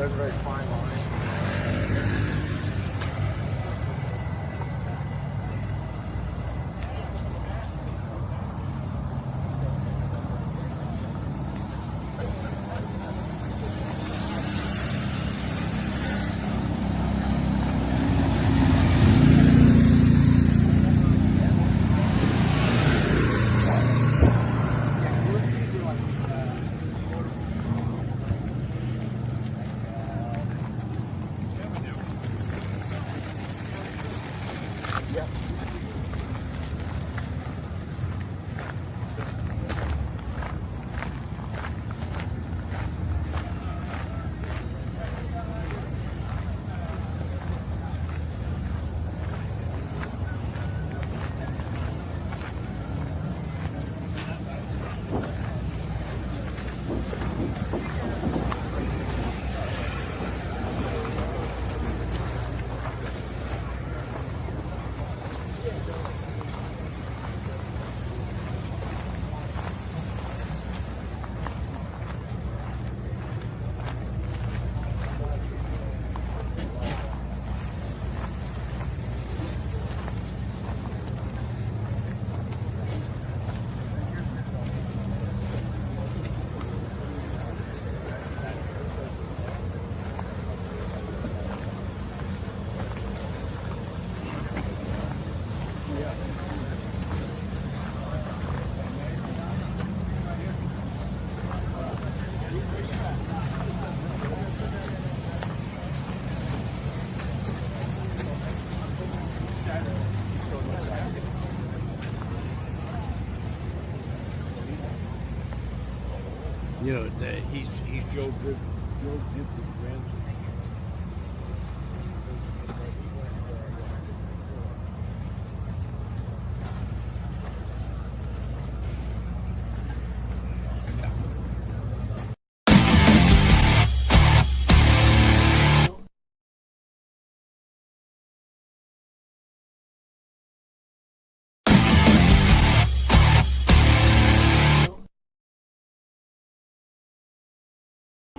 That's a very fine line. You know, he's Joe Gibson's grandson.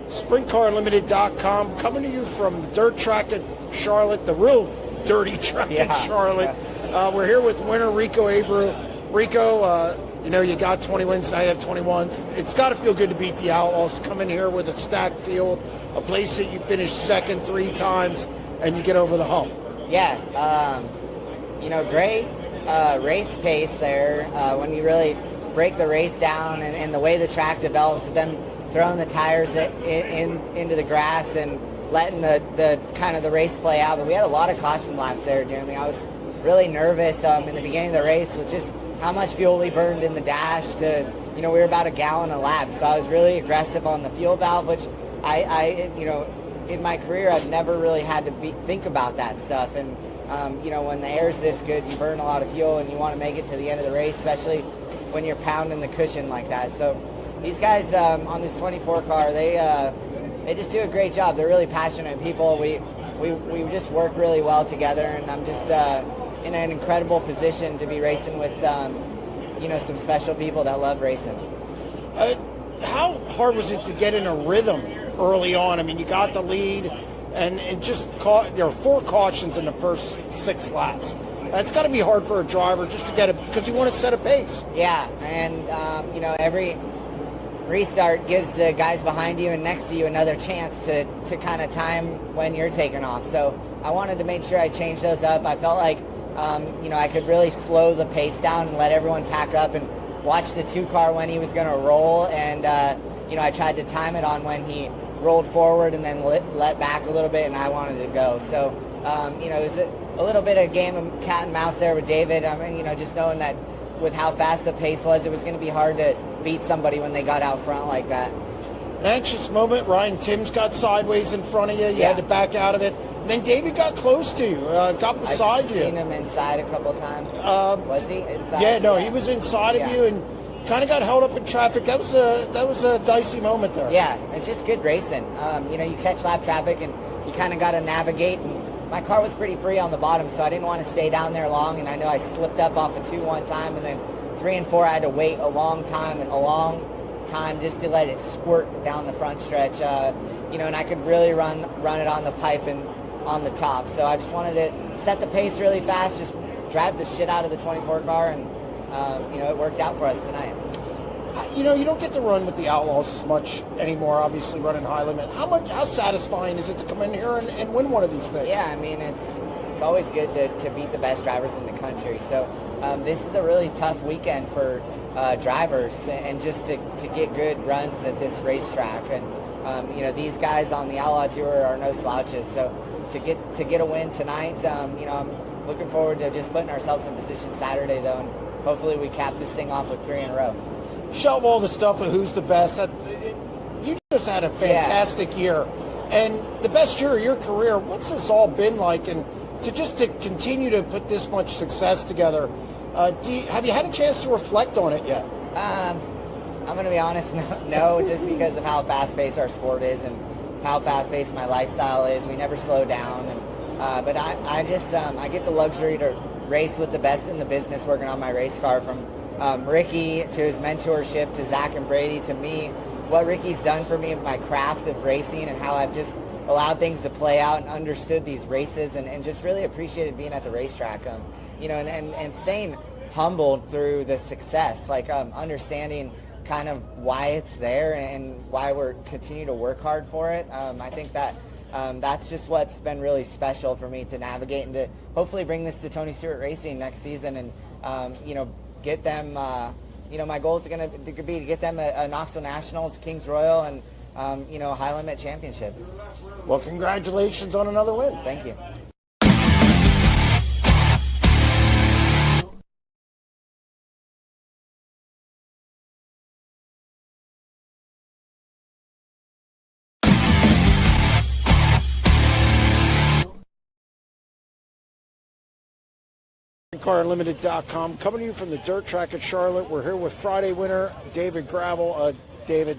SprintCarUnlimited.com, coming to you from the dirt track at Charlotte, the real dirty track at Charlotte. We're here with winner Rico Abreu. Rico, you know, you got 20 wins and I have 21s. It's got to feel good to beat the Outlaws, come in here with a stacked field, a place that you finished second 3 times, and you get over the hump. Yeah, you know, great race pace there when you really break the race down and the way the track develops, them throwing the tires into the grass and letting the kind of the race play out. But we had a lot of caution laps there, Jeremy. I was really nervous in the beginning of the race with just how much fuel we burned in the dash to, you know, we were about a gallon a lap. So I was really aggressive on the fuel valve, which I you know, in my career, I've never really had to think about that stuff. And, you know, when the air's this good, you burn a lot of fuel and you want to make it to the end of the race, especially when you're pounding the cushion like that. So these guys on this 24 car, they just do a great job. They're really passionate people. We just work really well together, and I'm just in an incredible position to be racing with you know, some special people that love racing. How hard was it to get in a rhythm early on? I mean, you got the lead, and it just there were 4 cautions in the first 6 laps. It's got to be hard for a driver just to get it, because you want to set a pace. Yeah, and you know, every restart gives the guys behind you and next to you another chance to kind of time when you're taking off. So I wanted to make sure I changed those up. I felt like you know, I could really slow the pace down and let everyone pack up and watch the 2 car when he was going to roll. And you know, I tried to time it on when he rolled forward and then let back a little bit, and I wanted to go. So you know, it was a little bit of a game of cat and mouse there with David. I mean, you know, just knowing that with how fast the pace was, it was going to be hard to beat somebody when they got out front like that. An anxious moment. Ryan Timms got sideways in front of you. You had to back out of it. Then David got close to you, got beside you. I've seen him inside a couple times. Was he inside? Yeah, no, he was inside of you and kind of got held up in traffic. That was a dicey moment there. Yeah, it's just good racing. You know, you catch lap traffic and you kind of got to navigate. And my car was pretty free on the bottom, so I didn't want to stay down there long. And I know I slipped up off of 2 one time, and then 3 and 4 I had to wait a long time just to let it squirt down the front stretch. and I could really run it on the pipe and on the top. So I just wanted to set the pace really fast, just drive the shit out of the 24 car, and it worked out for us tonight. You don't get to run with the Outlaws as much anymore, obviously, running high limit. How satisfying is it to come in here and win one of these things? Yeah, I mean, it's always good to beat the best drivers in the country. So this is a really tough weekend for drivers, and just to get good runs at this racetrack. And these guys on the Outlaw Tour are no slouches. So to get a win tonight, I'm looking forward to just putting ourselves in position Saturday, though, and hopefully we cap this thing off with 3 in a row. Shelve all the stuff of who's the best. You just had a fantastic year, and the best year of your career. What's this all been like? And to continue to put this much success together, have you had a chance to reflect on it yet? I'm going to be honest, no, just because of how fast-paced our sport is and how fast-paced my lifestyle is. We never slow down, and but I get the luxury to race with the best in the business, working on my race car, from Ricky to his mentorship to Zach and Brady to me. What Ricky's done for me with my craft of racing and how I've just allowed things to play out and understood these races and just really appreciated being at the racetrack. And staying humbled through the success, understanding kind of why it's there and why we're continue to work hard for it. I think that that's just what's been really special for me to navigate and to hopefully bring this to Tony Stewart Racing next season and get them. My goals are going to be to get them a Knoxville Nationals, Kings Royal, and High Limit Championship. Well, congratulations on another win. Thank you. SprintCarUnlimited.com, coming to you from the dirt track at Charlotte. We're here with Friday winner David Gravel. David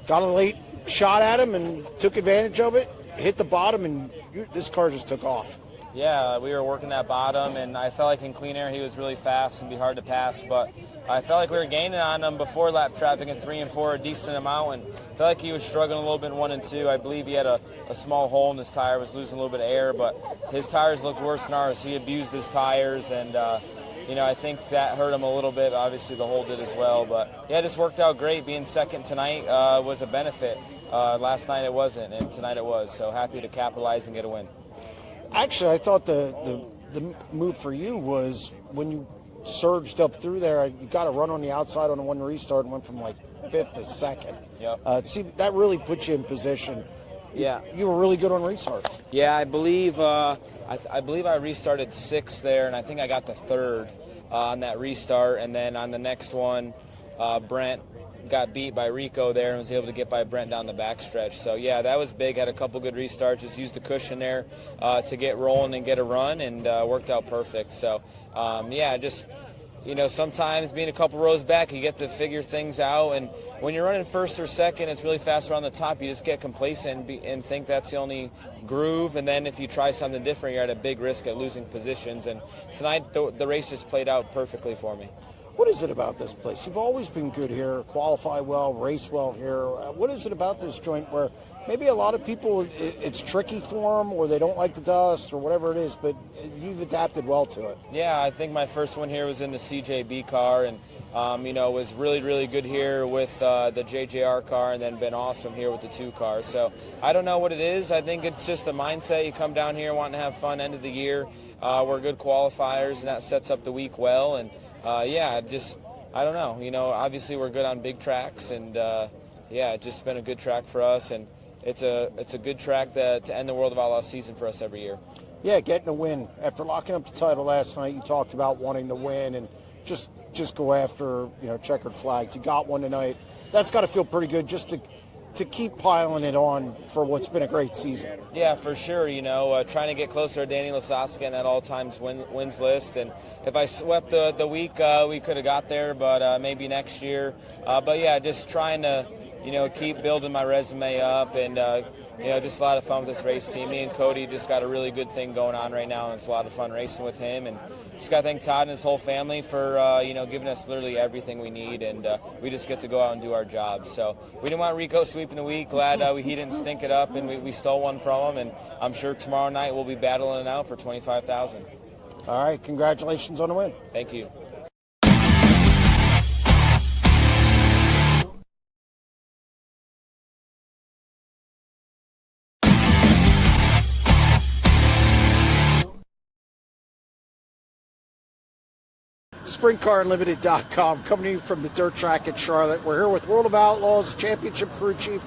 got a late shot at him and took advantage of it, hit the bottom, and this car just took off. Yeah, we were working that bottom, and I felt like in clean air he was really fast and be hard to pass, but I felt like we were gaining on him before lap traffic in 3 and 4 a decent amount, and I felt like he was struggling a little bit in 1 and 2. I believe he had a small hole in his tire, was losing a little bit of air, but his tires looked worse than ours. He abused his tires, and I think that hurt him a little bit. Obviously the hole did as well, but yeah, it just worked out great. Being second tonight was a benefit. Last night it wasn't, and tonight it was, so happy to capitalize and get a win. Actually, I thought the move for you was when you surged up through there, you got a run on the outside on the one restart and went from like 5th to 2nd. Yep. See, that really put you in position. Yeah. You were really good on restarts. Yeah, I believe I believe I restarted 6th there, and I think I got to 3rd on that restart, and then on the next one, Brent got beat by Rico there and was able to get by Brent down the backstretch. So yeah, that was big. Had a couple good restarts, just used the cushion there to get rolling and get a run, and worked out perfect. So just sometimes being a couple rows back, you get to figure things out, and when you're running 1st or 2nd, it's really fast around the top. You just get complacent and think that's the only groove, and then if you try something different, you're at a big risk at losing positions. And tonight the race just played out perfectly for me. What is it about this place? You've always been good here, qualify well, race well here. What is it about this joint where maybe a lot of people, it's tricky for them, or they don't like the dust, or whatever it is, but you've adapted well to it? Yeah, I think my first one here was in the CJB car, and was really, really good here with the JJR car, and then been awesome here with the 2 cars. So I don't know what it is. I think it's just a mindset. You come down here wanting to have fun end of the year. We're good qualifiers, and that sets up the week well. And I don't know. Obviously we're good on big tracks, and it's just been a good track for us, and it's a good track to end the World of Outlaw season for us every year. Yeah, getting a win. After locking up the title last night, you talked about wanting to win and just go after, checkered flags. You got one tonight. That's got to feel pretty good just to keep piling it on for what's been a great season. Yeah, for sure. Trying to get closer to Danny Lasowski and that all-times wins list. And if I swept the week, we could have got there, but maybe next year. Just trying to, keep building my resume up and just a lot of fun with this race team. Me and Cody just got a really good thing going on right now, and it's a lot of fun racing with him. And just got to thank Todd and his whole family for, giving us literally everything we need, and we just get to go out and do our job. So we didn't want Rico sweeping the week. Glad he didn't stink it up, and we stole one from him. And I'm sure tomorrow night we'll be battling it out for $25,000. All right, congratulations on the win. Thank you. SprintCarUnlimited.com, coming to you from the dirt track at Charlotte. We're here with World of Outlaws Championship crew chief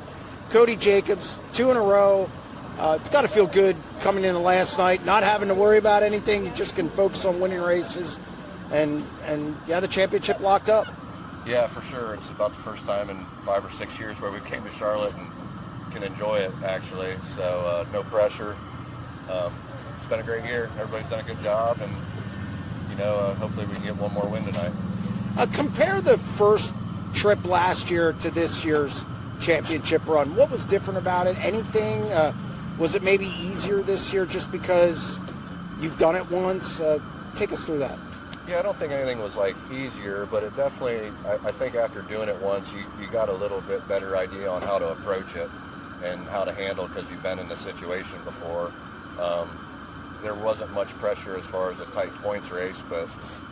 Cody Jacobs, 2 in a row. It's got to feel good coming in the last night, not having to worry about anything. You just can focus on winning races, and the championship locked up. Yeah, for sure. It's about the first time in 5 or 6 years where we came to Charlotte and can enjoy it, actually. So no pressure. It's been a great year. Everybody's done a good job, and hopefully we can get one more win tonight. Compare the first trip last year to this year's championship run. What was different about it? Anything? Was it maybe easier this year just because you've done it once? Take us through that. Yeah, I don't think anything was easier, but it definitely, I think after doing it once, you got a little bit better idea on how to approach it and how to handle, because you've been in the situation before. There wasn't much pressure as far as a tight points race, but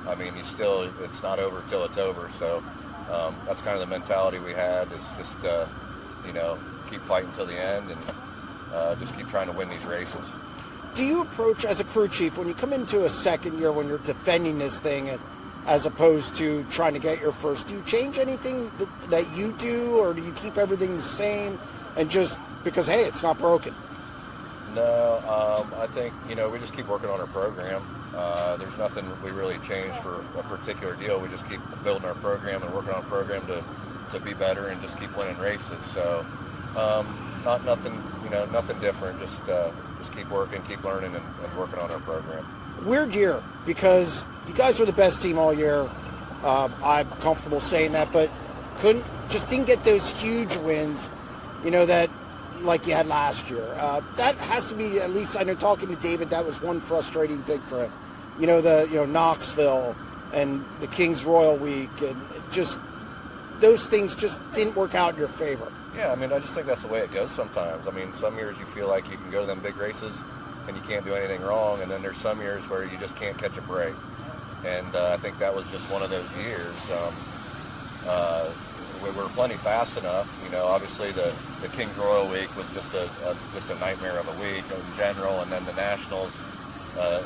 I mean, it's not over till it's over. So that's kind of the mentality we had, is just, keep fighting till the end and just keep trying to win these races. Do you approach, as a crew chief, when you come into a second year, when you're defending this thing as opposed to trying to get your first, do you change anything that you do, or do you keep everything the same and just because, hey, it's not broken? No, I think, we just keep working on our program. There's nothing we really change for a particular deal. We just keep building our program and working on a program to be better and just keep winning races. So nothing different. Just keep working, keep learning, and working on our program. Weird year, because you guys were the best team all year. I'm comfortable saying that, but didn't get those huge wins, that like you had last year. That has to be, at least I know talking to David, that was one frustrating thing for him. Knoxville and the Kings Royal Week, and just those things just didn't work out in your favor. Yeah, I just think that's the way it goes sometimes. Some years you feel like you can go to them big races and you can't do anything wrong, and then there's some years where you just can't catch a break. And I think that was just one of those years. We were plenty fast enough. Obviously the Kings Royal Week was just a nightmare of a week in general, and then the Nationals,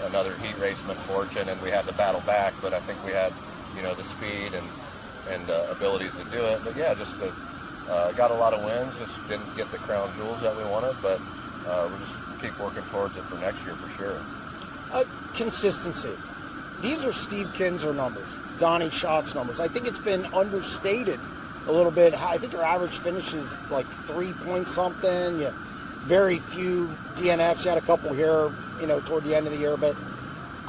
another heat race misfortune, and we had to battle back. But I think we had, the speed and abilities to do it. But yeah, got a lot of wins. Just didn't get the crown jewels that we wanted, but we'll just keep working towards it for next year for sure. Consistency. These are Steve Kinzer numbers, Donnie Schatz's numbers. I think it's been understated a little bit. I think your average finish is like 3 point something. Very few DNFs. You had a couple here, toward the end of the year, but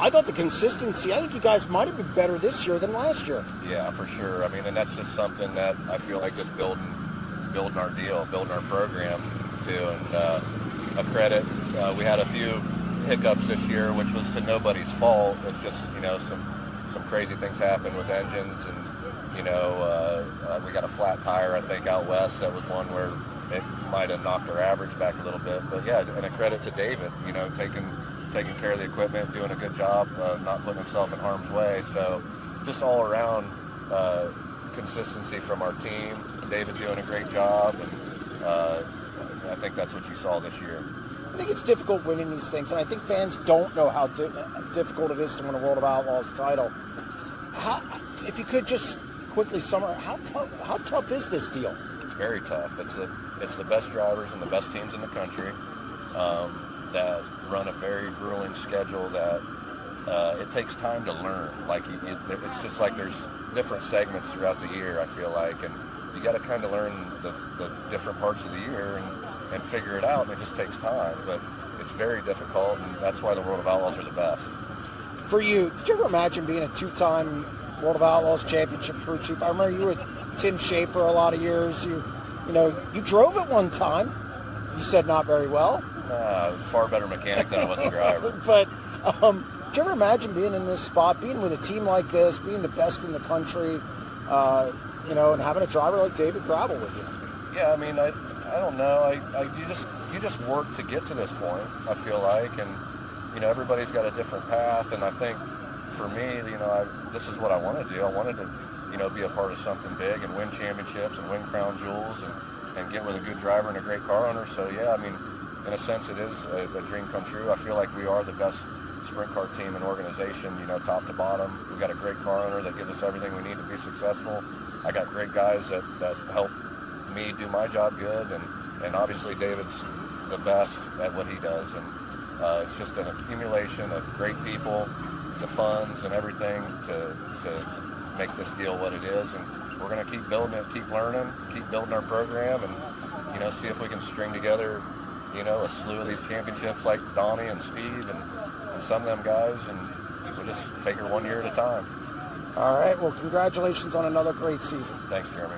I thought the consistency, I think you guys might have been better this year than last year. Yeah, for sure. And that's just something that I feel like just building our deal, building our program too. And a credit, we had a few hiccups this year, which was to nobody's fault. It's just, some crazy things happened with engines, and we got a flat tire, I think, out west. That was one where it might have knocked our average back a little bit. But yeah, and a credit to David, taking care of the equipment, doing a good job, not putting himself in harm's way. So just all around consistency from our team. David doing a great job, and I think that's what you saw this year. I think it's difficult winning these things, and I think fans don't know how difficult it is to win a World of Outlaws title. If you could just quickly summarize, how tough is this deal? It's very tough. It's the best drivers and the best teams in the country that run a very grueling schedule that it takes time to learn. It's just like there's different segments throughout the year, I feel like, and you got to kind of learn the different parts of the year and figure it out, and it just takes time. But it's very difficult, and that's why the World of Outlaws are the best. For you, did you ever imagine being a two-time World of Outlaws championship crew chief? I remember you were with Tim Schaefer a lot of years. You drove it one time. You said not very well. Far better mechanic than I was a driver. But did you ever imagine being in this spot, being with a team like this, being the best in the country, and having a driver like David Gravel with you? Yeah, I mean, I don't know. You just work to get to this point, I feel like, and everybody's got a different path, and I think for me, this is what I want to do. I wanted to, be a part of something big and win championships and win crown jewels and get with a good driver and a great car owner. So yeah, I mean, in a sense, it is a dream come true. I feel like we are the best sprint car team and organization, top to bottom. We've got a great car owner that gives us everything we need to be successful. I got great guys that help me do my job good, and obviously David's the best at what he does, and it's just an accumulation of great people, the funds and everything to make this deal what it is, and we're going to keep building it, keep learning, keep building our program, and see if we can string together a slew of these championships like Donnie and Steve and some of them guys, and we'll just take her 1 year at a time. All right, well, congratulations on another great season. Thanks, Jeremy.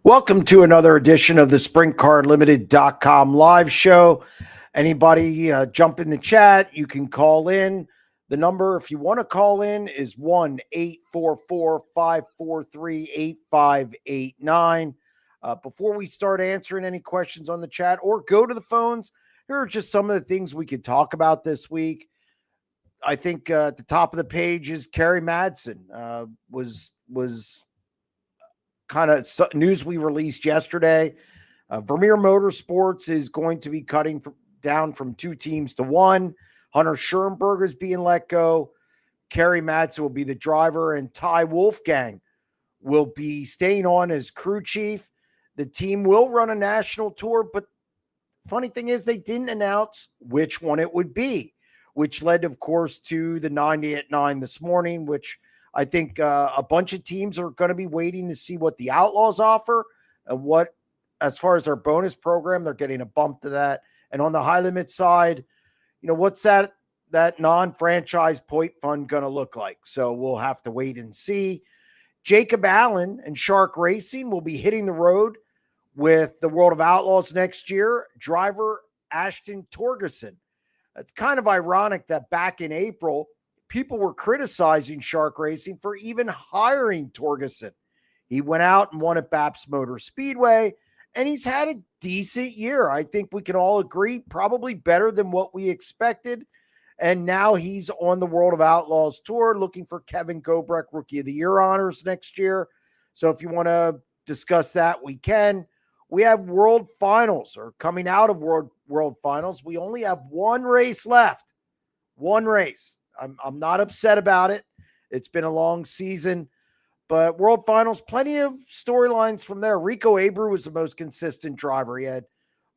Welcome to another edition of the SprintCarUnlimited.com live show. Anybody jump in the chat, you can call in. The number, if you want to call in, is 1-844-543-8589. Before we start answering any questions on the chat or go to the phones, here are just some of the things we could talk about this week. I think at the top of the page is Kerry Madsen. Was kind of news we released yesterday. Vermeer Motorsports is going to be cutting down from 2 teams to 1. Hunter Schoenberger is being let go. Kerry Madsen will be the driver, and Ty Wolfgang will be staying on as crew chief. The team will run a national tour, but funny thing is they didn't announce which one it would be, which led, of course, to the 90 at 9 this morning, which I think a bunch of teams are going to be waiting to see what the Outlaws offer and what, as far as their bonus program, they're getting a bump to that. And on the high limit side, what's that non-franchise point fund going to look like? So we'll have to wait and see. Jacob Allen and Shark Racing will be hitting the road with the World of Outlaws next year. Driver Ashton Torgerson. It's kind of ironic that back in April, people were criticizing Shark Racing for even hiring Torgerson. He went out and won at Baps Motor Speedway, and he's had a decent year. I think we can all agree, probably better than what we expected. And now he's on the World of Outlaws tour looking for Kevin Gobrecht Rookie of the Year honors next year. So if you want to discuss that, we can. We have World Finals, or coming out of World Finals. We only have one race left. One race. I'm not upset about it. It's been a long season, but World Finals, plenty of storylines from there. Rico Abreu was the most consistent driver. He had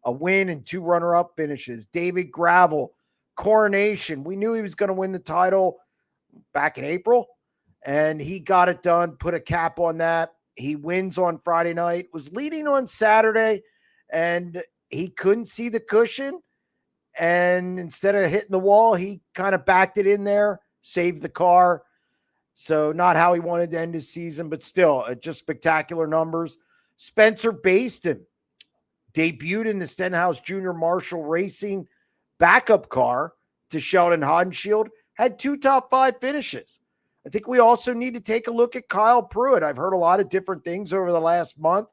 a win and 2 runner-up finishes. David Gravel, Coronation. We knew he was going to win the title back in April, and he got it done, put a cap on that. He wins on Friday night, was leading on Saturday, and he couldn't see the cushion. And instead of hitting the wall, he kind of backed it in there, saved the car. So not how he wanted to end his season, but still just spectacular numbers. Spencer Baston debuted in the Stenhouse Junior Marshall Racing backup car to Sheldon Haudenschild, had 2 top 5 finishes. I think we also need to take a look at Kyle Pruitt. I've heard a lot of different things over the last month,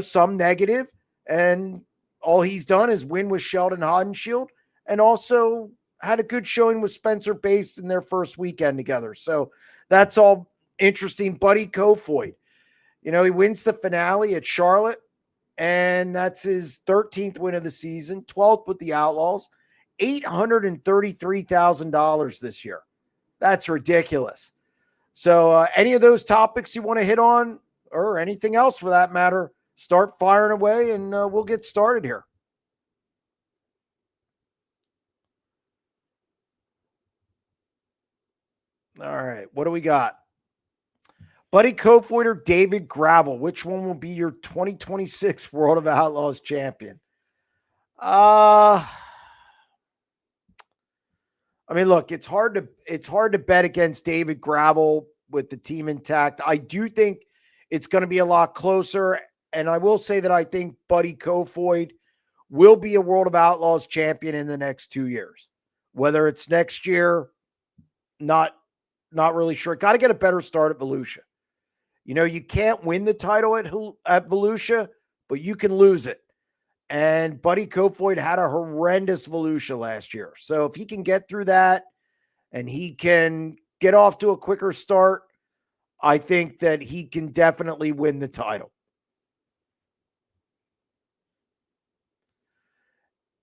some negative, and all he's done is win with Sheldon Haudenschild and also had a good showing with Spencer Baste in their first weekend together. So that's all interesting. Buddy Kofoid, he wins the finale at Charlotte, and that's his 13th win of the season, 12th with the Outlaws, $833,000 this year. That's ridiculous. So any of those topics you want to hit on, or anything else for that matter, start firing away, and we'll get started here. All right, what do we got? Buddy Kofoid or David Gravel? Which one will be your 2026 World of Outlaws champion? I mean, look, it's hard to bet against David Gravel with the team intact. I do think it's going to be a lot closer, and I will say that I think Buddy Kofoid will be a World of Outlaws champion in the next 2 years. Whether it's next year, not really sure. Got to get a better start at Volusia. You know, you can't win the title at Volusia, but you can lose it. And Buddy Kofoid had a horrendous Volusia last year. So if he can get through that and he can get off to a quicker start, I think that he can definitely win the title.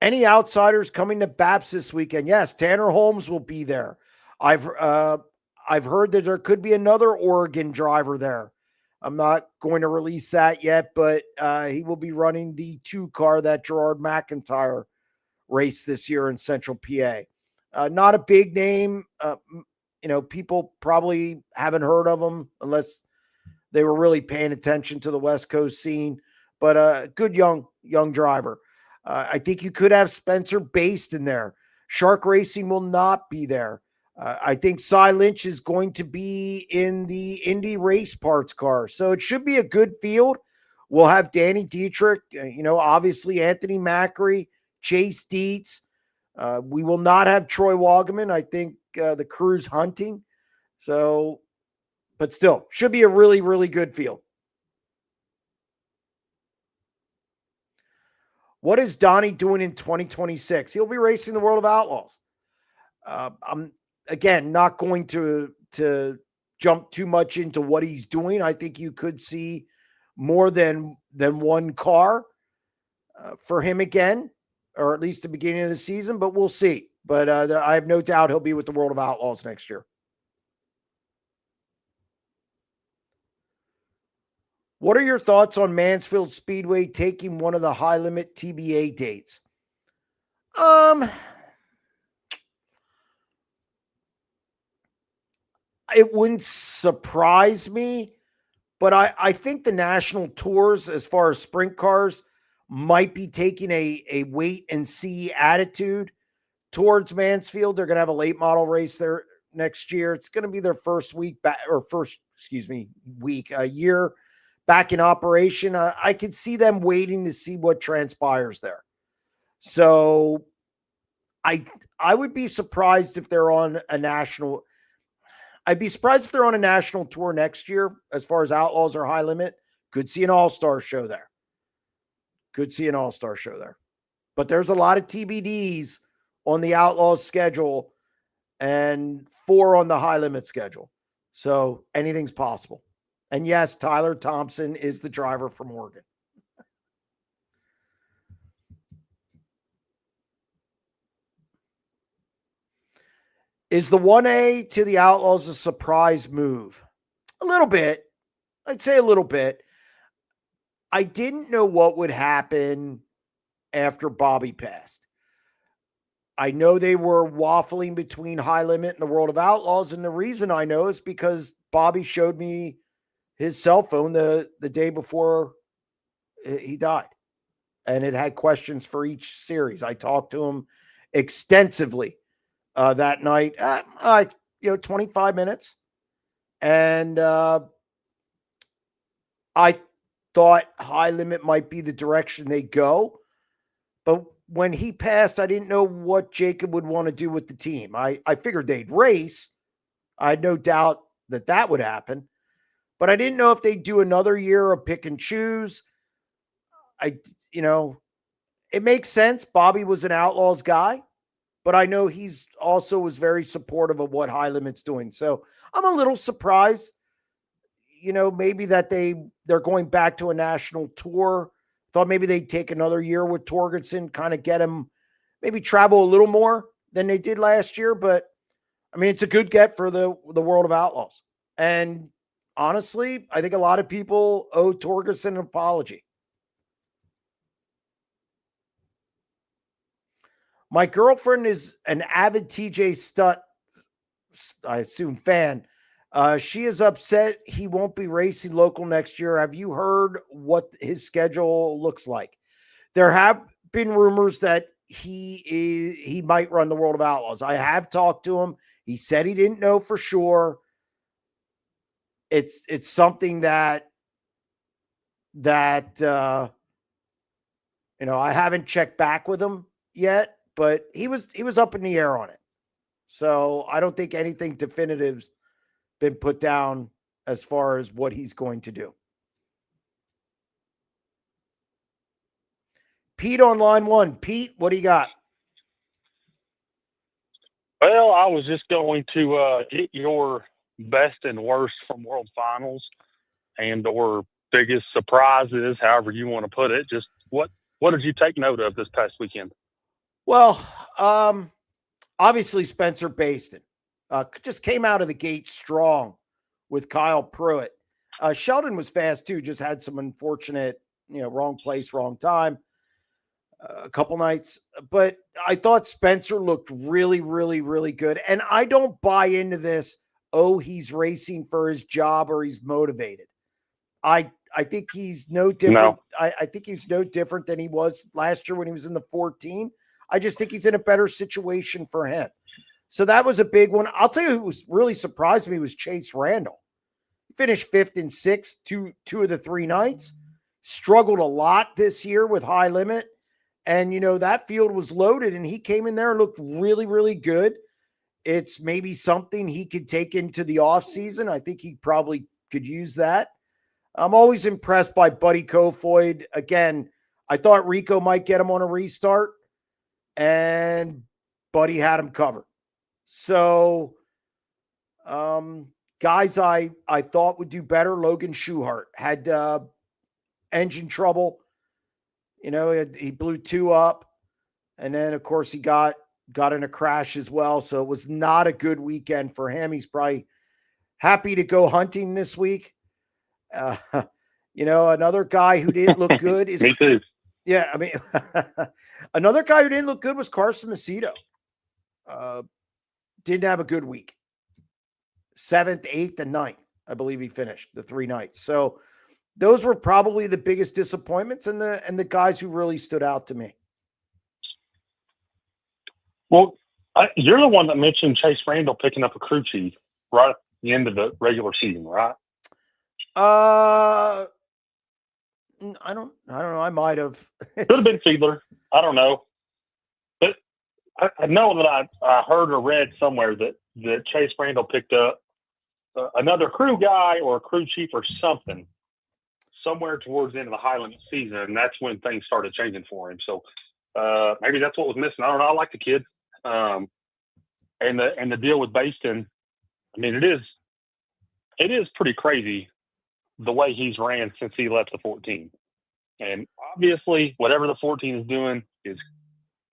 Any outsiders coming to BAPS this weekend? Yes, Tanner Holmes will be there. I've heard that there could be another Oregon driver there. I'm not going to release that yet, but he will be running the 2 car that Gerard McIntyre raced this year in Central PA. Not a big name. People probably haven't heard of him unless they were really paying attention to the West Coast scene, but a good young driver. I think you could have Spencer Baste in there. Shark Racing will not be there. I think Cy Lynch is going to be in the Indy Race Parts car. So it should be a good field. We'll have Danny Dietrich, obviously Anthony Macri, Chase Dietz. We will not have Troy Wagaman. I think the crew's hunting. So, but still, should be a really, really good field. What is Donnie doing in 2026? He'll be racing the World of Outlaws. I'm again not going to jump too much into what he's doing. I think you could see more than one car for him again, or at least the beginning of the season, but we'll see. But I have no doubt he'll be with the World of Outlaws next year. What are your thoughts on Mansfield Speedway taking one of the high limit TBA dates? It wouldn't surprise me, but I think the national tours, as far as sprint cars, might be taking a wait and see attitude towards Mansfield. They're going to have a late model race there next year. It's going to be their first week back, or year back in operation. I could see them waiting to see what transpires there. So I would be surprised if they're on a national. I'd be surprised if they're on a national tour next year as far as Outlaws or high limit. Could see an all-star show there. But there's a lot of TBDs on the Outlaws schedule and 4 on the high limit schedule. So anything's possible. And yes, Tyler Thompson is the driver from Oregon. Is the 1A to the Outlaws a surprise move? A little bit. I'd say a little bit. I didn't know what would happen after Bobby passed. I know they were waffling between high limit and the World of Outlaws, and the reason I know is because Bobby showed me his cell phone the day before he died, and it had questions for each series. I talked to him extensively that night, 25 minutes. And I thought high limit might be the direction they go. But when he passed, I didn't know what Jacob would want to do with the team. I figured they'd race. I had no doubt that would happen. But I didn't know if they'd do another year of pick and choose. It makes sense. Bobby was an Outlaws guy. But I know he's also was very supportive of what High Limit's doing. So I'm a little surprised, maybe that they're going back to a national tour Thought maybe they'd take another year with Torgerson, kind of get him, maybe travel a little more than they did last year. But I mean, it's a good get for the World of Outlaws. And honestly, I think a lot of people owe Torgerson an apology. My girlfriend is an avid TJ Stutt, I assume, fan. She is upset he won't be racing local next year. Have you heard what his schedule looks like? There have been rumors that he might run the World of Outlaws. I have talked to him. He said he didn't know for sure. It's something that I haven't checked back with him yet, but he was up in the air on it. So I don't think anything definitive's been put down as far as what he's going to do. Pete on line one. Pete, what do you got? Well, I was just going to get your best and worst from World Finals and or biggest surprises, however you want to put it. Just what did you take note of this past weekend? Well, obviously Spencer Baston just came out of the gate strong with Kyle Pruitt. Sheldon was fast too, just had some unfortunate, wrong place, wrong time a couple nights. But I thought Spencer looked really, really, really good. And I don't buy into this, he's racing for his job or he's motivated. I think he's no different. No. I think he's no different than he was last year when he was in the 14. I just think he's in a better situation for him. So that was a big one. I'll tell you who was really surprised me was Chase Randall. He finished 5th and 6th, two of the 3 nights. Struggled a lot this year with high limit. And, that field was loaded and he came in there and looked really, really good. It's maybe something he could take into the offseason. I think he probably could use that. I'm always impressed by Buddy Kofoid. Again, I thought Rico might get him on a restart, and Buddy had him covered. So, guys I thought would do better, Logan Schuchart had engine trouble. He blew 2 up, and then, of course, he got in a crash as well, so it was not a good weekend for him. He's probably happy to go hunting this week. Another guy who didn't look good is Me too. Yeah, I mean, another guy who didn't look good was Carson Macedo. Didn't have a good week. 7th, 8th, and 9th, I believe he finished the 3 nights. So those were probably the biggest disappointments and the guys who really stood out to me. Well, you're the one that mentioned Chase Randall picking up a crew chief right at the end of the regular season, right? I don't know. I might have. Could have been Fiedler. I don't know. But I know that I heard or read somewhere that Chase Randall picked up another crew guy or a crew chief or something somewhere towards the end of the Highland season, and that's when things started changing for him. So maybe that's what was missing. I don't know. I like the kid. And the deal with Baston, I mean, it is pretty crazy the way he's ran since he left the 14. And obviously, whatever the 14 is doing is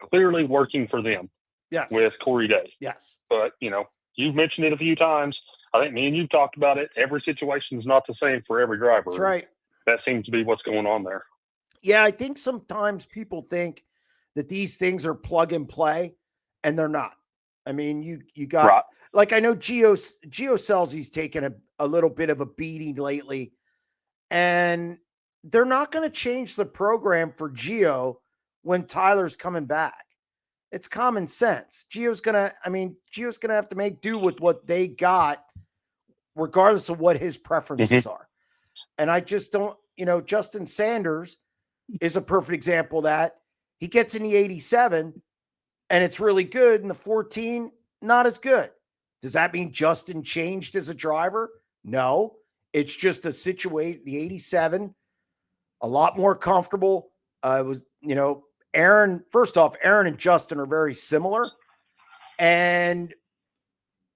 clearly working for them. Yes. With Corey Day. Yes. But, you've mentioned it a few times. I think me and you talked about it. Every situation is not the same for every driver. That's right. That seems to be what's going on there. Yeah, I think sometimes people think that these things are plug and play, and they're not. I mean, you got right. Like, I know Gio Scelzi's taken a little bit of a beating lately, and they're not going to change the program for Gio when Tyler's coming back. It's common sense. Gio's going to have to make do with what they got, regardless of what his preferences are. And I just don't, Justin Sanders is a perfect example of that. He gets in the 87 and it's really good, and the 14, not as good. Does that mean Justin changed as a driver? No. It's just a situation. The 87, a lot more comfortable. It was, Aaron, first off, Aaron and Justin are very similar, and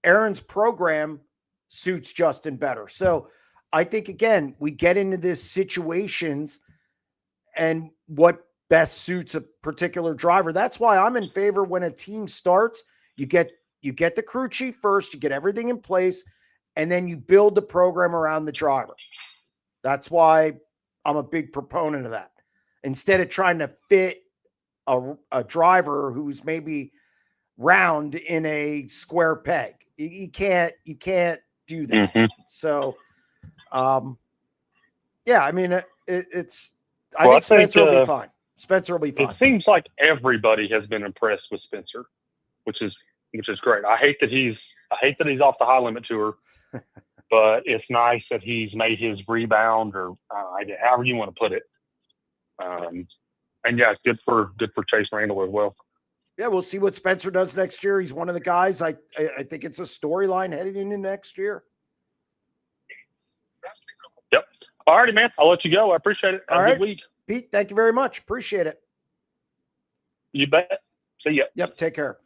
Aaron's program suits Justin better. So I think, again, we get into this situations, and what best suits a particular driver. That's why I'm in favor when a team starts, you get the crew chief first, you get everything in place, and then you build the program around the driver. That's why I'm a big proponent of that. Instead of trying to fit a driver who's maybe round in a square peg. You can't do that. Mm-hmm. So, yeah, I mean, it's. I Well, think Spencer will be fine. Spencer will be fine. It seems like everybody has been impressed with Spencer, which is great. I hate that he's off the high limit tour, but it's nice that he's made his rebound, or however you want to put it. And yeah, good for Chase Randall as well. Yeah, we'll see what Spencer does next year. He's one of the guys. I think it's a storyline heading into next year. Yep. All righty, man. I'll let you go. I appreciate it. Have a good week. Pete, thank you very much. Appreciate it. You bet. See ya. Yep, take care.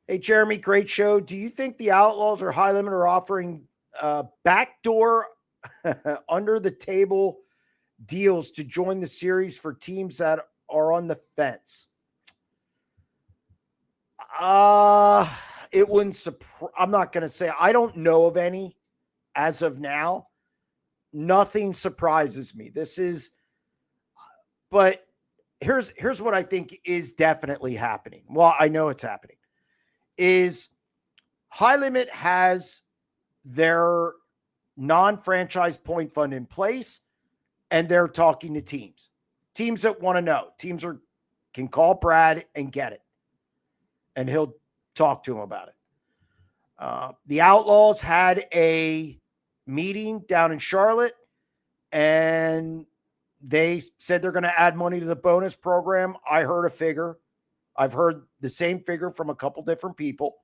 Hey, Jeremy, great show. Do you think the Outlaws or High Limit are offering backdoor under the table deals to join the series for teams that are on the fence? It wouldn't surprise. I'm not going to say. I don't know of any as of now. Nothing surprises me. But here's what I think is definitely happening. Well, I know it's happening. Is High Limit has their non-franchise point fund in place, and they're talking to teams that want to know. Teams can call Brad and get it, and he'll talk to him about it. The Outlaws had a meeting down in Charlotte, and they said they're going to add money to the bonus program. I heard a figure. I've heard the same figure from a couple different people.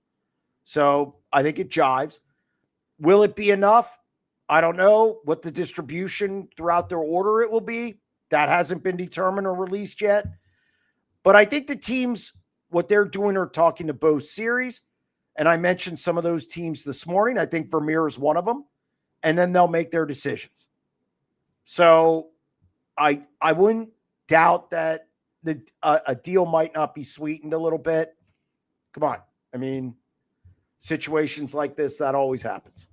So I think it jives. Will it be enough? I don't know what the distribution throughout their order it will be. That hasn't been determined or released yet. But I think the teams, what they're doing are talking to both series. And I mentioned some of those teams this morning. I think Vermeer is one of them. And then they'll make their decisions. So I wouldn't doubt that a deal might not be sweetened a little bit. Come on. I mean, situations like this, that always happens.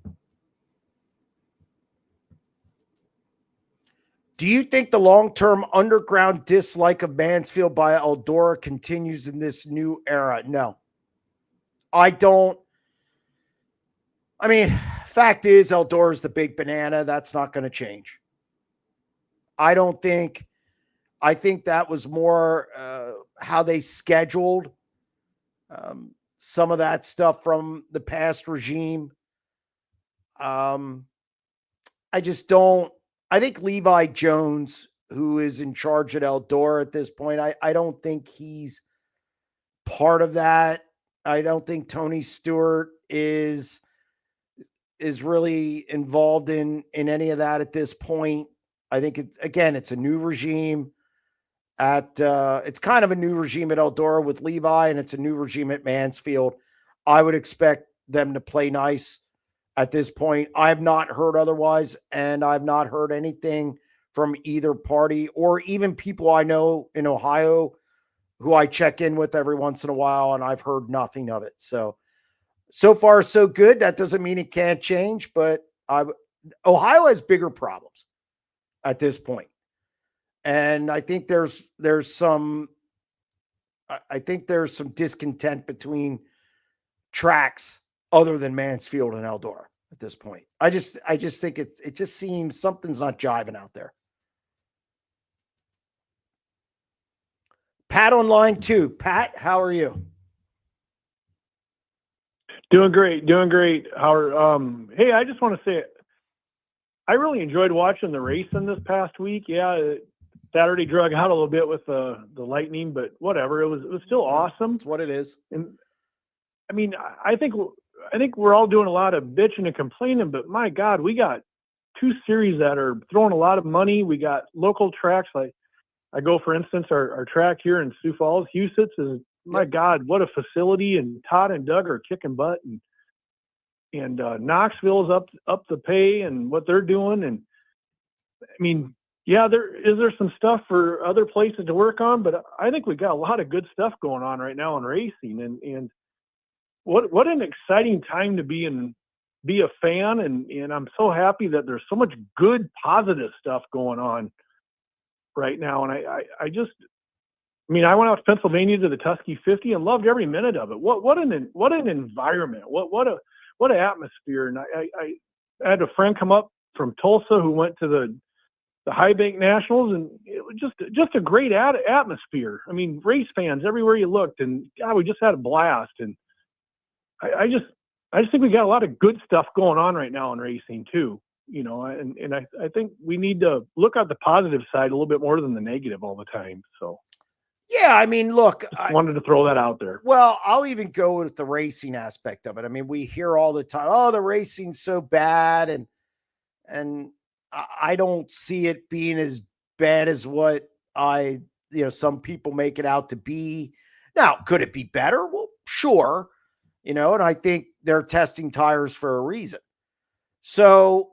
Do you think the long-term underground dislike of Mansfield by Eldora continues in this new era? No. I don't. I mean, fact is, Eldora is the big banana. That's not going to change. I think that was more how they scheduled some of that stuff from the past regime. I just don't. I think Levi Jones, who is in charge at Eldora at this point, I don't think he's part of that. I don't think Tony Stewart is really involved in any of that at this point. I think it's a new regime it's kind of a new regime at Eldora with Levi, and it's a new regime at Mansfield. I would expect them to play nice at this point. I've not heard otherwise, and I've not heard anything from either party or even people I know in Ohio who I check in with every once in a while, and I've heard nothing of it. So far, so good. That doesn't mean it can't change, but Ohio has bigger problems at this point. And I think there's some discontent between tracks other than Mansfield and Eldora at this point. I just think it just seems something's not jiving out there. Pat on line 2. Pat, how are you? Doing great. Howard, hey, I just want to say I really enjoyed watching the racing this past week. Yeah, Saturday drug out a little bit with the lightning, but whatever. It was still awesome. It's what it is. And I mean, I think we're all doing a lot of bitching and complaining, but my God, we got 2 series that are throwing a lot of money. We got local tracks. Like I go, for instance, our track here in Sioux Falls, Huset's is, my God, what a facility. And Todd and Doug are kicking butt, and Knoxville is up the pay and what they're doing. And mean, yeah, there some stuff for other places to work on, but I think we got a lot of good stuff going on right now in racing, and what an exciting time to be a fan, and I'm so happy that there's so much good, positive stuff going on right now. And I just, I mean, I went out to Pennsylvania to the Tusky 50 and loved every minute of it. What an environment. What an atmosphere. And I had a friend come up from Tulsa who went to the High Bank Nationals, and it was just a great atmosphere. I mean, race fans everywhere you looked, and God, we just had a blast. And I just think we got a lot of good stuff going on right now in racing too. You know, and I think we need to look at the positive side a little bit more than the negative all the time. So. Yeah, I mean, look, I wanted to throw that out there. Well, I'll even go with the racing aspect of it. I mean, we hear all the time, "Oh, the racing's so bad," and I don't see it being as bad as what some people make it out to be. Now, could it be better? Well, sure, and I think they're testing tires for a reason. So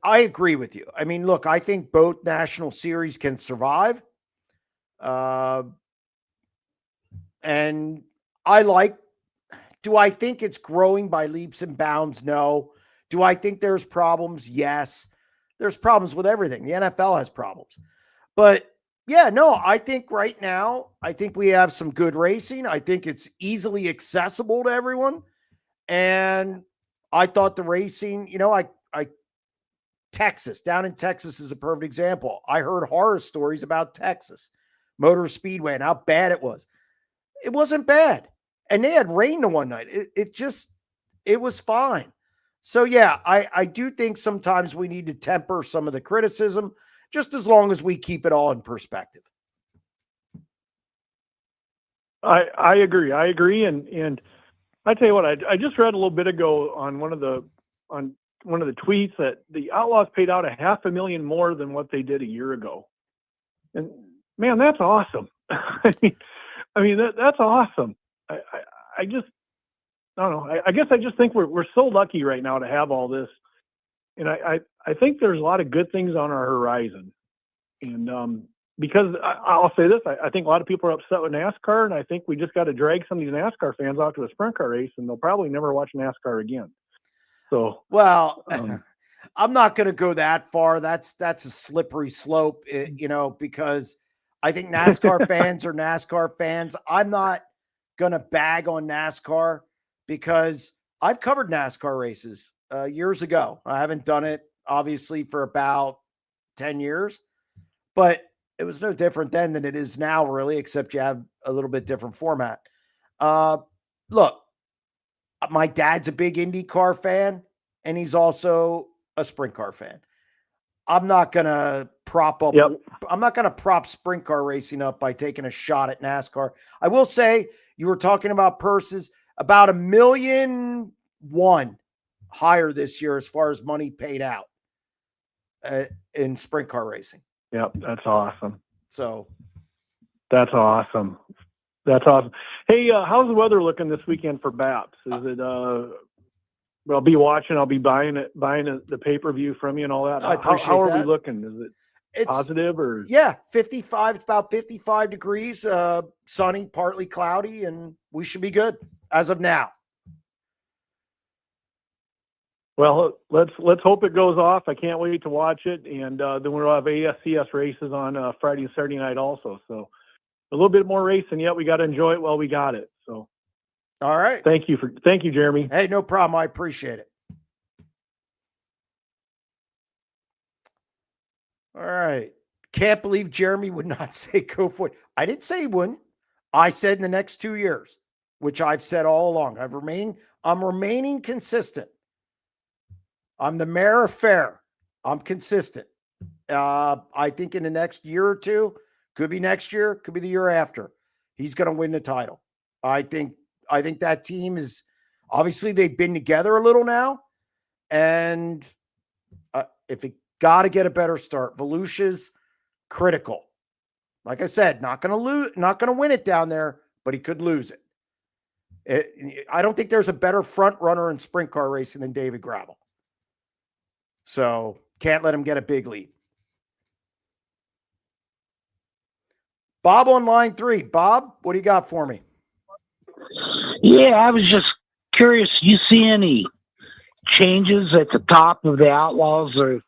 I agree with you. I mean, look, I think both national series can survive. And do I think it's growing by leaps and bounds? No. Do I think there's problems? Yes. There's problems with everything. The NFL has problems. But yeah, no, I think right now, I think we have some good racing. I think it's easily accessible to everyone. And I thought the racing, Texas, down in Texas is a perfect example. I heard horror stories about Texas Motor Speedway and how bad it was. It wasn't bad. And they had rain the one night. It was fine. So yeah, I do think sometimes we need to temper some of the criticism, just as long as we keep it all in perspective. I agree. And I tell you what, I just read a little bit ago on one of the tweets that the Outlaws paid out $500,000 more than what they did a year ago. And man, that's awesome. I mean, that's awesome. I just, I don't know. I guess I just think we're so lucky right now to have all this. And I think there's a lot of good things on our horizon. And because I'll say this, I think a lot of people are upset with NASCAR, and I think we just got to drag some of these NASCAR fans out to a sprint car race, and they'll probably never watch NASCAR again. So, well, I'm not going to go that far. That's a slippery slope, because I think NASCAR fans are NASCAR fans. I'm not going to bag on NASCAR because I've covered NASCAR races years ago. I haven't done it, obviously, for about 10 years, but it was no different then than it is now, really, except you have a little bit different format. Look, my dad's a big IndyCar fan, and he's also a sprint car fan. I'm not going to prop up. Yep. I'm not going to prop sprint car racing up by taking a shot at NASCAR. I will say you were talking about purses, about $1.1 million higher this year as far as money paid out in sprint car racing. Yep, that's awesome. So that's awesome. That's awesome. Hey, how's the weather looking this weekend for BAPS? Is it? I'll be watching. I'll be buying the pay-per-view from you and all that. I appreciate how are that. we looking? Is it positive or? Yeah, 55. It's about 55 degrees, sunny, partly cloudy, and we should be good as of now. Well, let's hope it goes off. I can't wait to watch it, and then we'll have ASCS races on Friday and Saturday night also. So a little bit more racing yet. We got to enjoy it while we got it. So, all right. Thank you, Jeremy. Hey, no problem. I appreciate it. All right. Can't believe Jeremy would not say go for it. I didn't say he wouldn't. I said in the next 2 years, which I've said all along. I'm remaining consistent. I'm the mayor of fair. I'm consistent. I think in the next year or two, could be next year, could be the year after, he's going to win the title. I think that team is obviously they've been together a little now, and if it got to get a better start, Volusia's critical. Like I said, not going to win it down there, but he could lose it. I don't think there's a better front runner in sprint car racing than David Gravel. So Can't let him get a big lead. Bob on line 3. Bob, what do you got for me? Yeah, I was just curious. You see any changes at the top of the Outlaws or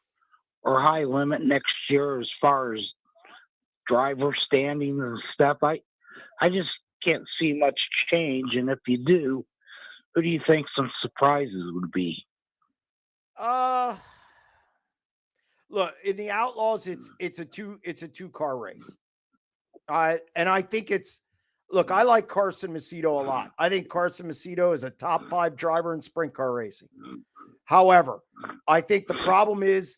High Limit next year as far as driver standings and stuff? I just can't see much change, and if you do, who do you think some surprises would be? Look, in the Outlaws, it's a two car race. And I think look, I like Carson Macedo a lot. I think Carson Macedo is a top 5 driver in sprint car racing. However, I think the problem is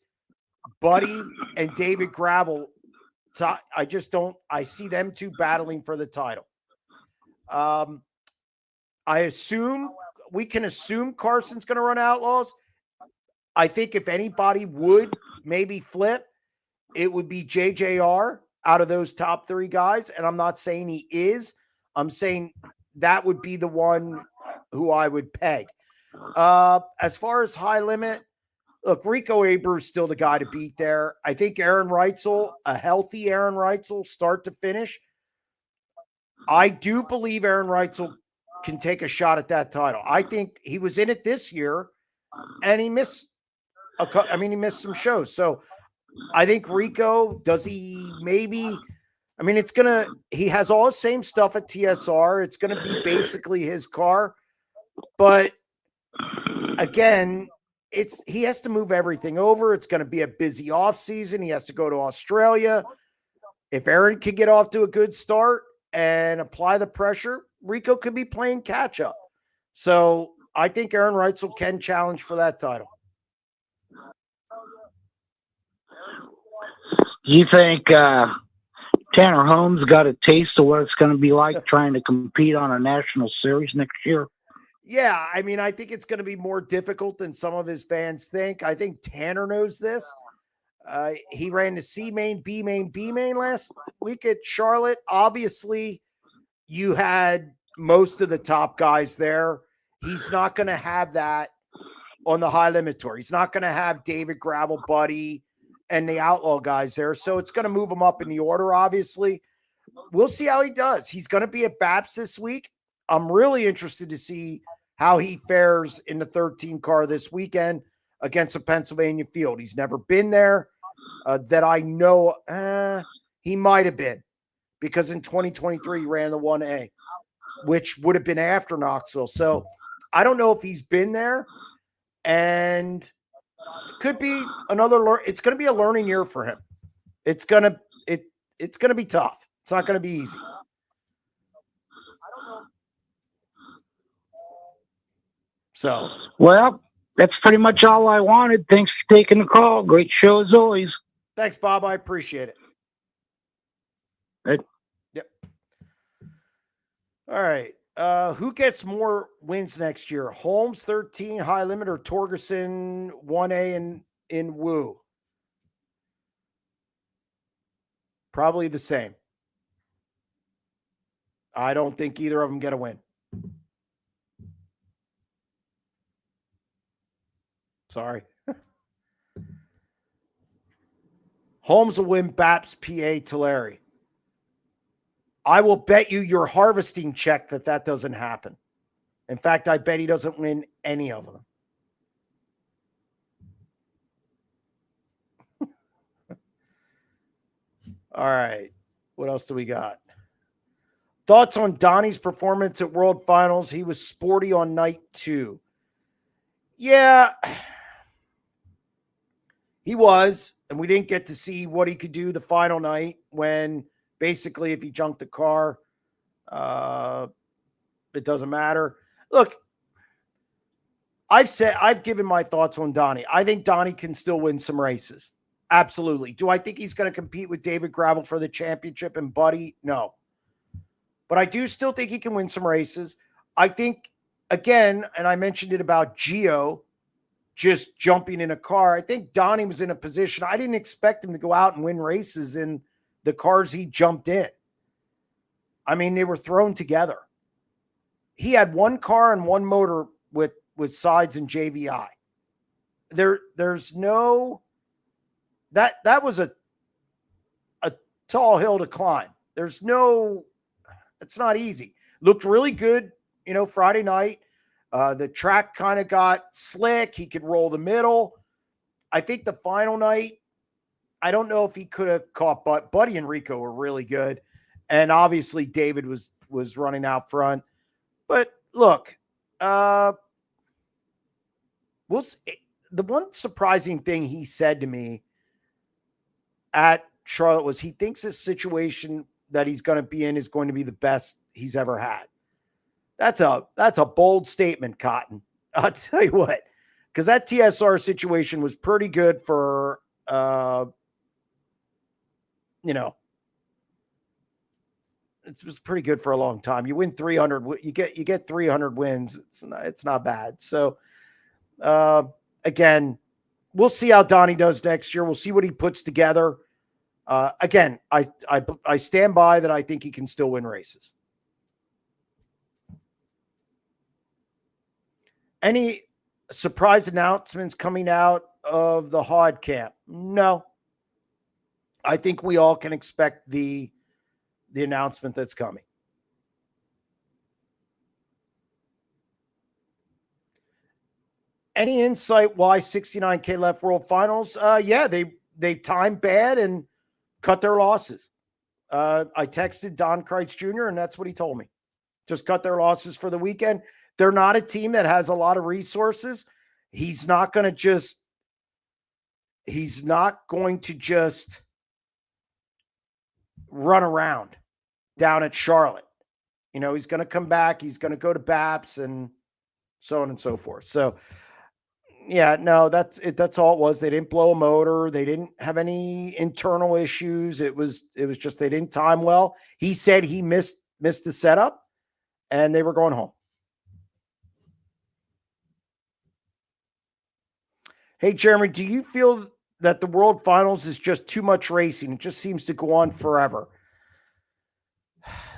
Buddy and David Gravel. I see them two battling for the title. We can assume Carson's going to run Outlaws. I think if anybody would maybe flip, it would be JJR out of those top 3 guys. And I'm not saying he is. I'm saying that would be the one who I would peg. As far as High Limit, look, Rico Abreu is still the guy to beat there. I think Aaron Reitzel, a healthy Aaron Reitzel, start to finish. I do believe Aaron Reitzel can take a shot at that title. I think he was in it this year, and he missed some shows. So I think Rico, does he maybe? I mean, he has all the same stuff at TSR. It's going to be basically his car. But again, he has to move everything over. It's going to be a busy offseason. He has to go to Australia. If Aaron can get off to a good start and apply the pressure, Rico could be playing catch up. So I think Aaron Reitzel can challenge for that title. Do you think Tanner Holmes got a taste of what it's going to be like trying to compete on a national series next year? Yeah, I mean, I think it's going to be more difficult than some of his fans think. I think Tanner knows this. He ran the C main, B main, B main last week at Charlotte. Obviously, you had most of the top guys there. He's not going to have that on the High Limit Tour. He's not going to have David Gravel, Buddy, and the Outlaw guys there. So it's going to move him up in the order, obviously. We'll see how he does. He's going to be at BAPS this week. I'm really interested to see how he fares in the 13 car this weekend against a Pennsylvania field. He's never been there that I know. He might have been, because in 2023 he ran the 1A, which would have been after Knoxville. So I don't know if he's been there, and it could be it's going to be a learning year for him. It's going to be tough. It's not going to be easy. So, well, that's pretty much all I wanted. Thanks for taking the call. Great show as always. Thanks, Bob. I appreciate it. Good. Yep. All right. Who gets more wins next year? Holmes 13 High Limit or Torgerson 1A in Woo? Probably the same. I don't think either of them get a win. Sorry. Holmes will win BAPS PA Tulare. I will bet you your harvesting check that doesn't happen. In fact, I bet he doesn't win any of them. All right. What else do we got? Thoughts on Donnie's performance at World Finals? He was sporty on night 2. Yeah, he was, and we didn't get to see what he could do the final night when basically if he junked the car, it doesn't matter. Look, I've given my thoughts on Donnie. I think Donnie can still win some races. Absolutely. Do I think he's going to compete with David Gravel for the championship and Buddy? No. But I do still think he can win some races. I think, again, and I mentioned it about Gio just jumping in a car. I think Donnie was in a position. I didn't expect him to go out and win races in the cars he jumped in. I mean, they were thrown together. He had one car and one motor with sides and JVI. There's no that was a tall hill to climb. It's not easy. Looked really good, Friday night. The track kind of got slick. He could roll the middle. I think the final night, I don't know if he could have caught, but Buddy and Rico were really good. And obviously David was running out front. But look, we'll see. The one surprising thing he said to me at Charlotte was he thinks this situation that he's going to be in is going to be the best he's ever had. That's a bold statement, Cotton. I'll tell you what, because that TSR situation was pretty good for, it was pretty good for a long time. You win 300, you get 300 wins. It's not bad. So, again, we'll see how Donnie does next year. We'll see what he puts together. Again, I stand by that. I think he can still win races. Any surprise announcements coming out of the Hod camp? No. I think we all can expect the announcement that's coming. Any insight why 69K left World Finals? Yeah, they timed bad and cut their losses. I texted Don Kreitz Jr., and that's what he told me. Just cut their losses for the weekend. They're not a team that has a lot of resources. He's not going to just run around down at Charlotte. He's going to come back. He's going to go to BAPS and so on and so forth. So, yeah, no, that's it. That's all it was. They didn't blow a motor. They didn't have any internal issues. It was just they didn't time well. He said he missed the setup, and they were going home. Hey, Jeremy, do you feel that the World Finals is just too much racing? It just seems to go on forever.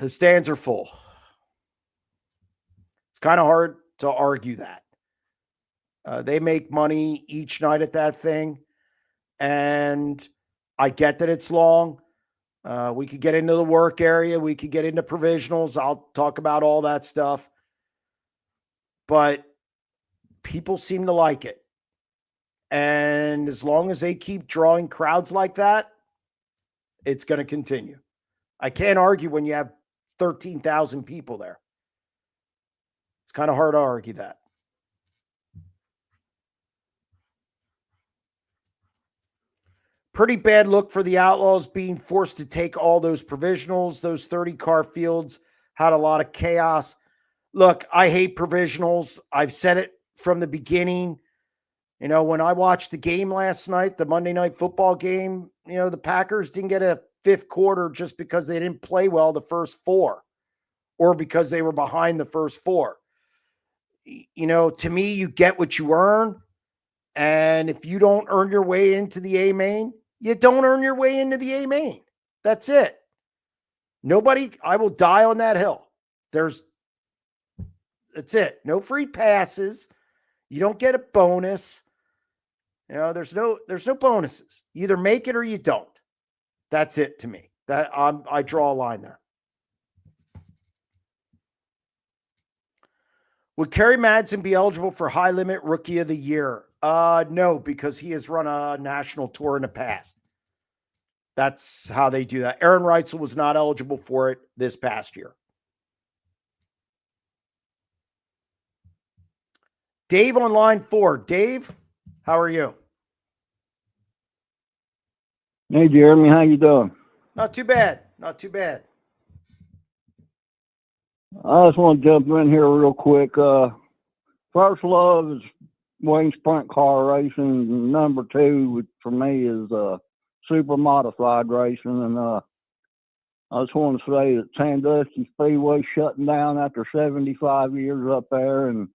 The stands are full. It's kind of hard to argue that. They make money each night at that thing, and I get that it's long. We could get into the work area. We could get into provisionals. I'll talk about all that stuff. But people seem to like it. And as long as they keep drawing crowds like that, it's going to continue. I can't argue when you have 13,000 people there. It's kind of hard to argue that. Pretty bad look for the Outlaws being forced to take all those provisionals. Those 30-car fields had a lot of chaos. Look, I hate provisionals. I've said it from the beginning. When I watched the game last night, the Monday Night Football game, the Packers didn't get a fifth quarter just because they didn't play well the first four or because they were behind the first four. To me, you get what you earn. And if you don't earn your way into the A main, you don't earn your way into the A main. That's it. I will die on that hill. That's it. No free passes. You don't get a bonus. There's no bonuses. You either make it or you don't. That's it to me. I draw a line there. Would Kerry Madsen be eligible for High Limit Rookie of the Year? No, because he has run a national tour in the past. That's how they do that. Aaron Reitzel was not eligible for it this past year. Dave on line 4. Dave, how are you? Hey, Jeremy, how you doing? Not too bad. Not too bad. I just want to jump in here real quick. First love is Wayne Sprint Car Racing. Number 2 for me is super modified racing. And I just want to say that Sandusky Speedway shutting down after 75 years up there. And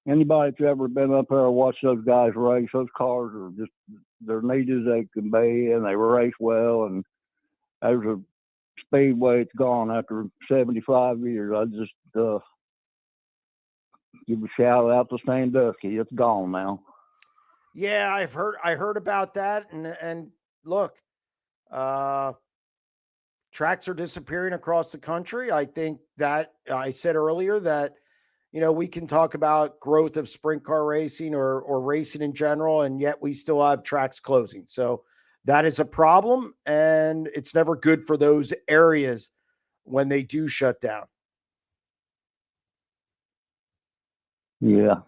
anybody that's ever been up there and watched those guys race, those cars are just, they're neat as they can be, and they race well. And there's a speedway that's gone after 75 years. I just give a shout out to Sandusky. It's gone now. Yeah, I heard about that, and look, uh, tracks are disappearing across the country. I think that I said earlier that we can talk about growth of sprint car racing or racing in general, and yet we still have tracks closing. So that is a problem, and it's never good for those areas when they do shut down. Yeah.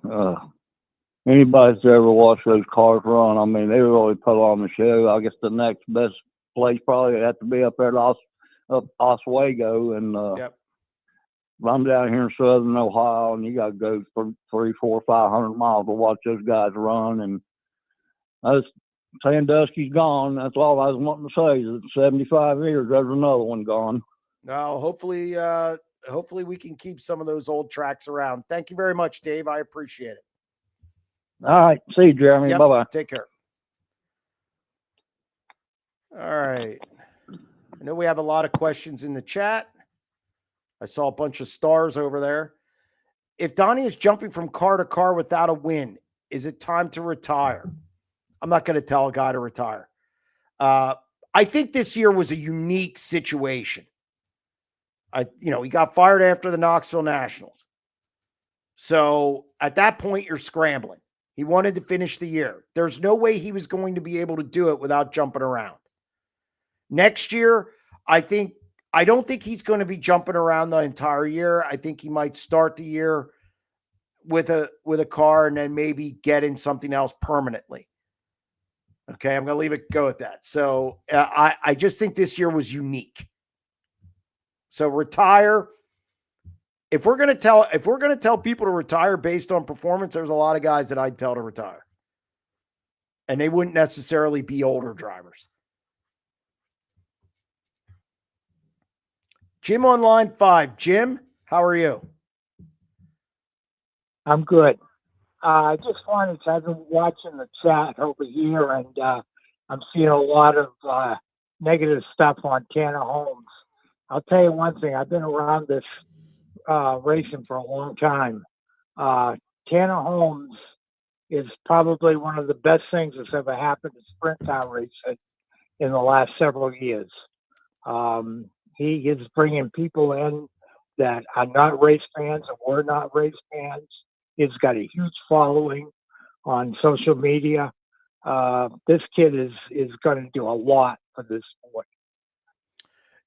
Anybody's ever watched those cars run, I mean, they really put on the show. I guess the next best place probably had to be up there at Oswego, and Yep. I'm down here in southern Ohio, and you got to go for 300, 400, 500 miles to watch those guys run. And I was Sandusky's gone. That's all I was wanting to say. Is in 75 years, there's another one gone. Now, hopefully we can keep some of those old tracks around. Thank you very much, Dave. I appreciate it. All right. See you, Jeremy. Yep. Bye-bye. Take care. All right. I know we have a lot of questions in the chat. I saw a bunch of stars over there. If Donnie is jumping from car to car without a win, is it time to retire? I'm not going to tell a guy to retire. I think this year was a unique situation. He got fired after the Knoxville Nationals. So at that point, you're scrambling. He wanted to finish the year. There's no way he was going to be able to do it without jumping around. Next year, I don't think he's going to be jumping around the entire year. I think he might start the year with a car and then maybe get in something else permanently. Okay, I'm going to leave it go at that. So I just think this year was unique. So retire. If we're going to tell people to retire based on performance, there's a lot of guys that I'd tell to retire. And they wouldn't necessarily be older drivers. Jim on line 5. Jim, how are you? I'm good. I just wanted to, I've been watching the chat over here, and I'm seeing a lot of negative stuff on Tanner Holmes. I'll tell you one thing. I've been around this racing for a long time. Tanner Holmes is probably one of the best things that's ever happened to sprint car racing in the last several years. He is bringing people in that are not race fans or were not race fans. He's got a huge following on social media. This kid is going to do a lot for this sport.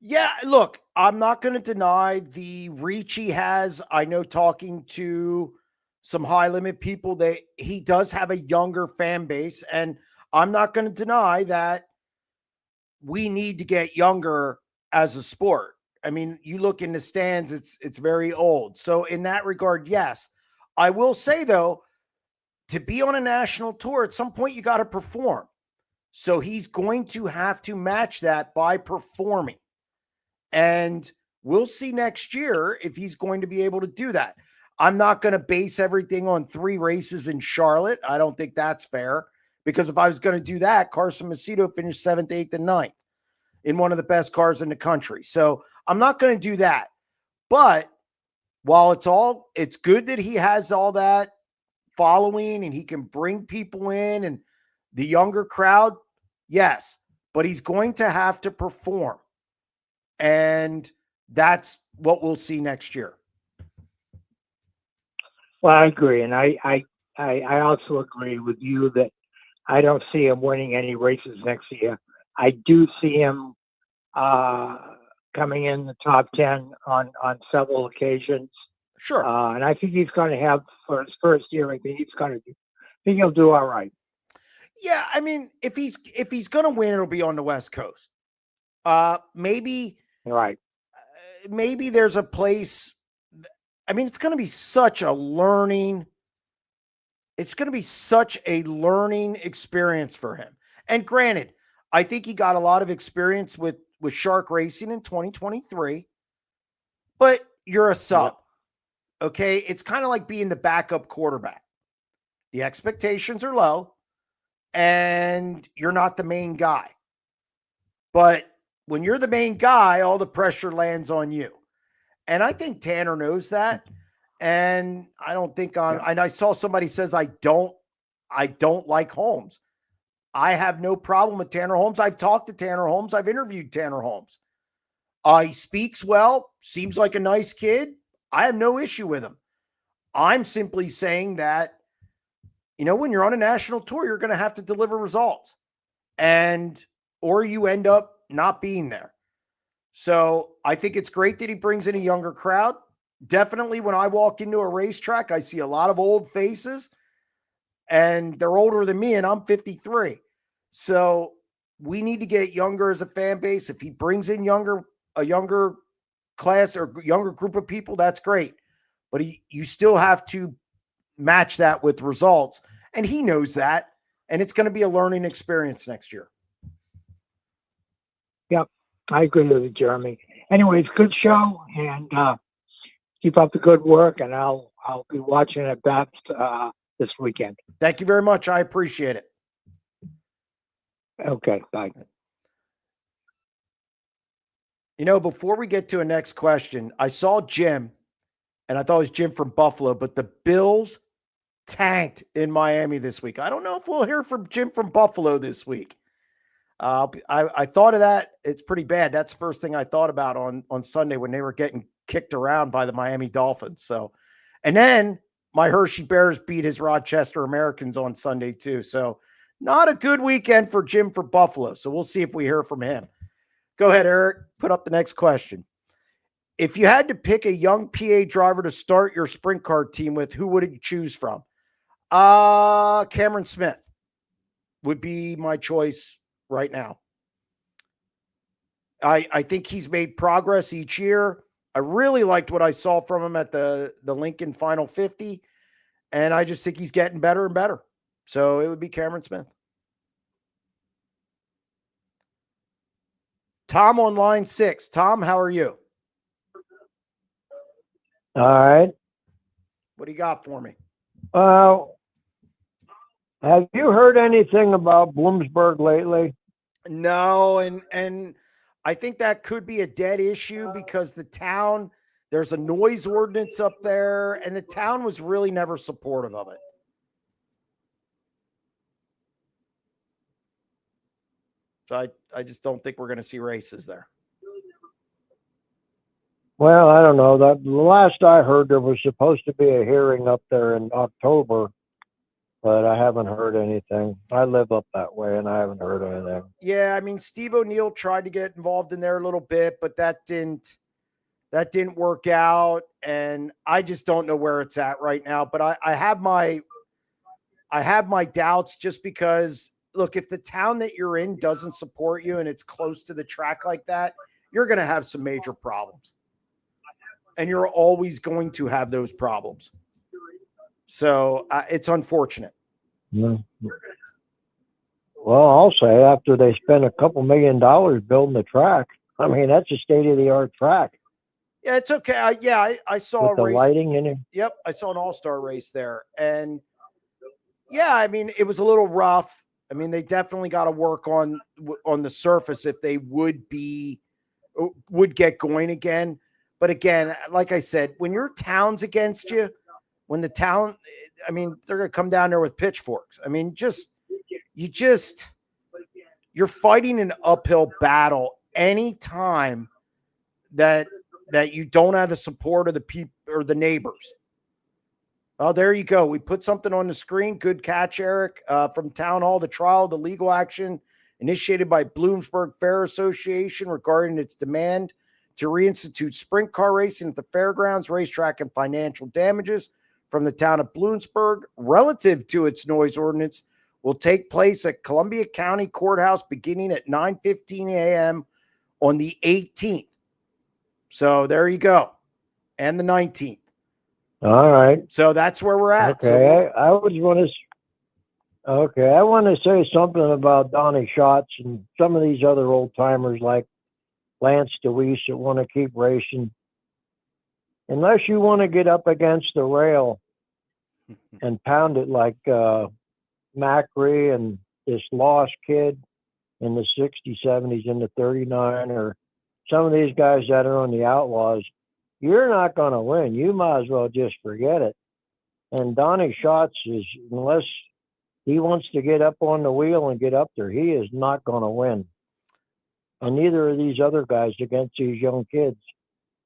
Yeah, look, I'm not going to deny the reach he has. I know talking to some high limit people, he does have a younger fan base, and I'm not going to deny that we need to get younger as a sport. I mean, you look in the stands, it's very old. So in that regard, yes. I will say though, to be on a national tour, at some point you got to perform. So he's going to have to match that by performing. And we'll see next year if he's going to be able to do that. I'm not going to base everything on 3 races in Charlotte. I don't think that's fair, because if I was going to do that, Carson Macedo finished 7th, 8th, and 9th in one of the best cars in the country. So I'm not going to do that. But while it's good that he has all that following and he can bring people in and the younger crowd, yes, but he's going to have to perform. And that's what we'll see next year. Well, I agree. And I also agree with you that I don't see him winning any races next year. I do see him coming in the top 10 on several occasions. Sure. And I think he's going to have, for his first year, I think he'll do all right. Yeah, I mean, if he's going to win, it'll be on the West Coast. Maybe right. Maybe there's a place. I mean, it's going to be such a learning. It's going to be such a learning experience for him. And granted, I think he got a lot of experience with Shark Racing in 2023. But you're a sub. Yep. Okay, it's kind of like being the backup quarterback. The expectations are low, and you're not the main guy. But when you're the main guy, all the pressure lands on you. And I think Tanner knows that. And I don't think and I saw somebody says I don't I don't like Holmes. I have no problem with Tanner Holmes. I've talked to Tanner Holmes. I've interviewed Tanner Holmes. He speaks well, seems like a nice kid. I have no issue with him. I'm simply saying that, when you're on a national tour, you're going to have to deliver results, or you end up not being there. So I think it's great that he brings in a younger crowd. Definitely when I walk into a racetrack, I see a lot of old faces, and they're older than me, and I'm 53. So we need to get younger as a fan base. If he brings in a younger class or younger group of people, that's great. But you still have to match that with results. And he knows that. And it's going to be a learning experience next year. Yep, I agree with you, Jeremy. Anyways, good show, and keep up the good work, and I'll be watching at Babs this weekend. Thank you very much. I appreciate it. Okay, bye. Before we get to a next question, I saw Jim, and I thought it was Jim from Buffalo, but the Bills tanked in Miami this week. I don't know if we'll hear from Jim from Buffalo this week. I thought of that. It's pretty bad. That's the first thing I thought about on Sunday when they were getting kicked around by the Miami Dolphins. So, and then my Hershey Bears beat his Rochester Americans on Sunday too. So not a good weekend for Jim for Buffalo. So we'll see if we hear from him. Go ahead, Eric. Put up the next question. If you had to pick a young PA driver to start your sprint car team with, who would you choose from? Cameron Smith would be my choice right now. I think he's made progress each year. I really liked what I saw from him at the Lincoln Final 50, and I just think he's getting better and better. So it would be Cameron Smith. Tom on line 6. Tom, how are you? All right. What do you got for me? Have you heard anything about Bloomsburg lately? No, and I think that could be a dead issue because there's a noise ordinance up there, and the town was really never supportive of it. So I just don't think we're going to see races there. Well, I don't know. The last I heard, there was supposed to be a hearing up there in October, but I haven't heard anything. I live up that way, and I haven't heard anything. Yeah, I mean, Steve O'Neill tried to get involved in there a little bit, but that didn't work out, and I just don't know where it's at right now. But I have my doubts just because, look, if the town that you're in doesn't support you and it's close to the track like that, you're going to have some major problems. And you're always going to have those problems. So it's unfortunate. Yeah. Well, I'll say after they spent a couple $1 million building the track, I mean, that's a state-of-the-art track. Yeah, it's okay. I saw with the race. Lighting in it. Yep, I saw an all-star race there. And, yeah, I mean, it was a little rough. I mean, they definitely got to work on the surface if they would get going again. But again, like I said, when your town's against you, when the town, I mean, they're going to come down there with pitchforks. I mean, you're fighting an uphill battle anytime that you don't have the support of the people or the neighbors. Well, there you go. We put something on the screen. Good catch, Eric, from Town Hall. The trial, the legal action initiated by Bloomsburg Fair Association regarding its demand to reinstitute sprint car racing at the fairgrounds, racetrack, and financial damages from the town of Bloomsburg relative to its noise ordinance will take place at Columbia County Courthouse beginning at 9:15 a.m. on the 18th. So there you go. And the 19th. All right. So that's where we're at. Okay. I want to say something about Donnie Schatz and some of these other old timers like Lance DeWeese that want to keep racing. Unless you want to get up against the rail and pound it like Macri and this Lost kid in the 60s, 70s, in the 39, or some of these guys that are on the Outlaws, you're not going to win. You might as well just forget it. And Donnie Schatz is, unless he wants to get up on the wheel and get up there. He is not going to win. And neither are these other guys against these young kids.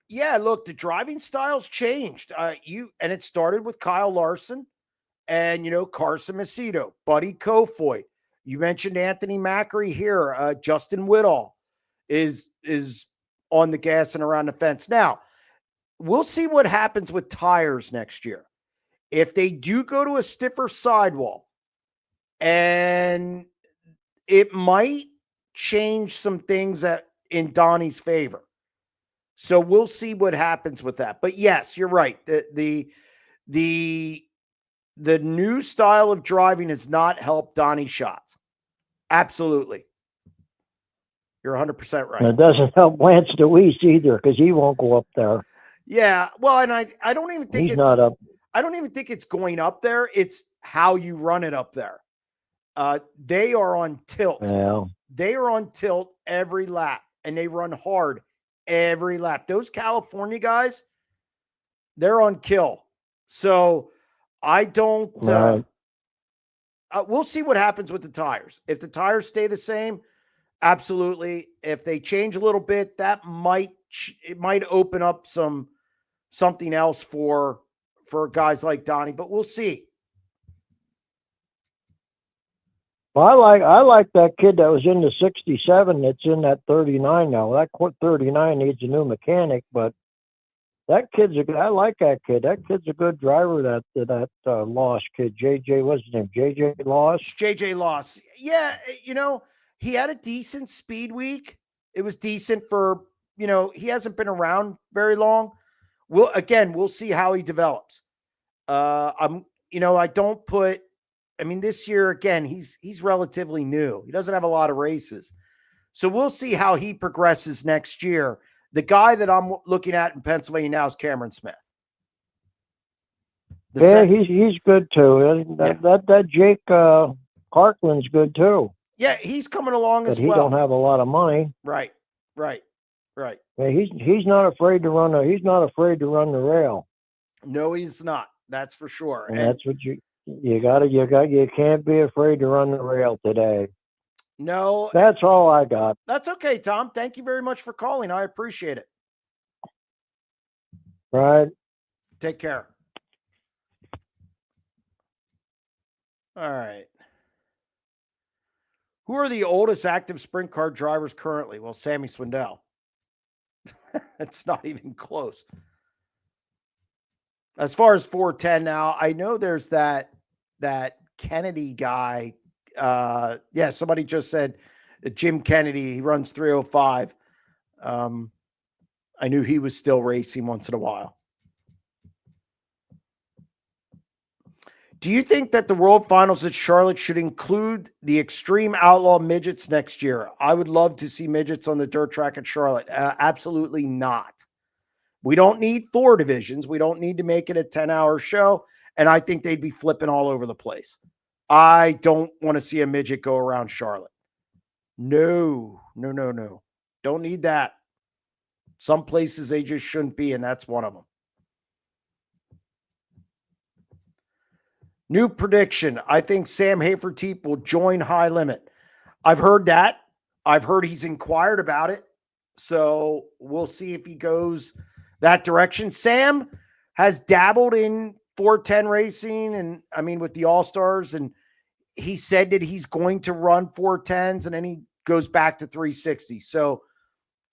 Yeah, look, the driving styles changed. And it started with Kyle Larson and Carson Macedo, Buddy Kofoid. You mentioned Anthony Macri here. Justin Whittall is on the gas and around the fence. Now, we'll see what happens with tires next year. If they do go to a stiffer sidewall, and it might change some things in Donnie's favor. So we'll see what happens with that. But yes, you're right. The new style of driving has not helped Donnie Schatz. Absolutely. You're 100% right. And it doesn't help Lance DeWeese either because he won't go up there. Yeah. Well, and I don't even think he's not up. I don't even think it's going up there. It's how you run it up there. They are on tilt. Well, they are on tilt every lap, and they run hard every lap. Those California guys, they're on kill. So I don't. We'll see what happens with the tires. If the tires stay the same, absolutely. If they change a little bit, that might open up something else for guys like Donnie. But we'll see. Well, I like that kid that was in the 67 that's in that 39 now. That 39 needs a new mechanic, but that kid's I like that kid. That kid's a good driver, that Loss kid. JJ, what's his name? JJ Loss? JJ Loss. Yeah, he had a decent speed week. It was decent for, he hasn't been around very long. We'll see how he develops. This year, again, he's relatively new. He doesn't have a lot of races. So we'll see how he progresses next year. The guy that I'm looking at in Pennsylvania now is Cameron Smith. He's good too. That Jake Parkland's good too. Yeah, he's coming along as well. But he don't have a lot of money. Right. Yeah, he's not afraid to run. He's not afraid to run the rail. No, he's not. That's for sure. And that's what you can't be afraid to run the rail today. No. That's all I got. That's okay, Tom. Thank you very much for calling. I appreciate it. Right. Take care. All right. Who are the oldest active sprint car drivers currently? Well, Sammy Swindell. It's not even close. As far as 410 now, I know there's that Kennedy guy. Somebody just said Jim Kennedy. He runs 305. I knew he was still racing once in a while. Do you think that the World Finals at Charlotte should include the Extreme Outlaw midgets next year? I would love to see midgets on the dirt track at Charlotte. Absolutely not. We don't need 4 divisions. We don't need to make it a 10-hour show. And I think they'd be flipping all over the place. I don't want to see a midget go around Charlotte. No. Don't need that. Some places they just shouldn't be, and that's one of them. New prediction. I think Sam Haferteep will join High Limit. I've heard that. I've heard he's inquired about it. So we'll see if he goes that direction. Sam has dabbled in 410 racing and with the All-Stars, and he said that he's going to run 410s and then he goes back to 360. So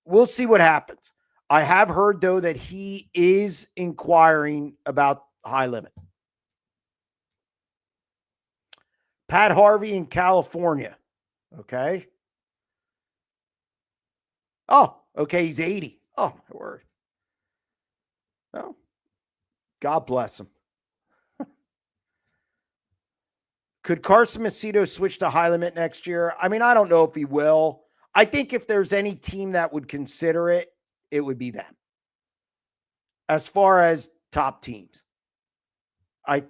we'll see what happens. I have heard though that he is inquiring about High Limit. Pat Harvey in California. Okay. Oh, okay. He's 80. Oh, my word. Well, God bless him. Could Carson Macedo switch to High Limit next year? I don't know if he will. I think if there's any team that would consider it, it would be them. As far as top teams, I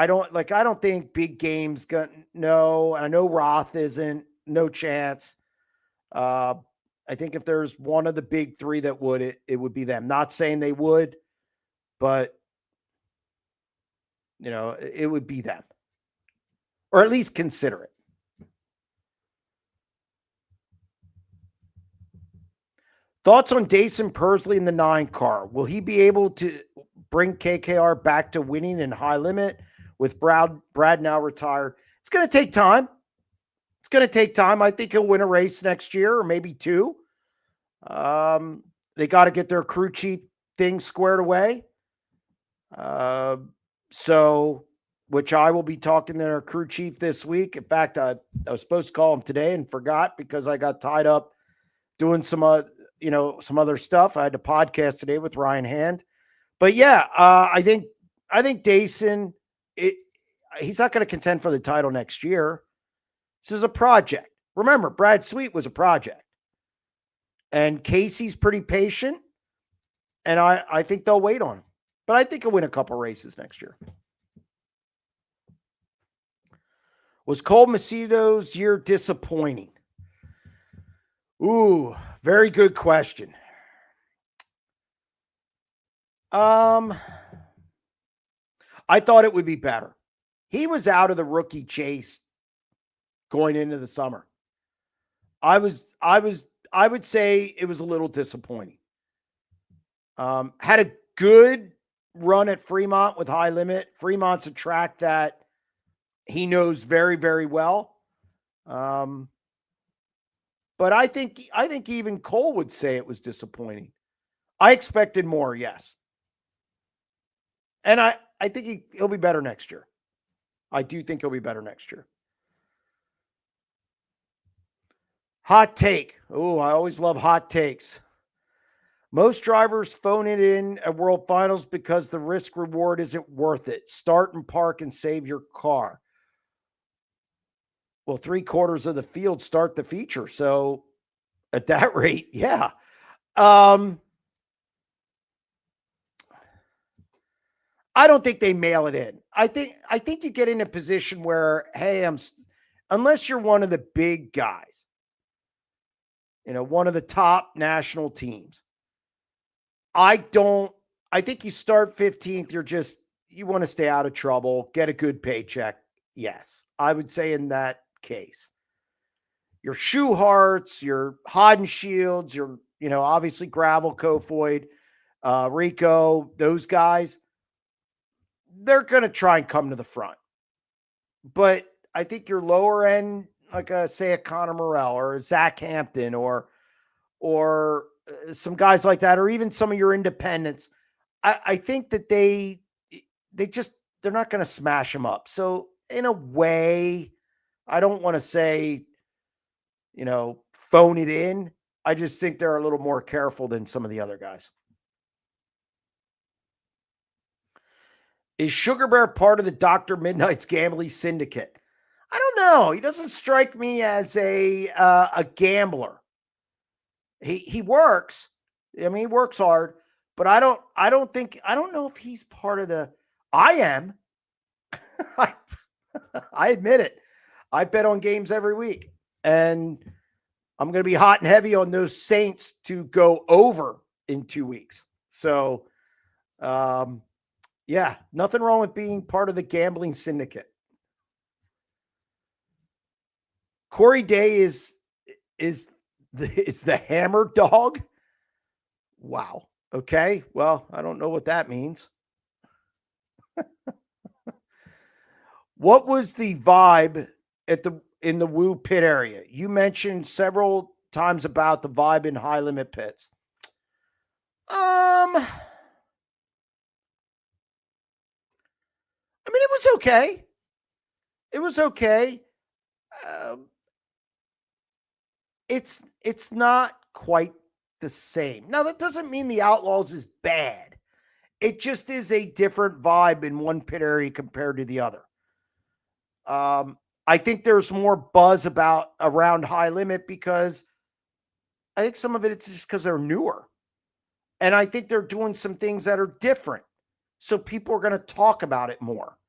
don't think Big Game's gonna. No, I know Roth isn't. No chance. I think if there's one of the big 3 that would, it would be them. Not saying they would, but it would be them. or at least consider it. Thoughts on Dason Pursley in the 9 car? Will he be able to bring KKR back to winning in high limit with Brad now retired? It's going to take time. It's going to take time. I think he'll win a race next year or maybe 2. They got to get their crew chief thing squared away. Which I will be talking to their crew chief this week. In fact, I was supposed to call him today and forgot because I got tied up doing some other stuff. I had to podcast today with Ryan Hand. But yeah, I think Dason, he's not going to contend for the title next year. This is a project. Remember, Brad Sweet was a project. And Casey's pretty patient. And I think they'll wait on him. But I think he'll win a couple races next year. Was Cole Macedo's year disappointing? Ooh, very good question. I thought it would be better. He was out of the rookie chase going into the summer. I would say it was a little disappointing. Had a good run at Fremont with high limit. Fremont's a track that he knows very, very well. But I think even Cole would say it was disappointing. I expected more, yes. And I think he'll be better next year. I do think he'll be better next year. Hot take. Oh, I always love hot takes. Most drivers phone it in at World Finals because the risk reward isn't worth it. Start and park and save your car. Well, 3/4 of the field start the feature. So at that rate, yeah. I don't think they mail it in. I think you get in a position where, hey, unless you're one of the big guys, one of the top national teams. I think you start 15th. You want to stay out of trouble, get a good paycheck. Yes, I would say in that case. Your Schuharts, your Hodden Shields, your, obviously Gravel, Kofoid, Rico, those guys, they're going to try and come to the front. But I think your lower end, like say a Connor Morell or a Zach Hampton or some guys like that, or even some of your independents, I think that they're not going to smash them up. So in a way, I don't want to say, phone it in. I just think they're a little more careful than some of the other guys. Is Sugar Bear part of the Dr. Midnight's gambling syndicate? I don't know. He doesn't strike me as a gambler. He works. I mean, he works hard, but I don't know if he's part of the. I am. I admit it. I bet on games every week, and I'm going to be hot and heavy on those Saints to go over in 2 weeks. So, yeah, nothing wrong with being part of the gambling syndicate. Corey Day is the hammer dog. Wow. Okay. Well, I don't know what that means. What was the vibe in the Woo pit area? You mentioned several times about the vibe in high limit pits. I mean, it was okay. It was okay. It's not quite the same. Now, that doesn't mean the Outlaws is bad. It just is a different vibe in one pit area compared to the other. I think there's more buzz around high limit because I think some of it's just because they're newer. And I think they're doing some things that are different. So people are going to talk about it more.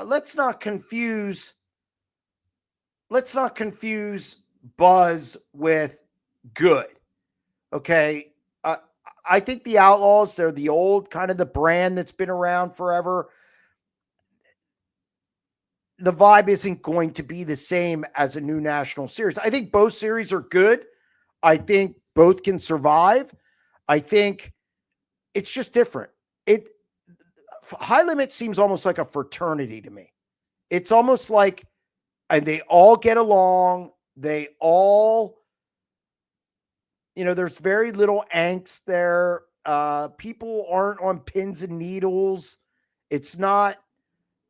Let's not confuse buzz with good. Okay. I think the Outlaws, they're the old kind of the brand that's been around forever. the vibe isn't going to be the same as a new national series. I think both series are good. I think both can survive. I think it's just different. High Limit seems almost like a fraternity to me. It's almost like, and they all get along. They all, there's very little angst there. People aren't on pins and needles. It's not,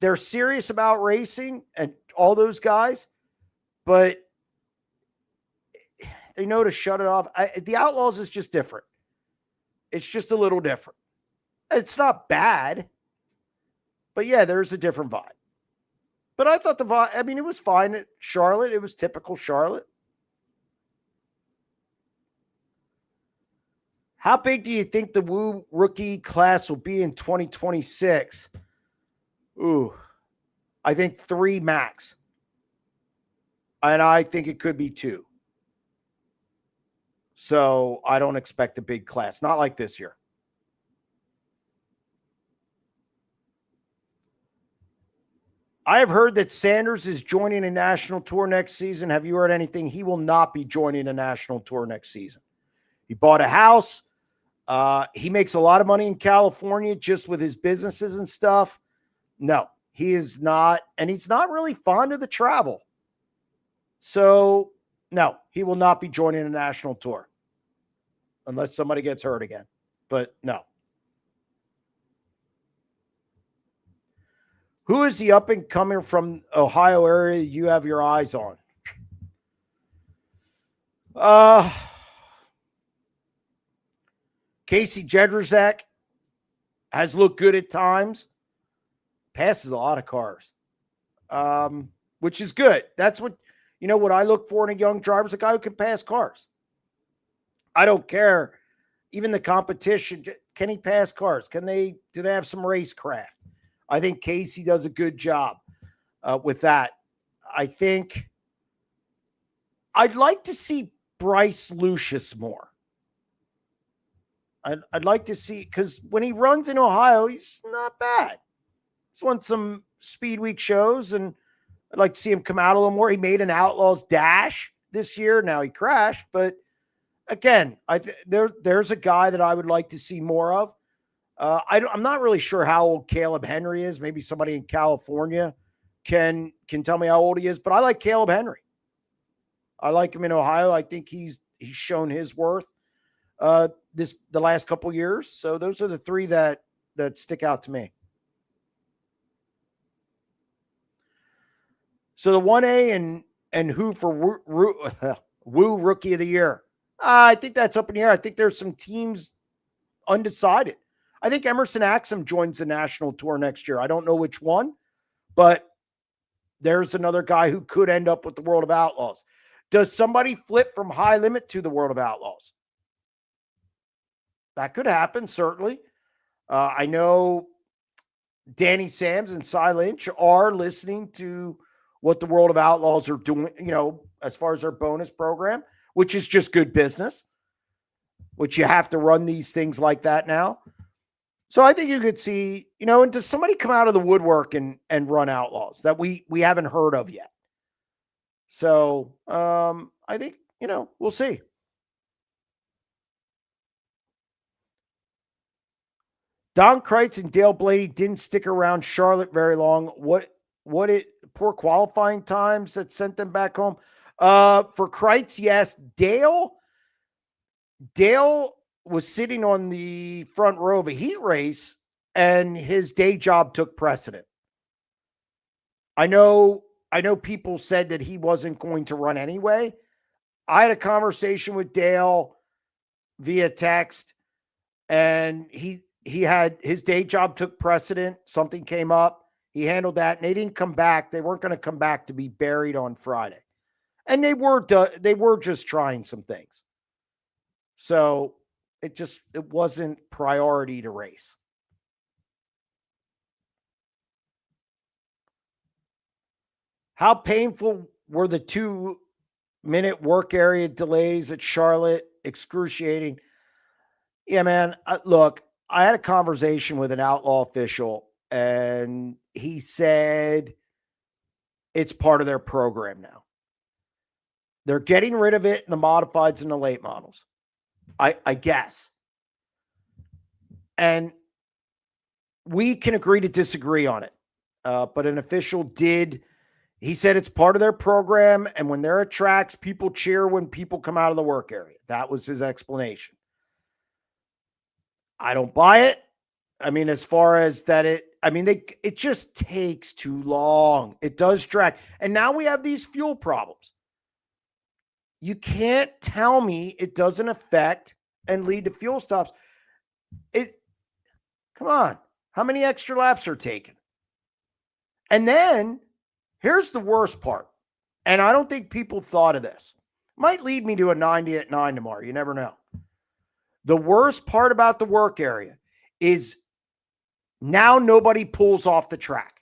they're serious about racing and all those guys, but they know to shut it off. The Outlaws is just different. It's just a little different. It's not bad, but yeah, there's a different vibe. But I thought the vibe, it was fine at Charlotte. It was typical Charlotte. How big do you think the Woo rookie class will be in 2026? Ooh, I think 3 max. And I think it could be 2. So I don't expect a big class. Not like this year. I have heard that Sanders is joining a national tour next season. Have you heard anything? He will not be joining a national tour next season. He bought a house. He makes a lot of money in California just with his businesses and stuff. No, he is not. And he's not really fond of the travel. So, no, he will not be joining a national tour unless somebody gets hurt again. But no. Who is the up and coming from Ohio area you have your eyes on? Casey Jedrzak has looked good at times. Passes a lot of cars, which is good. That's what I look for in a young driver is a guy who can pass cars. I don't care. Even the competition, can he pass cars? Do they have some racecraft? I think Casey does a good job with that. I think I'd like to see Bryce Lucius more. I'd like to see, because when he runs in Ohio, he's not bad. He's won some Speed Week shows, and I'd like to see him come out a little more. He made an Outlaws Dash this year. Now he crashed, but again, there's a guy that I would like to see more of. I'm not really sure how old Caleb Henry is. Maybe somebody in California can tell me how old he is, but I like Caleb Henry. I like him in Ohio. I think he's shown his worth the last couple years. So those are the 3 that stick out to me. So the 1A and who for Woo Rookie of the Year? I think that's up in the air. I think there's some teams undecided. I think Emerson Axum joins the national tour next year. I don't know which one, but there's another guy who could end up with the World of Outlaws. Does somebody flip from High Limit to the World of Outlaws? That could happen, certainly. I know Danny Sams and Cy Lynch are listening to what the World of Outlaws are doing, as far as their bonus program, which is just good business, which you have to run these things like that now. So I think you could see, and does somebody come out of the woodwork and run Outlaws that we haven't heard of yet? So I think, we'll see. Don Kreitz and Dale Blaney didn't stick around Charlotte very long. Poor qualifying times that sent them back home? For Kreitz, yes. Dale was sitting on the front row of a heat race, and his day job took precedent. I know people said that he wasn't going to run anyway. I had a conversation with Dale via text, and he had his day job took precedent. Something came up. He handled that, and they didn't come back. They weren't going to come back to be buried on Friday. And they were just trying some things. So it wasn't priority to race. How painful were the 2-minute work area delays at Charlotte? Excruciating. Yeah, man. Look, I had a conversation with an Outlaw official, and he said it's part of their program now. They're getting rid of it in the modifieds and the late models, I guess. And we can agree to disagree on it. But an official he said it's part of their program, and when they're at tracks, people cheer when people come out of the work area. That was his explanation. I don't buy it. I mean, as far as that, it just takes too long. It does drag. And now we have these fuel problems. You can't tell me it doesn't affect and lead to fuel stops. Come on. How many extra laps are taken? And then here's the worst part. And I don't think people thought of this. Might lead me to a 90 at 9 tomorrow. You never know. The worst part about the work area is now nobody pulls off the track.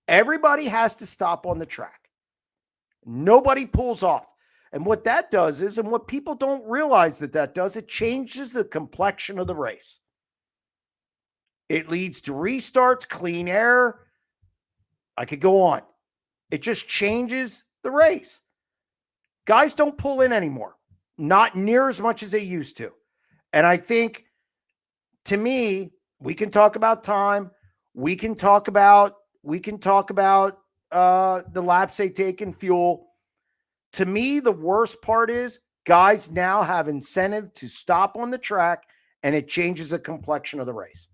Everybody has to stop on the track. Nobody pulls off. And what that does is, and what people don't realize that does, it changes the complexion of the race. It leads to restarts, clean air. I could go on. It just changes the race. Guys don't pull in anymore. Not near as much as they used to. And I think, to me, we can talk about time. We can talk about the laps they take in fuel. To me, the worst part is guys now have incentive to stop on the track, and it changes the complexion of the race.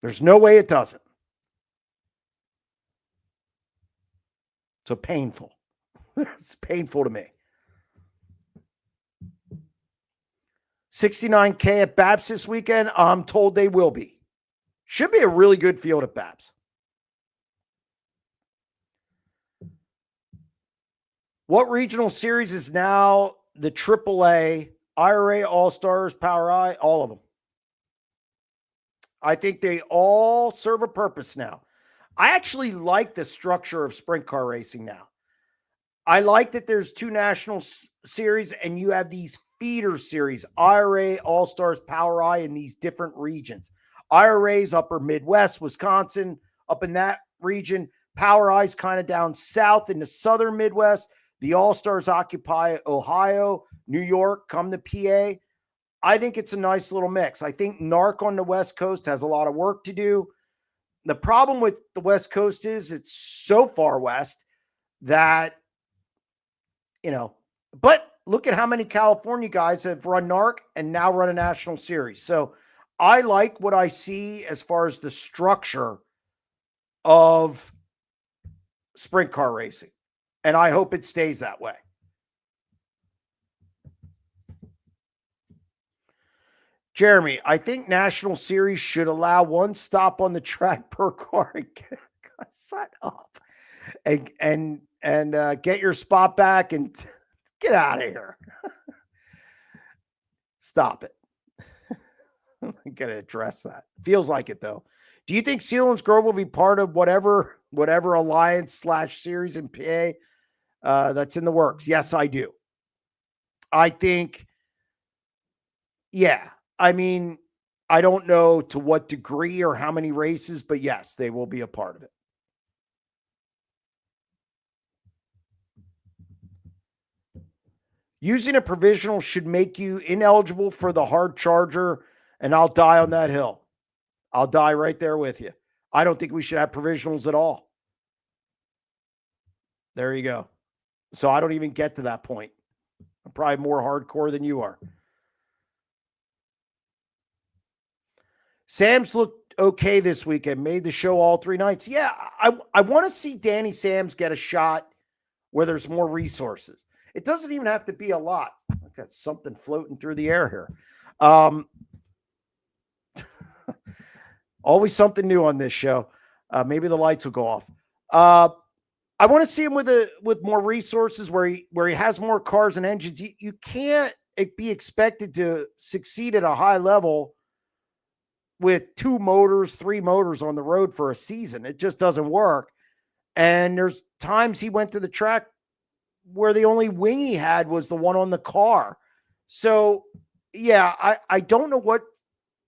There's no way it doesn't. So painful. It's painful to me. 69K at Babs this weekend. I'm told they will be. Should be a really good field at Babs. What regional series is now the AAA, IRA, All-Stars, Power I? All of them. I think they all serve a purpose now. I actually like the structure of sprint car racing now. I like that there's two national series and you have these feeder series, IRA, All-Stars, Power I in these different regions. IRA's upper Midwest, Wisconsin, up in that region. Power I's kind of down south in the southern Midwest. The All-Stars occupy Ohio, New York, come to PA. I think it's a nice little mix. I think NARC on the West Coast has a lot of work to do. The problem with the West Coast is it's so far west that, but look at how many California guys have run NARC and now run a national series. So I like what I see as far as the structure of sprint car racing. And I hope it stays that way. Jeremy, I think National Series should allow one stop on the track per car. Sign up and get your spot back and get out of here. Stop it. I'm gonna address that. Feels like it though. Do you think Sealands Grove will be part of whatever alliance / series in PA that's in the works? Yes, I do. I think, yeah. I mean, I don't know to what degree or how many races, but yes, they will be a part of it. Using a provisional should make you ineligible for the hard charger, and I'll die on that hill. I'll die right there with you. I don't think we should have provisionals at all. There you go. So I don't even get to that point. I'm probably more hardcore than you are. Sam's looked okay this weekend, made the show all 3 nights. Yeah, I want to see Danny Sams get a shot where there's more resources. It doesn't even have to be a lot. I've got something floating through the air here. Always something new on this show. Maybe the lights will go off. I want to see him with more resources where he has more cars and engines. You can't be expected to succeed at a high level with 2 motors, 3 motors on the road for a season. It just doesn't work. And there's times he went to the track where the only wing he had was the one on the car. So, yeah, I don't know what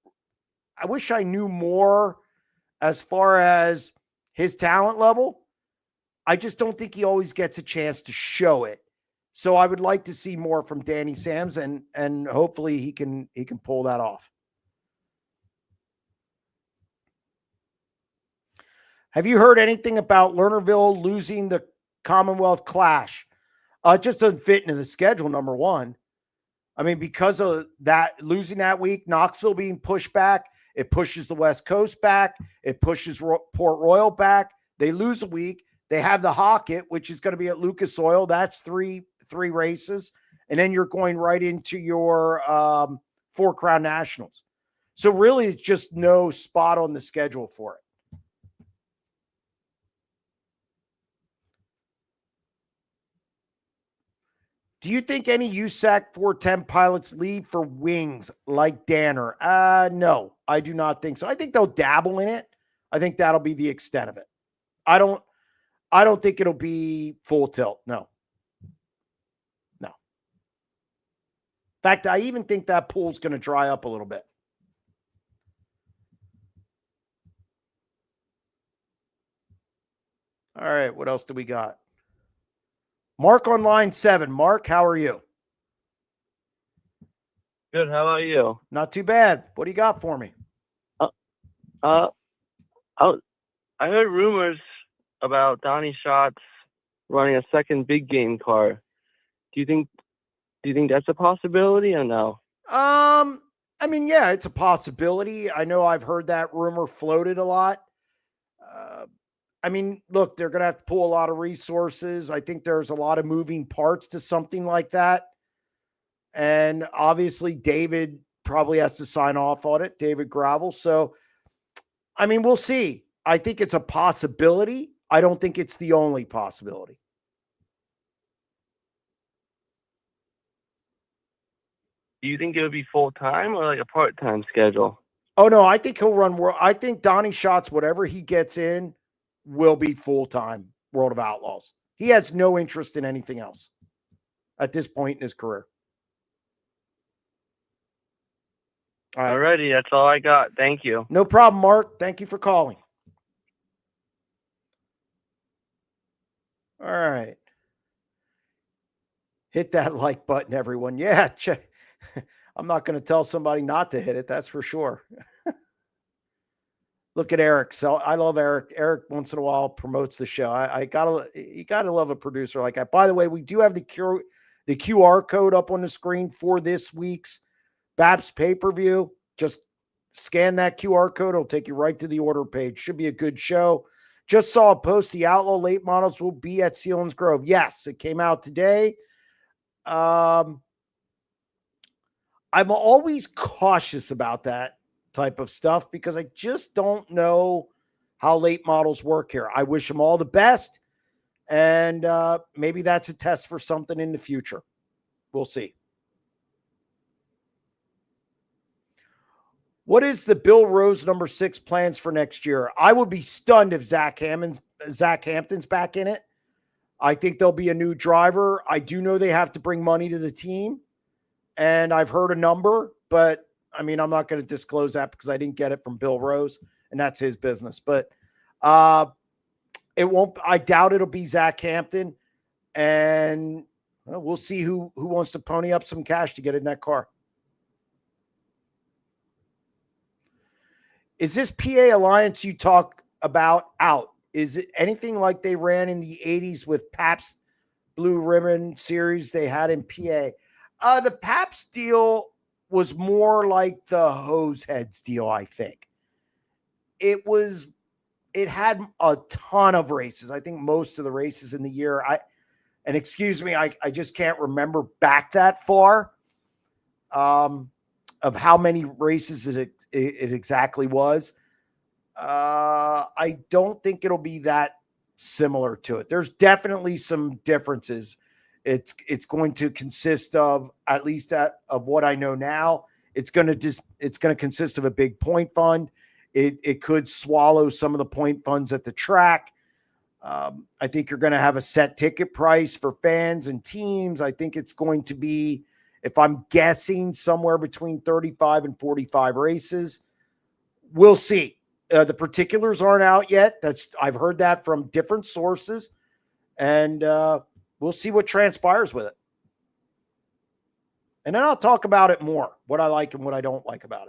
– I wish I knew more as far as his talent level. I just don't think he always gets a chance to show it. So I would like to see more from Danny Sams, and hopefully he can pull that off. Have you heard anything about Lernerville losing the Commonwealth Clash? It just doesn't fit into the schedule, number one. I mean, because of that, losing that week, Knoxville being pushed back, it pushes the West Coast back. It pushes Port Royal back. They lose a week. They have the Hockett, which is going to be at Lucas Oil. That's three races. And then you're going right into your Four Crown Nationals. So really, it's just no spot on the schedule for it. Do you think any USAC 410 pilots leave for wings like Danner? No, I do not think so. I think they'll dabble in it. I think that'll be the extent of it. I don't think it'll be full tilt. No. In fact, I even think that pool's going to dry up a little bit. All right, what else do we got? Mark on line 7. Mark, how are you? Good. How about you? Not too bad. What do you got for me? I heard rumors about Donnie Schatz running a second big game car. Do you think that's a possibility or no? I mean, yeah, it's a possibility. I know I've heard that rumor floated a lot. I mean, look, they're going to have to pull a lot of resources. I think there's a lot of moving parts to something like that. And obviously, David probably has to sign off on it, David Gravel. So, I mean, we'll see. I think it's a possibility. I don't think it's the only possibility. Do you think it would be full-time or like a part-time schedule? Oh, no, I think he'll run world. I think Donnie Schatz, whatever he gets in, will be full-time World of Outlaws. He has no interest in anything else at this point in his career. All right. Alrighty, that's all I got. Thank you. No problem, Mark. Thank you for calling. All right. Hit that like button, everyone. Yeah, I'm not going to tell somebody not to hit it. That's for sure. Look at Eric. So I love Eric. Eric once in a while promotes the show. You gotta love a producer like that. By the way, we do have the QR code up on the screen for this week's BAPS pay-per-view. Just scan that QR code. It'll take you right to the order page. Should be a good show. Just saw a post. The Outlaw late models will be at Sealands Grove. Yes, it came out today. I'm always cautious about that type of stuff because I just don't know how late models work here. I wish them all the best, and maybe that's a test for something in the future. We'll see. What is the Bill Rose number 6 plans for next year? I would be stunned if Zach Hampton's back in it. I think there'll be a new driver. I do know they have to bring money to the team, and I've heard a number, but I mean, I'm not going to disclose that because I didn't get it from Bill Rose, and that's his business. But it won't. I doubt it'll be Zach Hampton, and we'll see who wants to pony up some cash to get in that car. Is this PA Alliance you talk about out? Is it anything like they ran in the 80s with Pabst Blue Ribbon series they had in PA? The Pabst deal was more like the hose heads deal, I think. It had a ton of races. I think most of the races in the year, and excuse me, I just can't remember back that far of how many races it exactly was. I don't think it'll be that similar to it. There's definitely some differences. It's going to consist of, at least of what I know now, it's going to consist of a big point fund. It could swallow some of the point funds at the track. I think you're going to have a set ticket price for fans and teams. I think it's going to be, if I'm guessing, somewhere between 35 and 45 races. We'll see. The particulars aren't out yet. I've heard that from different sources, and we'll see what transpires with it. And then I'll talk about it more, what I like and what I don't like about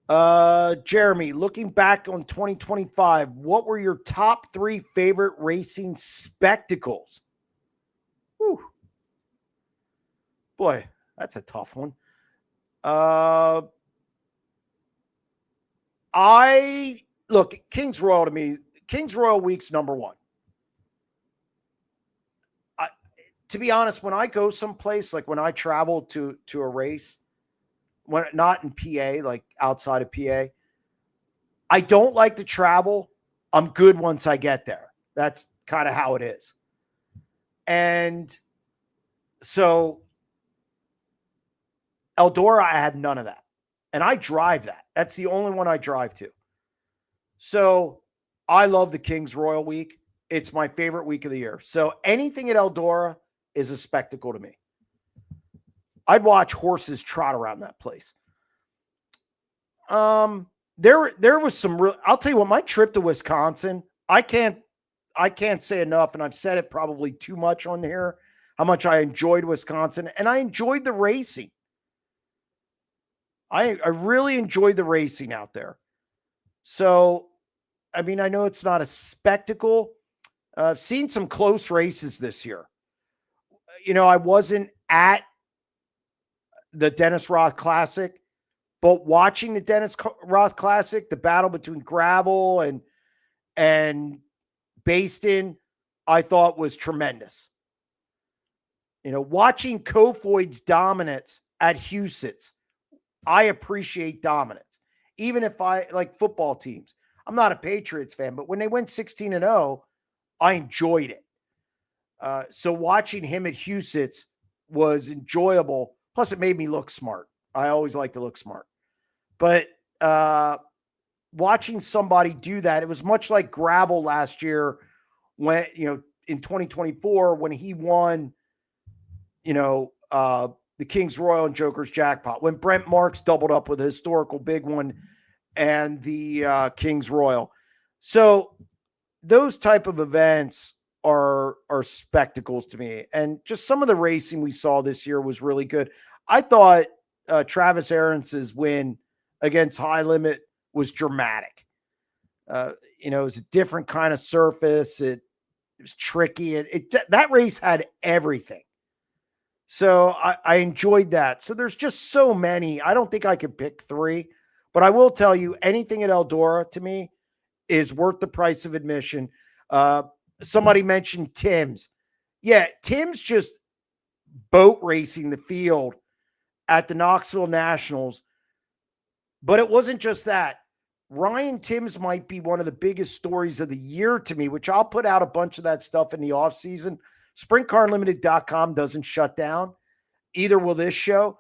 it. Jeremy, looking back on 2025, what were your top 3 favorite racing spectacles? Whew. Boy, that's a tough one. Kings Royal to me, Kings Royal Week's number 1. To be honest, when I go someplace, like when I travel to a race, when not in PA, like outside of PA, I don't like to travel. I'm good once I get there. That's kind of how it is. And so Eldora, I had none of that. And I drive that. That's the only one I drive to. So I love the Kings Royal Week. It's my favorite week of the year. So anything at Eldora is a spectacle to me. I'd watch horses trot around that place. There was some real, I'll tell you what, my trip to Wisconsin, I can't say enough, and I've said it probably too much on here, how much I enjoyed Wisconsin, and I enjoyed the racing. I really enjoyed the racing out there. So, I mean, I know it's not a spectacle. I've seen some close races this year. You know, I wasn't at the Dennis Roth Classic, but watching the Dennis Roth Classic, the battle between Gravel and Baston, I thought was tremendous. You know, watching Kofoid's dominance at Huset's, I appreciate dominance. Even if I like football teams, I'm not a Patriots fan, but when they went 16-0, I enjoyed it. So watching him at Huset's was enjoyable. Plus, it made me look smart. I always like to look smart. But watching somebody do that, it was much like Gravel last year when, you know, in 2024, when he won, you know, the Kings Royal and Joker's Jackpot, when Brent Marks doubled up with a historical big one and the Kings Royal. So those type of events are spectacles to me. And just some of the racing we saw this year was really good. I thought Travis Aarons's win against High Limit was dramatic. You know, it was a different kind of surface. It was tricky. That race had everything. So I enjoyed that. So there's just so many. I don't think I could pick 3, but I will tell you, anything at Eldora to me is worth the price of admission. Somebody mentioned Tim's. Yeah, Tim's just boat racing the field at the Knoxville Nationals. But it wasn't just that. Ryan Timms might be one of the biggest stories of the year to me, which I'll put out a bunch of that stuff in the offseason. SprintCarUnlimited.com doesn't shut down. Either will this show.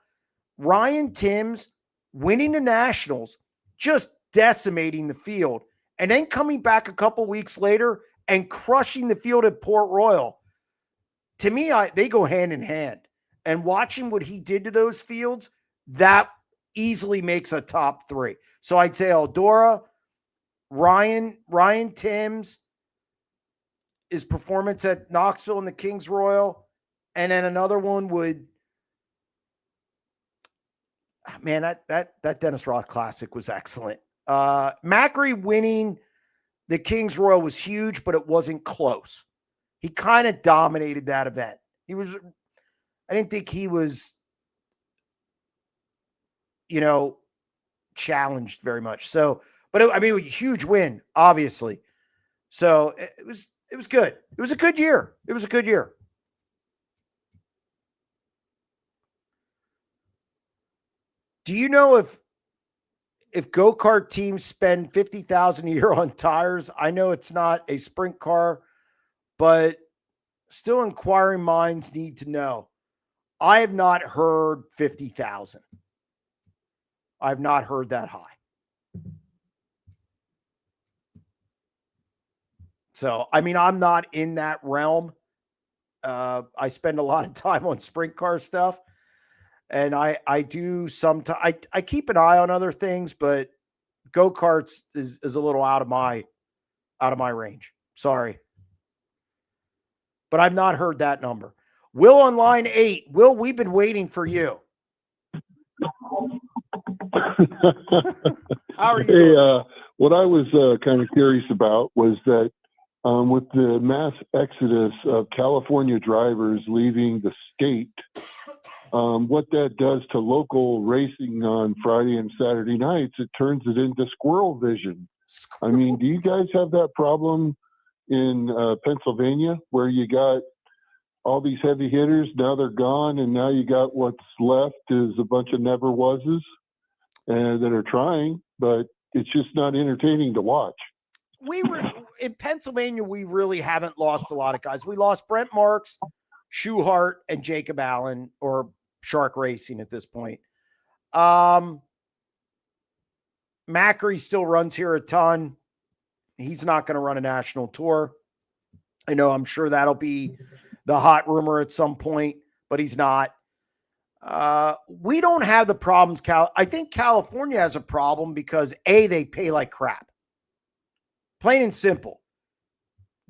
Ryan Timms winning the Nationals, just decimating the field, and then coming back a couple weeks later and crushing the field at Port Royal. To me, they go hand in hand. And watching what he did to those fields, that easily makes a top 3. So I'd say Eldora, Ryan Timms, his performance at Knoxville and the Kings Royal, and then another one would, man, that Dennis Roth Classic was excellent. Macri winning the Kings Royal was huge, but it wasn't close. He kind of dominated that event. I didn't think he was, you know, challenged very much. So, but it was a huge win, obviously. So it was good. It was a good year. It was a good year. Do you know if go-kart teams spend $50,000 a year on tires? I know it's not a sprint car, but still inquiring minds need to know. I have not heard 50,000. I've not heard that high. So, I mean, I'm not in that realm. I spend a lot of time on sprint car stuff. And I do sometimes, I keep an eye on other things, but go-karts is a little out of my range. Sorry. But I've not heard that number. Will on line 8. Will, we've been waiting for you. How are you doing? What I was kind of curious about was that with the mass exodus of California drivers leaving the state, what that does to local racing on Friday and Saturday nights, it turns it into squirrel vision. I mean, do you guys have that problem in Pennsylvania where you got all these heavy hitters, now they're gone, and now you got what's left is a bunch of never was's that are trying, but it's just not entertaining to watch. We were in Pennsylvania. We really haven't lost a lot of guys. We lost Brent Marks, Schuhart, and Jacob Allen, or Shark Racing at this point. Macri still runs here a ton. He's not going to run a national tour. I know, I'm sure that'll be the hot rumor at some point, but he's not. We don't have the problems. I think California has a problem because they pay like crap. Plain and simple.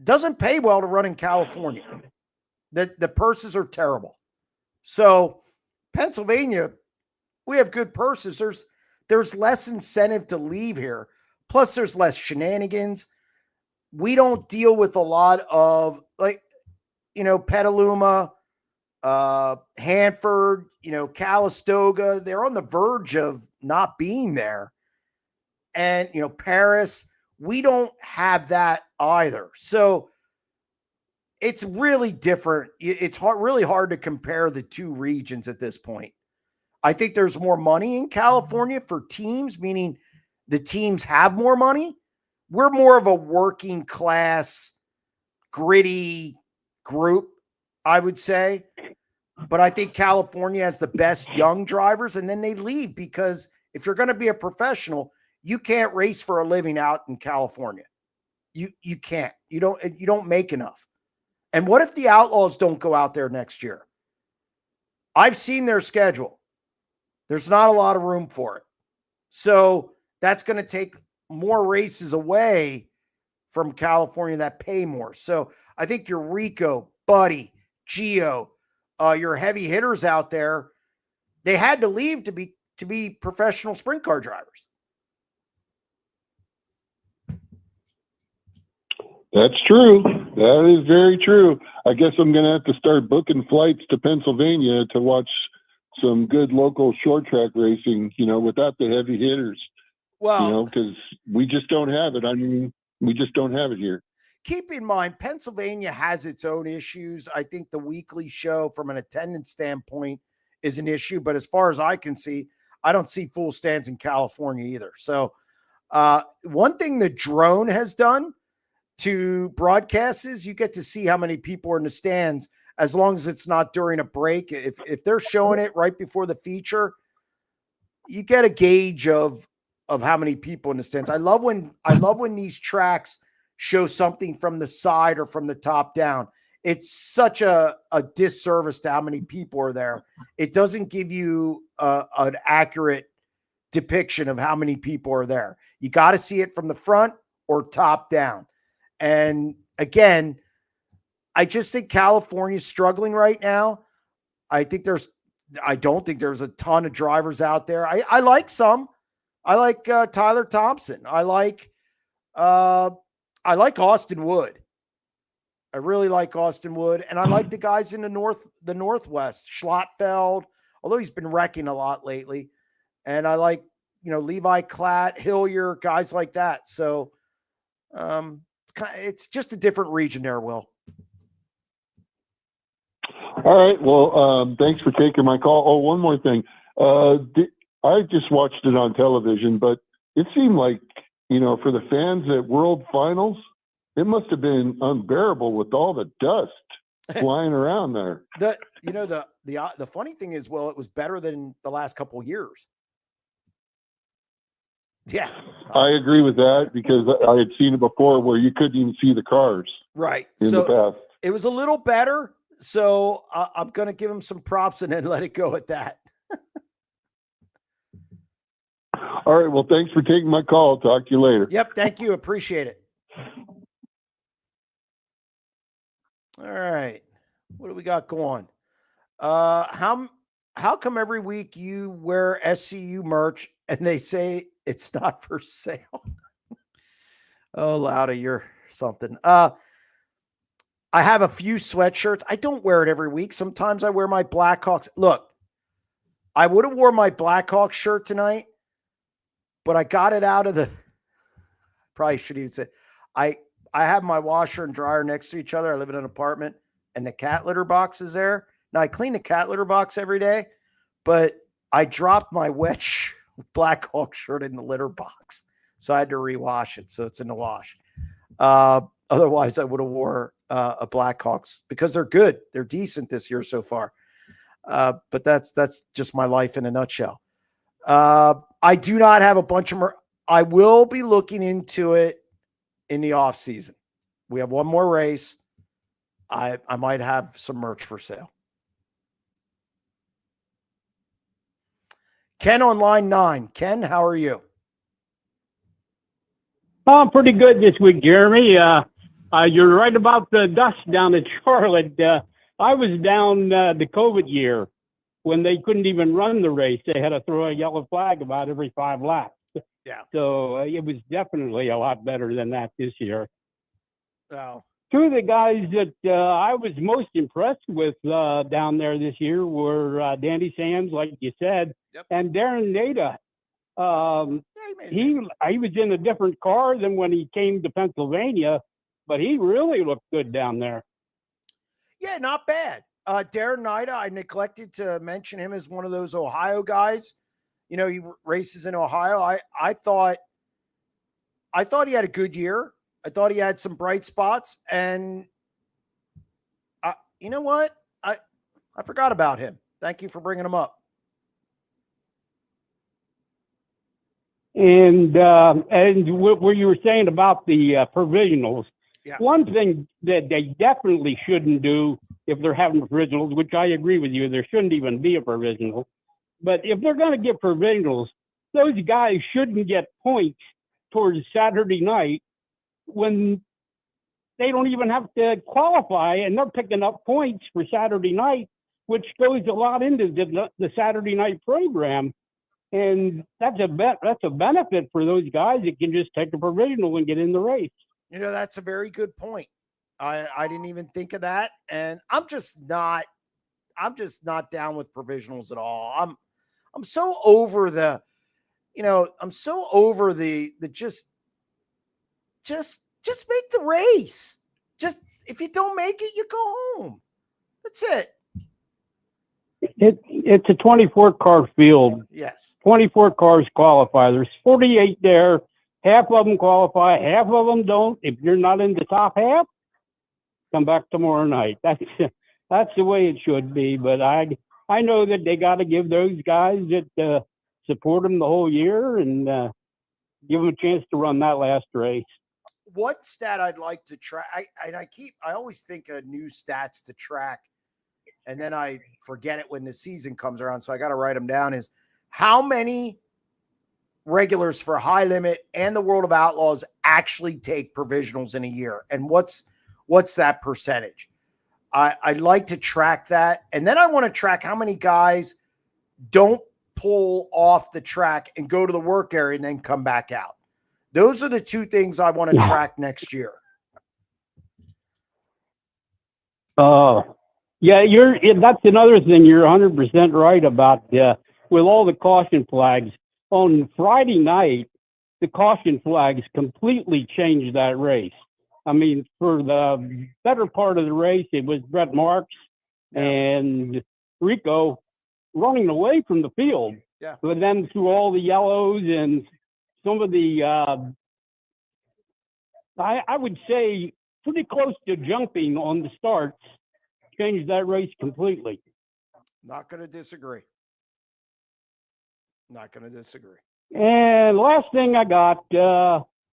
Doesn't pay well to run in California. The purses are terrible. So Pennsylvania, we have good purses. There's less incentive to leave here. Plus there's less shenanigans. We don't deal with a lot of Petaluma, Hanford, Calistoga. They're on the verge of not being there. And, Paris, we don't have that either. So it's really different. It's really hard to compare the two regions at this point. I think there's more money in California for teams, meaning the teams have more money. We're more of a working class, gritty group, I would say. But I think California has the best young drivers, and then they leave because if you're going to be a professional, you can't race for a living out in California. You can't. You don't make enough. And what if the Outlaws don't go out there next year? I've seen their schedule. There's not a lot of room for it. So that's going to take more races away from California that pay more. So I think your Rico, Buddy, Gio, your heavy hitters out there, they had to leave to be professional sprint car drivers. That's true. That is very true. I guess I'm going to have to start booking flights to Pennsylvania to watch some good local short track racing, without the heavy hitters. Well, because we just don't have it. I mean, we just don't have it here. Keep in mind, Pennsylvania has its own issues. I think the weekly show from an attendance standpoint is an issue, but as far as I can see, I don't see full stands in California either. So one thing the drone has done to broadcasts is you get to see how many people are in the stands as long as it's not during a break. If they're showing it right before the feature, you get a gauge of how many people in the stands. I love when these tracks show something from the side or from the top down. It's such a disservice to how many people are there. It doesn't give you an accurate depiction of how many people are there. You got to see it from the front or top down. And again, I just think California's struggling right now. I don't think there's a ton of drivers out there. I like some. I like Tyler Thompson. I like Austin Wood. I really like Austin Wood, and I like the guys in the Northwest. Schlottfeld, although he's been wrecking a lot lately, and I like Levi Klatt, Hillier, guys like that. So it's just a different region there, Will. All right. Well, thanks for taking my call. Oh, one more thing. I just watched it on television, but it seemed like, for the fans at World Finals, it must have been unbearable with all the dust flying around there. The funny thing is, well, it was better than the last couple of years. Yeah. I agree with that because I had seen it before where you couldn't even see the cars. Right. In the past. It was a little better. So I'm going to give him some props and then let it go at that. All right. Well, thanks for taking my call. Talk to you later. Yep. Thank you. Appreciate it. All right. What do we got going? How come every week you wear SCU merch and they say it's not for sale? Oh, Lauda, you're something. I have a few sweatshirts. I don't wear it every week. Sometimes I wear my Blackhawks. Look, I would have worn my Blackhawks shirt tonight, but I got it out of the. Probably should even say, I have my washer and dryer next to each other. I live in an apartment, and the cat litter box is there. Now I clean the cat litter box every day, but I dropped my wet Blackhawk shirt in the litter box, so I had to rewash it. So it's in the wash. Otherwise, I would have wore a Blackhawks because they're good. They're decent this year so far. But that's just my life in a nutshell. I do not have a bunch of I will be looking into it in the off season. We have one more race. I might have some merch for sale. Ken on line 9. Ken, how are you? Oh, I'm pretty good this week, Jeremy. You're right about the dust down in Charlotte. I was down the COVID year when they couldn't even run the race. They had to throw a yellow flag about every 5 laps. Yeah. So it was definitely a lot better than that this year. Oh. Two of the guys that I was most impressed with down there this year were Danny Sands, like you said, and Darren Nada. He was in a different car than when he came to Pennsylvania, but he really looked good down there. Yeah, not bad. Darren Nida, I neglected to mention him as one of those Ohio guys. You know, he races in Ohio. I thought he had a good year. I thought he had some bright spots, and you know what? I forgot about him. Thank you for bringing him up. And what you were saying about the provisionals, one thing that they definitely shouldn't do if they're having provisionals, which I agree with you, there shouldn't even be a provisional. But if they're going to get provisionals, those guys shouldn't get points towards Saturday night when they don't even have to qualify, and they're picking up points for Saturday night, which goes a lot into the Saturday night program. And that's a benefit for those guys that can just take a provisional and get in the race. You know, that's a very good point. I didn't even think of that, and I'm just not down with provisionals at all. I'm so over the, I'm so over the just make the race. Just if you don't make it, you go home. That's it. It's a 24-car field. Yes. 24 cars qualify. There's 48 there. Half of them qualify. Half of them don't. If you're not in the top half, come back tomorrow night. That's the way it should be. But I know that they got to give those guys that support them the whole year and give them a chance to run that last race. What stat I'd like to track, I always think of new stats to track, and then I forget it when the season comes around, so I got to write them down, is how many regulars for High Limit and the World of Outlaws actually take provisionals in a year, and what's that percentage? I'd like to track that, and then I want to track how many guys don't pull off the track and go to the work area and then come back out. Those are the two things I want to track next year. Yeah, that's another thing you're 100% right about. With all the caution flags on Friday night, the caution flags completely changed that race. I mean, for the better part of the race, it was Brett Marks and Rico running away from the field. Yeah. But then through all the yellows and some of the, I would say pretty close to jumping on the starts, changed that race completely. Not going to disagree. Not going to disagree. And last thing I got,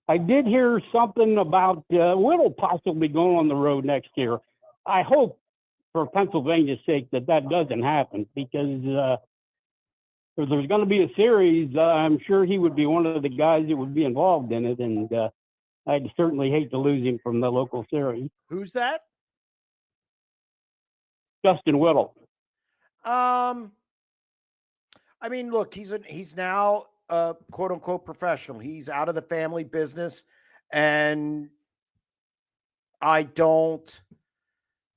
I did hear something about Whittle possibly going on the road next year. I hope for Pennsylvania's sake that doesn't happen, because if there's going to be a series, I'm sure he would be one of the guys that would be involved in it. And I'd certainly hate to lose him from the local series. Who's that? Justin Whittle. I mean, look, he's now a quote unquote professional. He's out of the family business, and I don't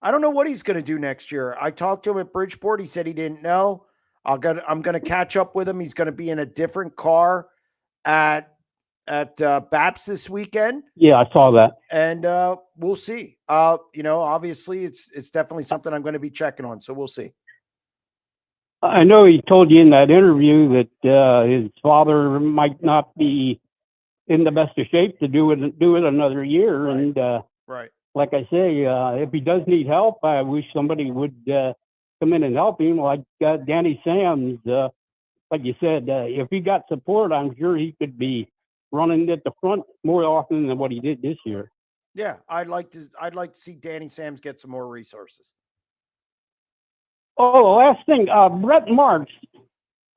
know what he's going to do next year. I talked to him at Bridgeport. He said he didn't know. I'm going to catch up with him. He's going to be in a different car at BAPS this weekend. Yeah, I saw that. And we'll see. Obviously it's definitely something I'm going to be checking on. So we'll see. I know he told you in that interview that his father might not be in the best of shape to do it another year. Right. And Right. like I say, if he does need help, I wish somebody would come in and help him, like Danny Sams. Like you said, if he got support, I'm sure he could be running at the front more often than what he did this year. Yeah, I'd like to see Danny Sams get some more resources. Oh, the last thing, Brett Marks.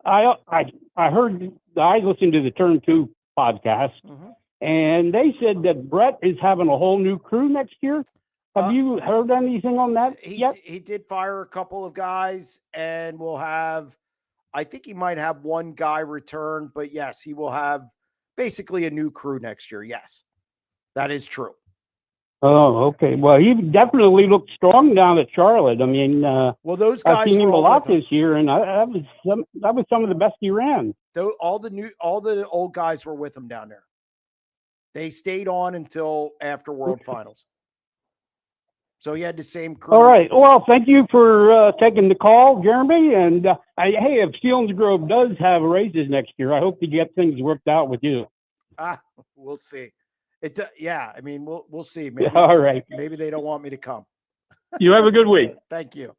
I listened to the Turn 2 podcast, and they said that Brett is having a whole new crew next year. Have you heard anything on that yet? He did fire a couple of guys, and we'll have, I think he might have one guy return, but yes, he will have basically a new crew next year. Yes, that is true. Oh, okay. Well, he definitely looked strong down at Charlotte. I mean, well, those guys I've seen him were a all lot with him. this year, and that was some of the best he ran. Though all the old guys were with him down there. They stayed on until after World Finals. So he had the same crew. All right. Well, thank you for taking the call, Jeremy. And hey, if Selinsgrove does have races next year, I hope to get things worked out with you. We'll see. Yeah. I mean, we'll see. Maybe, all right. Maybe they don't want me to come. You have a good week. Thank you.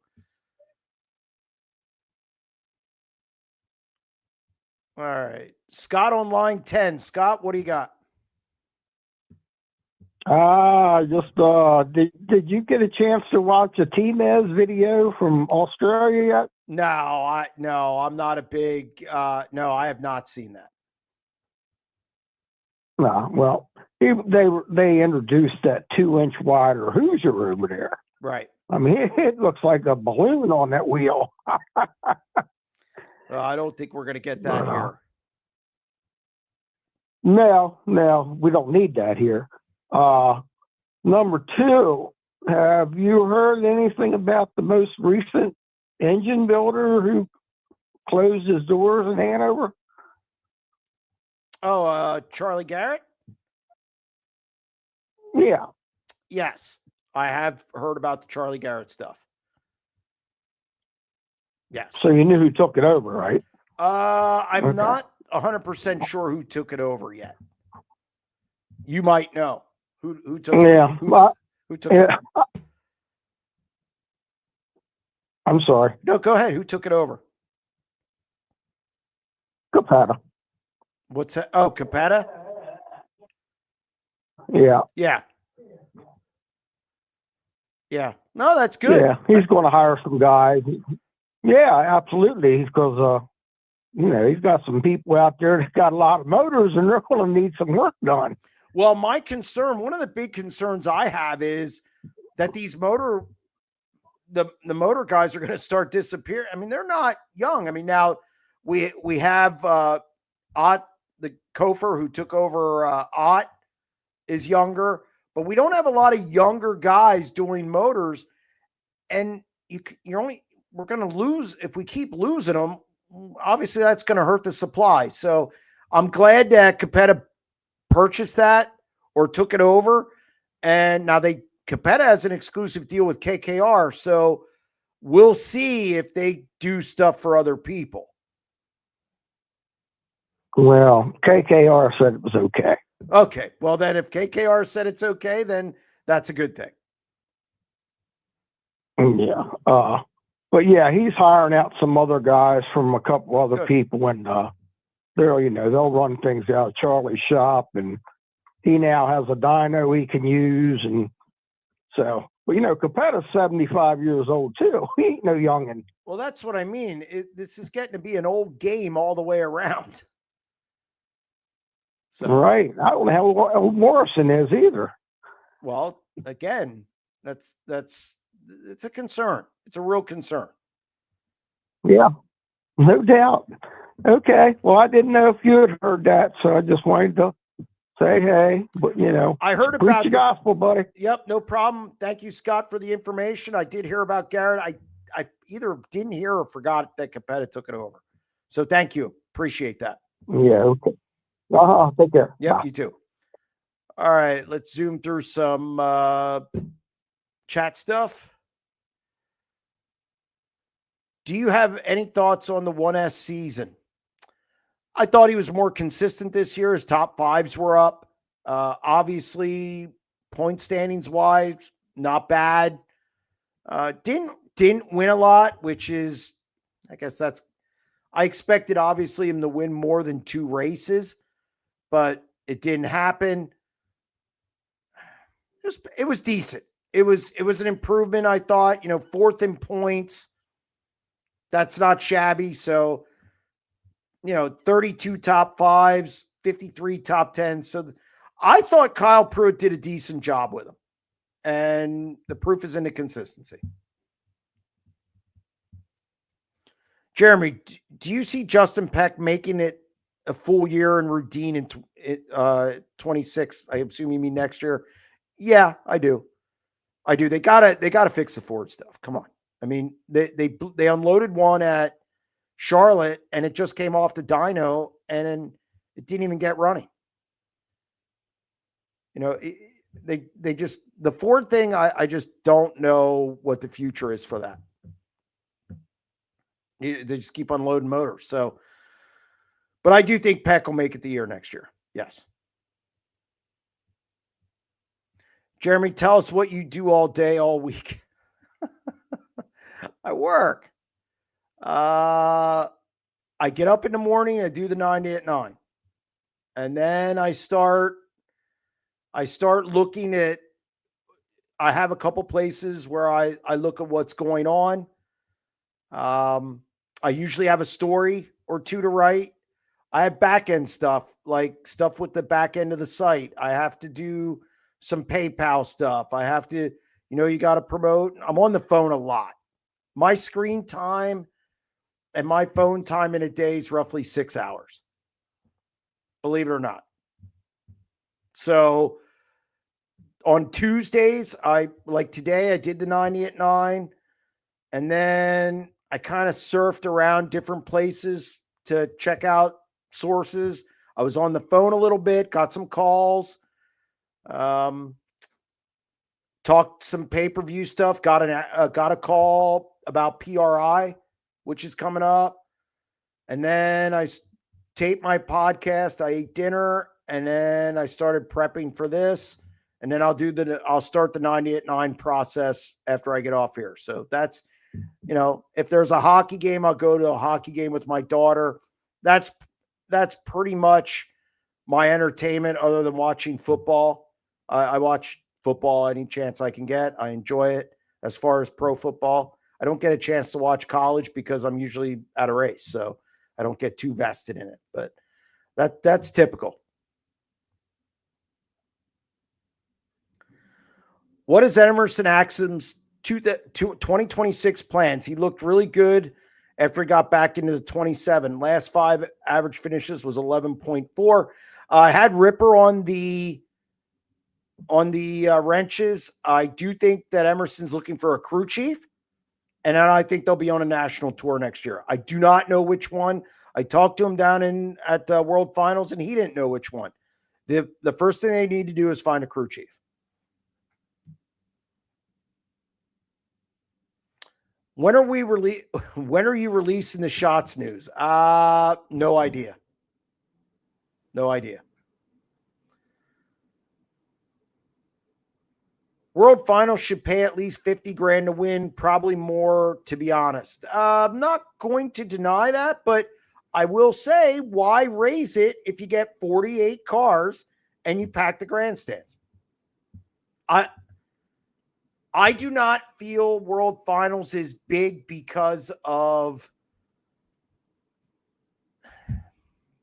All right. Scott on line 10. Scott, what do you got? Did you get a chance to watch a T-Mez video from Australia yet? No, I'm not a big, no, I have not seen that. No, well, they introduced that 2-inch wider Hoosier over there. Right. I mean, it looks like a balloon on that wheel. Well, I don't think we're going to get that here. No, we don't need that here. Number 2, have you heard anything about the most recent engine builder who closed his doors in Hanover? Oh, Charlie Garrett? Yeah. Yes, I have heard about the Charlie Garrett stuff. Yes. So you knew who took it over, right? I'm not 100% sure who took it over yet. You might know who took it. Yeah. Who took it? I'm sorry. No, go ahead. Who took it over? Capetta. What's that? Oh, Capetta? Yeah. Yeah. Yeah. No, that's good. Yeah, he's going to hire some guys. Yeah, absolutely. Because, he's got some people out there that got a lot of motors, and they're going to need some work done. Well, my concern, one of the big concerns I have is that these the motor guys are going to start disappearing. I mean, they're not young. I mean, now we have Ott, the Kofer who took over Ott is younger, but we don't have a lot of younger guys doing motors. And we're going to lose if we keep losing them. Obviously, that's going to hurt the supply. So I'm glad that Capetta purchased that or took it over. And now Capetta has an exclusive deal with KKR. So we'll see if they do stuff for other people. Well, KKR said it was okay. Okay. Well, then if KKR said it's okay, then that's a good thing. Yeah. But yeah, he's hiring out some other guys from a couple other people, and they'll run things out of Charlie's shop, and he now has a dyno he can use, and so Well, Capetta's 75 years old too. He ain't no youngin'. Well, that's what I mean. This is getting to be an old game all the way around. So, Right. I don't know how old Morrison is either. well, again, it's a concern. It's a real concern. Yeah, no doubt. Okay. Well, I didn't know if you had heard that, so I just wanted to say hey. But I heard preach about the gospel, buddy. Yep, no problem. Thank you, Scott, for the information. I did hear about Garrett. I either didn't hear or forgot that Capetta took it over. So thank you. Appreciate that. Yeah. Okay. Take care. Yep, Bye. you too. All right, let's zoom through some chat stuff. Do you have any thoughts on the 1S season? I thought he was more consistent this year. His top fives were up. Obviously, point standings wise, not bad. Didn't win a lot, which is, I guess I expected obviously him to win more than 2 races, but it didn't happen. It was decent. It was an improvement, I thought. 4th in points. That's not shabby. So, 32 top 5s, 53 top 10s. So I thought Kyle Pruitt did a decent job with him. And the proof is in the consistency. Jeremy, do you see Justin Peck making it a full year in Rudine in 26? I assume you mean next year. Yeah, I do. They gotta fix the Ford stuff. Come on. I mean, they unloaded one at Charlotte and it just came off the dyno and then it didn't even get running. They just, the Ford thing, I just don't know what the future is for that. They just keep unloading motors. So, but I do think Peck will make it the year next year. Yes. Jeremy, tell us what you do all day, all week. I work. I get up in the morning. I do the 90 at 9. And then I start looking at, I have a couple places where I look at what's going on. I usually have a story or 2 to write. I have back end stuff, like stuff with the back end of the site. I have to do some PayPal stuff. I have to, you got to promote. I'm on the phone a lot. My screen time and my phone time in a day is roughly 6 hours. Believe it or not. So on Tuesdays, like today, I did the 90 at 9. And then I kind of surfed around different places to check out sources. I was on the phone a little bit, got some calls, talked some pay-per-view stuff, got a call about PRI, which is coming up. And then I taped my podcast, I ate dinner, and then I started prepping for this. And then I'll start the 90 at 9 process after I get off here. So that's, if there's a hockey game, I'll go to a hockey game with my daughter. That's pretty much my entertainment other than watching football. I watch football any chance I can get. I enjoy it. As far as pro football, I don't get a chance to watch college because I'm usually at a race. So I don't get too vested in it, but that's typical. What is Emerson Axsom's 2026 plans? He looked really good after he got back into the 27. Last 5 average finishes was 11.4. I had Ripper on the wrenches. I do think that Emerson's looking for a crew chief, and then I think they'll be on a national tour next year. I do not know which one. I talked to him down at the World Finals, and he didn't know which one. The first thing they need to do is find a crew chief. When are you releasing the shots news? No idea. No idea. World Finals should pay at least $50,000 to win, probably more, to be honest. I'm not going to deny that, but I will say, why raise it if you get 48 cars and you pack the grandstands? I do not feel World Finals is big because of,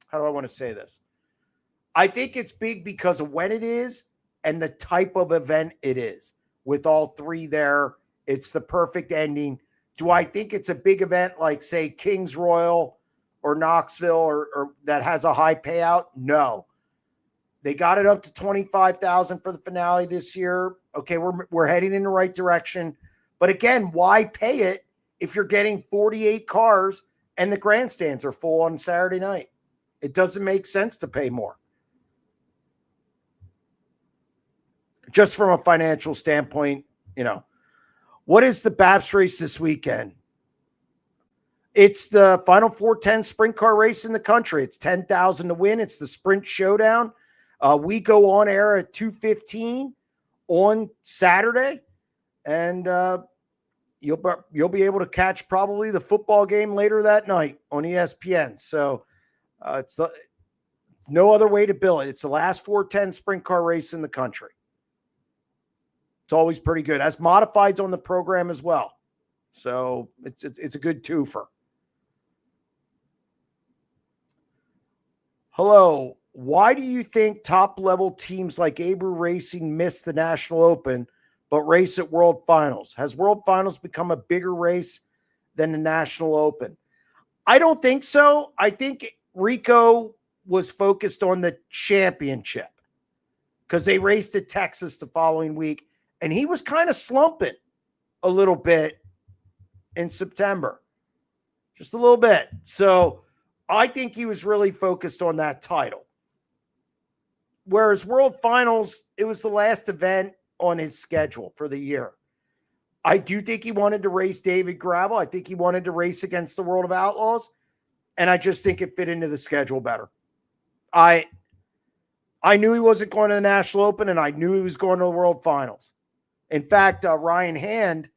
how do I want to say this? I think it's big because of when it is and the type of event it is. With all three there, it's the perfect ending. Do I think it's a big event like, say, Kings Royal or Knoxville or that has a high payout? No. They got it up to 25,000 for the finale this year. Okay, we're heading in the right direction. But again, why pay it if you're getting 48 cars and the grandstands are full on Saturday night? It doesn't make sense to pay more. Just from a financial standpoint, what is the BAPS race this weekend? It's the final 410 sprint car race in the country. It's 10,000 to win. It's the Sprint Showdown. We go on air at 2:15 on Saturday, and you'll be able to catch probably the football game later that night on ESPN. So it's no other way to bill it. It's the last 410 sprint car race in the country. It's always pretty good. As modifieds on the program as well. So it's a good twofer. Hello. Why do you think top-level teams like Abreu Racing miss the National Open but race at World Finals? Has World Finals become a bigger race than the National Open? I don't think so. I think Rico was focused on the championship because they raced at Texas the following week, and he was kind of slumping a little bit in September. Just a little bit. So I think he was really focused on that title. Whereas World Finals, it was the last event on his schedule for the year. I do think he wanted to race David Gravel. I think he wanted to race against the World of Outlaws. And I just think it fit into the schedule better. I knew he wasn't going to the National Open, and I knew he was going to the World Finals. In fact, Ryan Hand,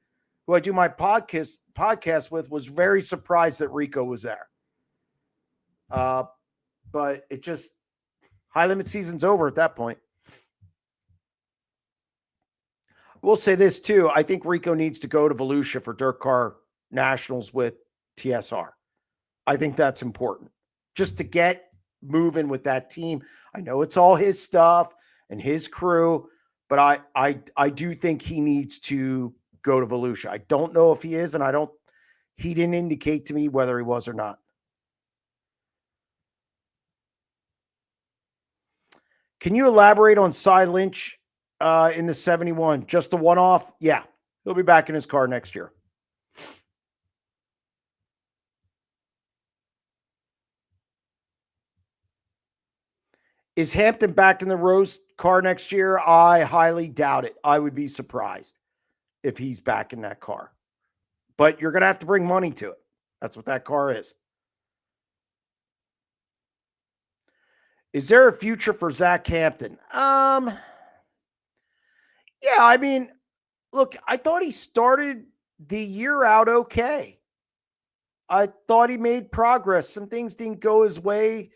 who I do my podcast with, was very surprised that Rico was there. But it just, high limit season's over at that point. We'll say this too. I think Rico needs to go to Volusia for Dirt Car Nationals with TSR. I think that's important just to get moving with that team. I know it's all his stuff and his crew, but I do think he needs to go to Volusia. I don't know if he is, and he didn't indicate to me whether he was or not. Can you elaborate on Cy Lynch in the 71? Just a one-off? Yeah, he'll be back in his car next year. Is Hampton back in the Rose car next year? I highly doubt it. I would be surprised if he's back in that car. But you're going to have to bring money to it. That's what that car is. Is there a future for Zach Hampton? Yeah, I mean, look, I thought he started the year out okay. I thought he made progress. Some things didn't go his way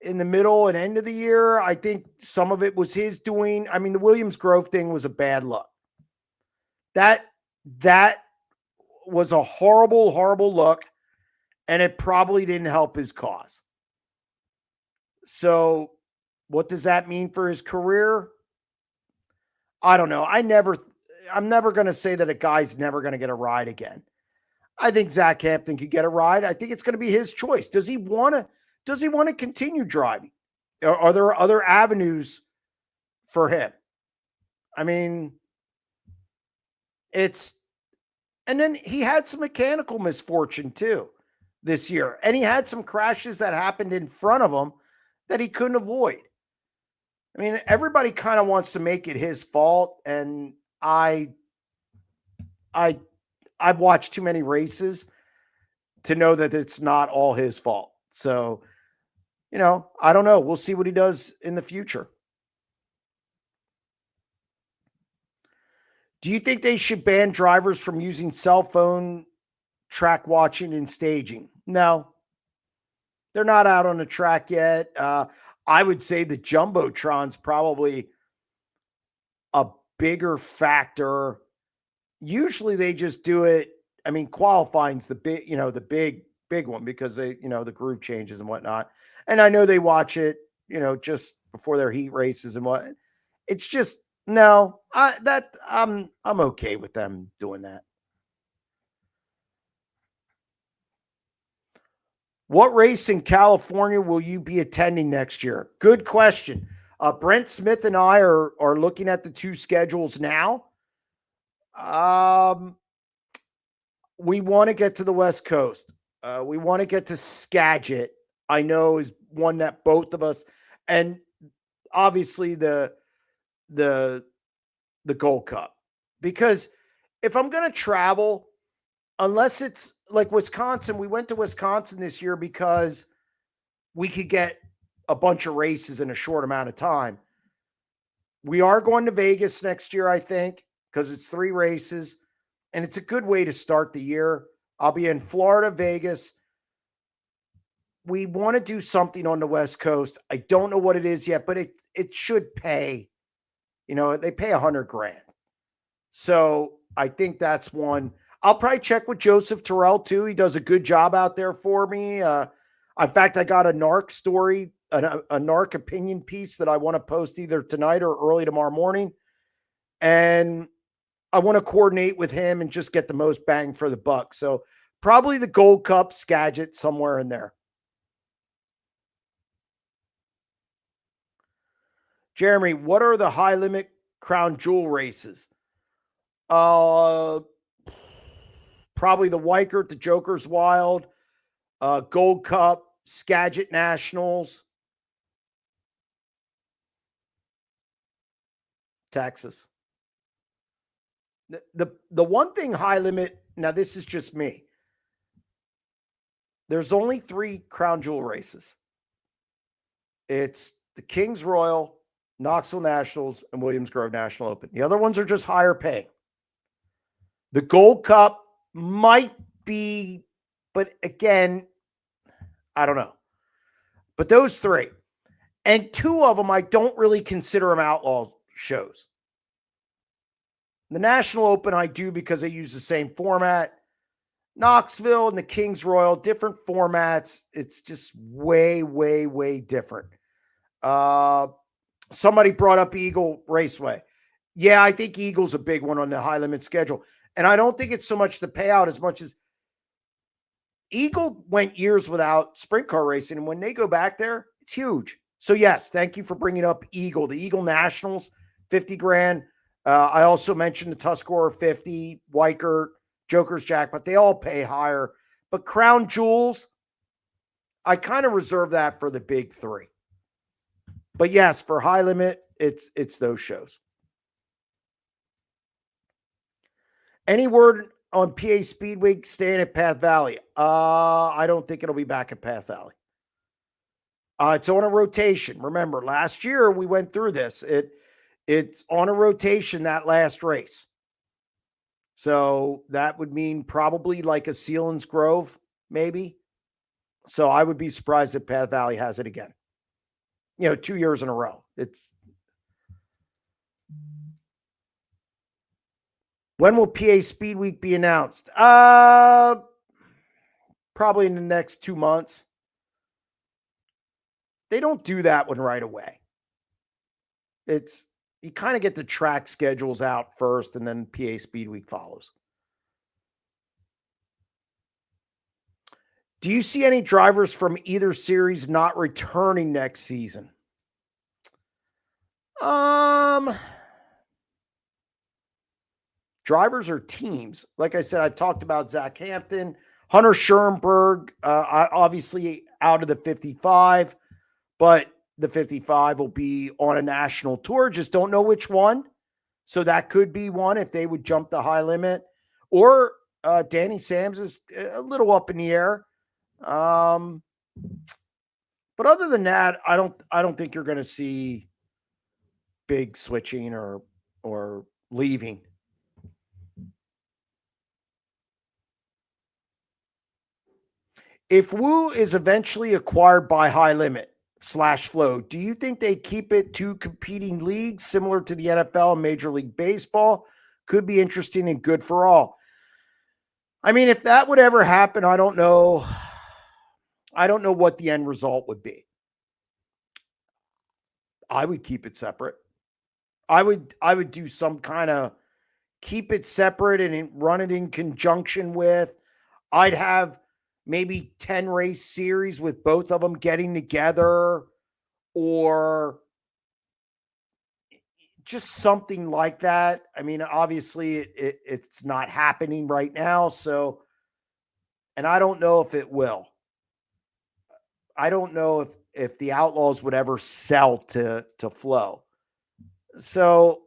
in the middle and end of the year. I think some of it was his doing. I mean, the Williams Grove thing was a bad look. That was a horrible, horrible look, and it probably didn't help his cause. So what does that mean for his career? I don't know. I'm never going to say that a guy's never going to get a ride again. I think Zach Hampton could get a ride. I think it's going to be his choice. Does he want to continue driving? Are there other avenues for him? I mean, and then he had some mechanical misfortune too this year. And he had some crashes that happened in front of him that he couldn't avoid. I mean, everybody kind of wants to make it his fault. And I've watched too many races to know that it's not all his fault. So, I don't know. We'll see what he does in the future. Do you think they should ban drivers from using cell phone track watching and staging? No. They're not out on the track yet. I would say the Jumbotron's probably a bigger factor usually they just do it. I mean, qualifying's the big, big one because they, the groove changes and whatnot. And I know they watch it, just before their heat races and what. It's just no, I'm okay with them doing that. What race in California will you be attending next year? Good question. Brent Smith and I are looking at the two schedules now. We want to get to the West Coast. We want to get to Skagit. I know is one that both of us, and obviously the Gold Cup, because if I'm going to travel, unless it's like Wisconsin, we went to Wisconsin this year because we could get a bunch of races in a short amount of time. We are going to Vegas next year, I think, because it's 3 races, and it's a good way to start the year. I'll be in Florida, Vegas. We want to do something on the West Coast. I don't know what it is yet, but it should pay. They pay $100,000. So I think that's one. I'll probably check with Joseph Terrell too. He does a good job out there for me. In fact, I got a NARC story, a NARC opinion piece that I want to post either tonight or early tomorrow morning. And I want to coordinate with him and just get the most bang for the buck. So probably the Gold Cup, Skagit, somewhere in there. Jeremy, what are the high limit crown jewel races? Probably the Weikert, the Joker's Wild, Gold Cup, Skagit Nationals, Texas. The one thing high limit, now this is just me. There's only 3 crown jewel races. It's the Kings Royal, Knoxville Nationals, and Williams Grove National Open. The other ones are just higher paying. The Gold Cup might be, but again, I don't know. But those 3. And 2 of them, I don't really consider them outlaw shows. The National Open, I do because they use the same format. Knoxville and the Kings Royal, different formats. It's just way, way, way different. Somebody brought up Eagle Raceway. Yeah, I think Eagle's a big one on the high limit schedule. And I don't think it's so much the payout as much as Eagle went years without sprint car racing. And when they go back there, it's huge. So yes, thank you for bringing up Eagle. The Eagle Nationals, $50,000. I also mentioned the Tuscarora 50, Weikert, Joker's Jackpot. They all pay higher. But Crown Jewels, I kind of reserve that for the big 3. But yes, for high limit, it's those shows. Any word on PA Speedway staying at Path Valley? I don't think it'll be back at Path Valley. It's on a rotation. Remember, last year we went through this. It's on a rotation that last race. So that would mean probably like a Sealands Grove, maybe. So I would be surprised if Path Valley has it again. 2 years in a row. When will PA Speed Week be announced? Probably in the next 2 months. They don't do that one right away. You kind of get the track schedules out first, and then PA Speed Week follows. Do you see any drivers from either series not returning next season? Drivers or teams? Like I said, I've talked about Zach Hampton, Hunter Schoenberg, obviously out of the 55, but the 55 will be on a national tour. Just don't know which one. So that could be one if they would jump the high limit. Or Danny Sams is a little up in the air. But other than that, I don't think you're going to see big switching or leaving. If Woo is eventually acquired by High Limit / Flow, do you think they keep it 2 competing leagues similar to the NFL and Major League Baseball? could be interesting and good for all. I mean, if that would ever happen, I don't know. I don't know what the end result would be. I would keep it separate. I would do some kind of keep it separate and run it in conjunction with. I'd have maybe 10 race series with both of them getting together, or just something like that. I mean, obviously it's not happening right now. So, and I don't know if it will. I don't know if the Outlaws would ever sell to Flow. So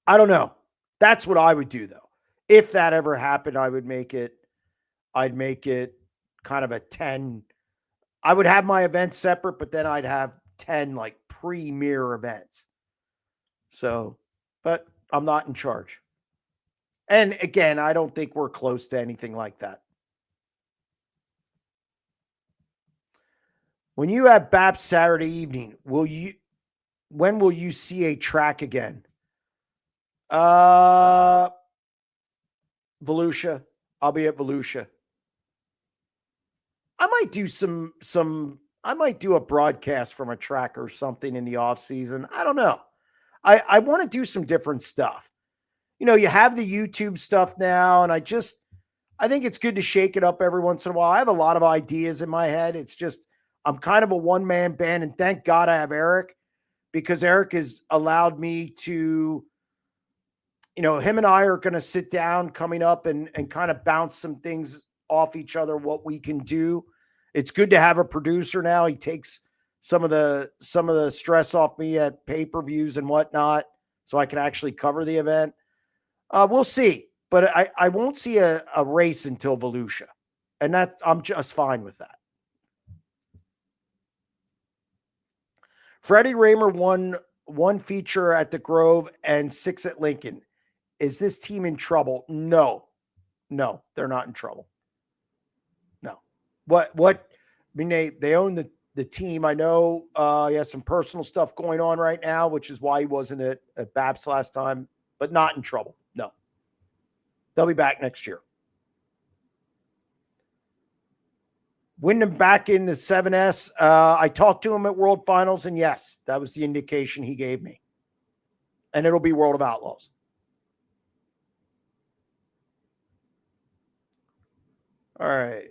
I don't know. That's what I would do though. If that ever happened, I'd make it kind of a 10. I would have my events separate, but then I'd have 10 like premier events. So, but I'm not in charge. And again, I don't think we're close to anything like that. When you have BAP Saturday evening, when will you see a track again? Volusia. I'll be at Volusia. I might do I might do a broadcast from a track or something in the off season. I don't know. I want to do some different stuff. You have the YouTube stuff now, and I think it's good to shake it up every once in a while. I have a lot of ideas in my head. It's just, I'm kind of a one-man band, and thank God I have Eric, because Eric has allowed me to, him and I are going to sit down coming up and kind of bounce some things off each other, what we can do. It's good to have a producer now. He takes some of the stress off me at pay-per-views and whatnot, so I can actually cover the event. We'll see, but I won't see a race until Volusia, and I'm just fine with that. Freddie Raymer won 1 feature at the Grove and 6 at Lincoln. Is this team in trouble? No, they're not in trouble. No. What? I mean, they own the team. I know he has some personal stuff going on right now, which is why he wasn't at BAPS last time, but not in trouble. No. They'll be back next year. Wyndham back in the 7S. I talked to him at World Finals, and yes, that was the indication he gave me. And it'll be World of Outlaws. All right.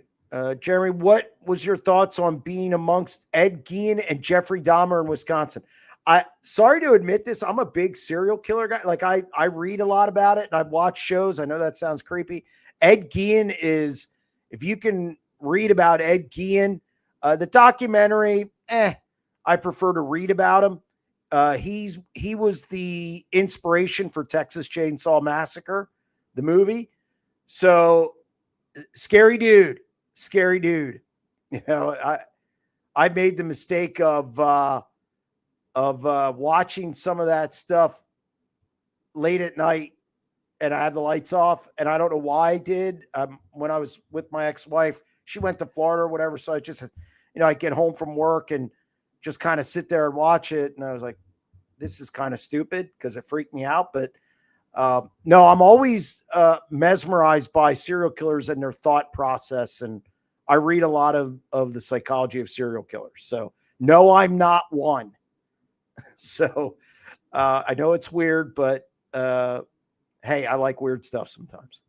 Jeremy, what was your thoughts on being amongst Ed Gein and Jeffrey Dahmer in Wisconsin? Sorry to admit this, I'm a big serial killer guy. Like I read a lot about it and I've watched shows. I know that sounds creepy. Ed Gein is, if you can read about Ed Gein, the documentary, I prefer to read about him. He was the inspiration for Texas Chainsaw Massacre, the movie. So scary dude. I made the mistake of watching some of that stuff late at night, and I had the lights off, and I don't know why I did. When I was with my ex-wife, she went to Florida or whatever, so I just, I get home from work and just kind of sit there and watch it, and I was like, this is kind of stupid because it freaked me out, but no, I'm always mesmerized by serial killers and their thought process, and I read a lot of the psychology of serial killers. So no, I'm not one. So I know it's weird, but hey, I like weird stuff sometimes.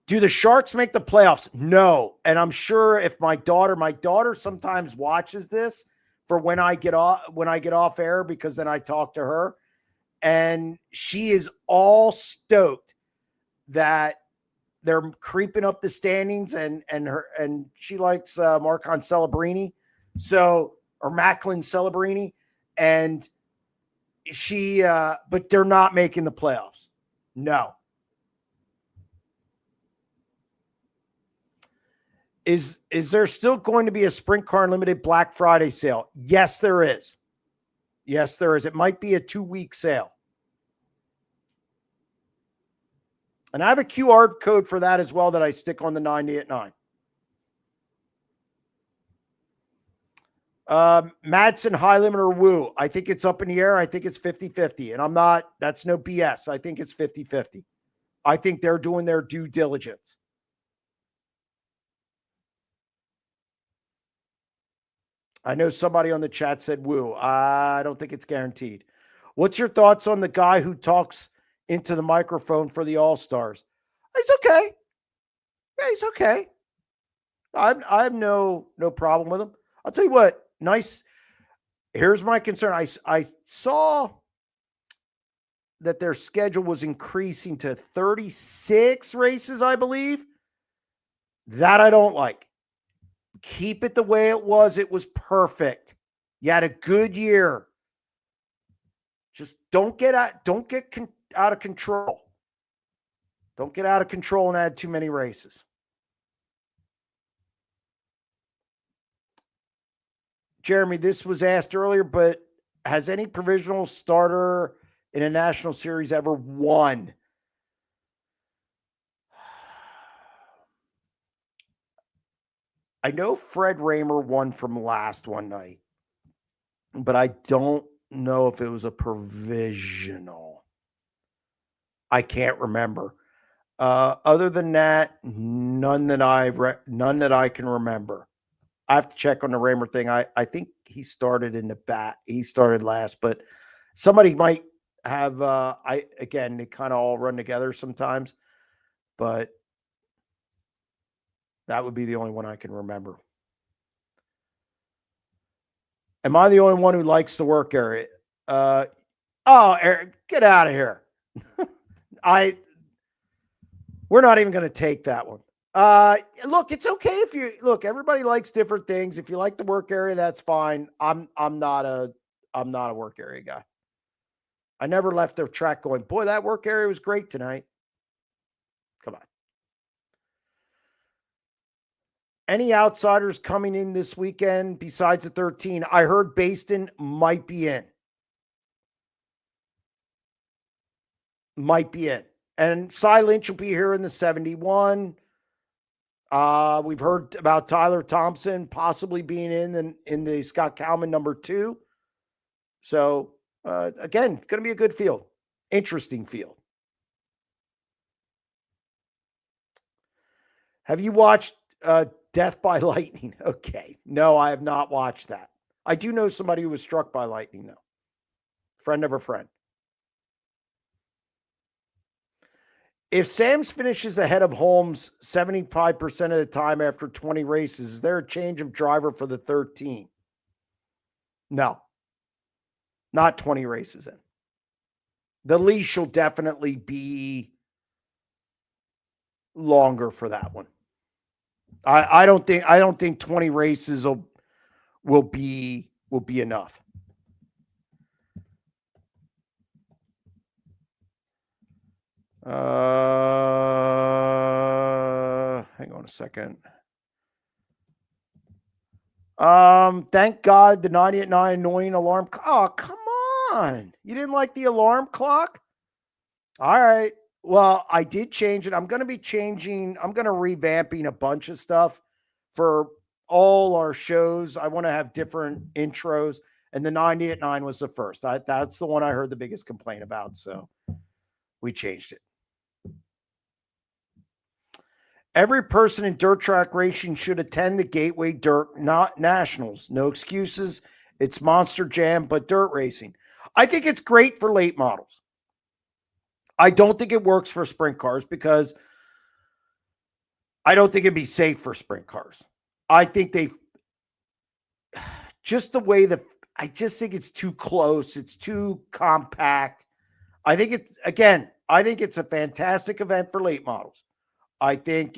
Do the Sharks make the playoffs? No. And I'm sure if my daughter sometimes watches this for when I get off air, because then I talk to her, and she is all stoked that they're creeping up the standings, and she likes Marcon Celebrini, or Macklin Celebrini, and she but they're not making the playoffs. No. Is there still going to be a Sprint Car Unlimited Black Friday sale? Yes, there is. Yes, there is. It might be a 2-week sale. And I have a QR code for that as well that I stick on the 90 at 9. Madsen, high limit, or Woo. I think it's up in the air. I think it's 50-50. And that's no BS. I think it's 50-50. I think they're doing their due diligence. I know somebody on the chat said Woo. I don't think it's guaranteed. What's your thoughts on the guy who talks into the microphone for the All-Stars? He's okay. Yeah, he's okay. I have no problem with him. I'll tell you what, nice. Here's my concern. I saw that their schedule was increasing to 36 races, I believe. That I don't like. Keep it the way it was. It was perfect. You had a good year. Just don't get out of control. Don't get out of control and add too many races. Jeremy, this was asked earlier, but has any provisional starter in a national series ever won? I know Fred Raymer won from last one night, but I don't know if it was a provisional. I can't remember. Other than that, none that I can remember. I have to check on the Raymer thing. I think he started in the bat. He started last, but somebody might have. They kind of all run together sometimes, but that would be the only one I can remember. Am I the only one who likes the work area? Eric, get out of here. We're not even going to take that one. Look, it's okay if you look. Everybody likes different things. If you like the work area, that's fine. I'm not a work area guy. I never left the track going, boy, that work area was great tonight. Come on. Any outsiders coming in this weekend besides the 13? I heard Baston might be in. And Cy Lynch will be here in the 71. We've heard about Tyler Thompson possibly being in the Scott Kalman number 2. So, again, going to be a good field. Interesting field. Have you watched Death by Lightning? Okay. No, I have not watched that. I do know somebody who was struck by lightning, though. Friend of a friend. If Sams finishes ahead of Holmes 75% of the time after 20 races, is there a change of driver for the 13? No. Not 20 races in. The leash will definitely be longer for that one. I don't think 20 races will be enough. Hang on a second. Thank God the 90 at 9 annoying alarm. Oh, come on. You didn't like the alarm clock? All right. Well, I did change it. I'm going to be revamping a bunch of stuff for all our shows. I want to have different intros, and the 90 at 9 was the first. That's the one I heard the biggest complaint about, so we changed it. Every person in dirt track racing should attend the Gateway Dirt Nationals. No excuses. It's Monster Jam, but dirt racing. I think it's great for late models. I don't think it works for sprint cars because I don't think it'd be safe for sprint cars. I think I just think it's too close. It's too compact. I think it's a fantastic event for late models. I think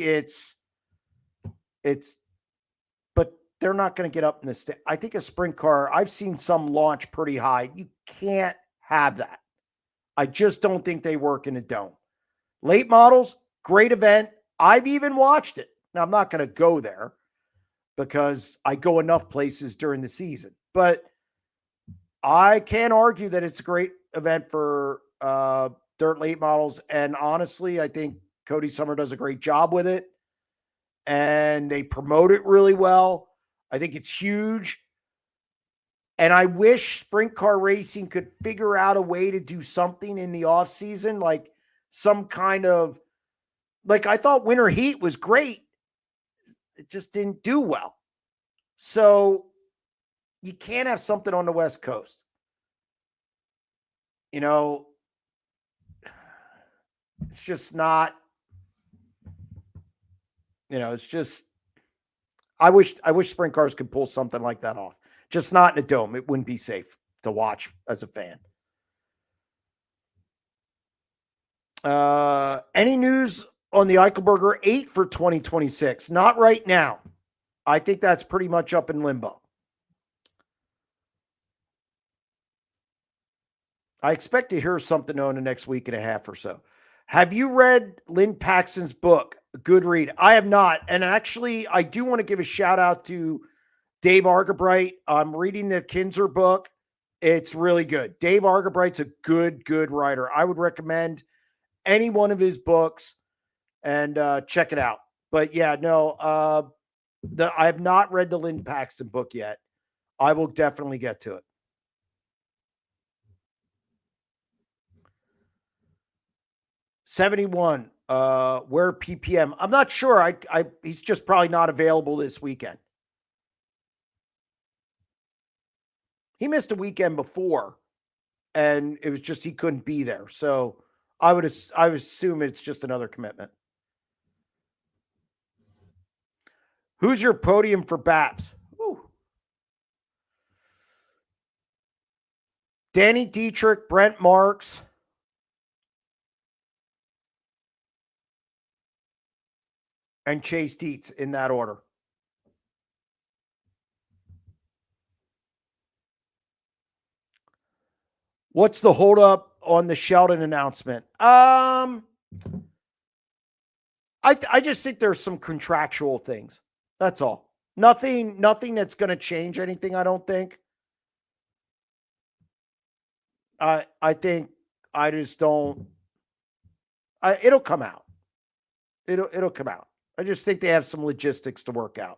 but they're not going to get up in this. I think a sprint car, I've seen some launch pretty high. You can't have that. I just don't think they work in a dome. Late models, great event. I've even watched it. Now, I'm not going to go there because I go enough places during the season, but I can't argue that it's a great event for dirt late models. And honestly, I think Cody Summer does a great job with it, and they promote it really well. I think it's huge. And I wish Sprint Car Racing could figure out a way to do something in the off season, like some kind of, like I thought Winter Heat was great. It just didn't do well. So you can't have something on the West Coast. You know, it's just not, you know, it's just, I wish sprint cars could pull something like that off. Just not in a dome. It wouldn't be safe to watch as a fan. Any news on the Eichelberger 8 for 2026? Not right now. I think that's pretty much up in limbo. I expect to hear something in the next week and a half or so. Have you read Lynn Paxton's book, Good Read? I have not. And actually, I do want to give a shout out to Dave Argabright. I'm reading the Kinzer book. It's really good. Dave Argabright's a good writer. I would recommend any one of his books and check it out. But yeah, no, I have not read the Lynn Paxton book yet. I will definitely get to it. $71. Where PPM? I'm not sure. He's just probably not available this weekend. He missed a weekend before, and it was just he couldn't be there. So I would assume it's just another commitment. Who's your podium for BAPS? Ooh. Danny Dietrich, Brent Marks, and Chase Dietz in that order. What's the holdup on the Sheldon announcement? I just think there's some contractual things. That's all. Nothing that's going to change anything, I don't think. I think I just don't. It'll come out. It'll come out. I just think they have some logistics to work out.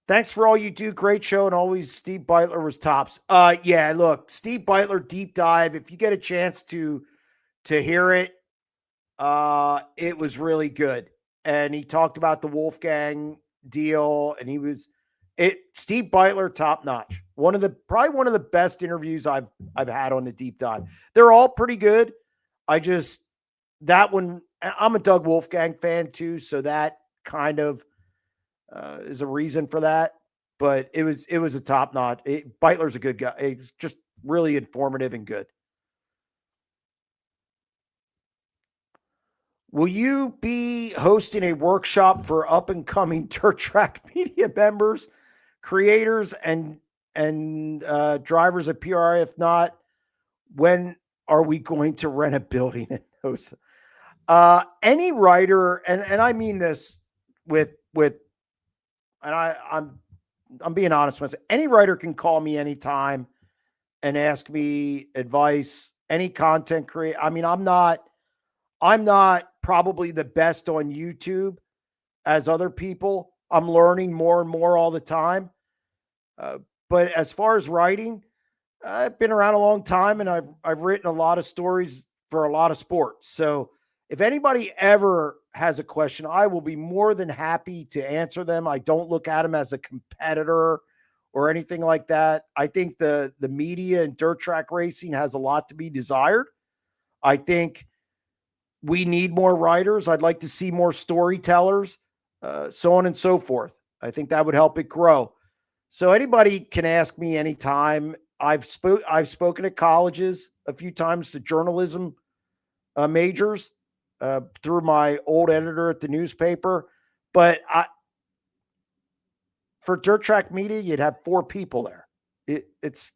Thanks for all you do. Great show. And always Steve Beitler was tops. Yeah, look, Steve Beitler deep dive. If you get a chance to hear it, it was really good. And he talked about the Wolfgang deal, and Steve Beitler, top notch. Probably one of the best interviews I've had on the deep dive. They're all pretty good. That one, I'm a Doug Wolfgang fan too, so that kind of is a reason for that. But it was a top notch. Beitler's a good guy. It's just really informative and good. Will you be hosting a workshop for up and coming dirt track media members, creators, and drivers at PRI? If not, when are we going to rent a building and host? Any writer, and I mean this with, and I'm being honest with you. Any writer can call me anytime and ask me advice. Any content creator. I mean, I'm not probably the best on YouTube as other people. I'm learning more and more all the time. But as far as writing, I've been around a long time, and I've written a lot of stories for a lot of sports. So if anybody ever has a question, I will be more than happy to answer them. I don't look at them as a competitor or anything like that. I think the media and dirt track racing has a lot to be desired. I think we need more writers. I'd like to see more storytellers, so on and so forth. I think that would help it grow. So anybody can ask me anytime. I've spoken at colleges a few times, to journalism majors, through my old editor at the newspaper. But for dirt track media, you'd have 4 people there. It's,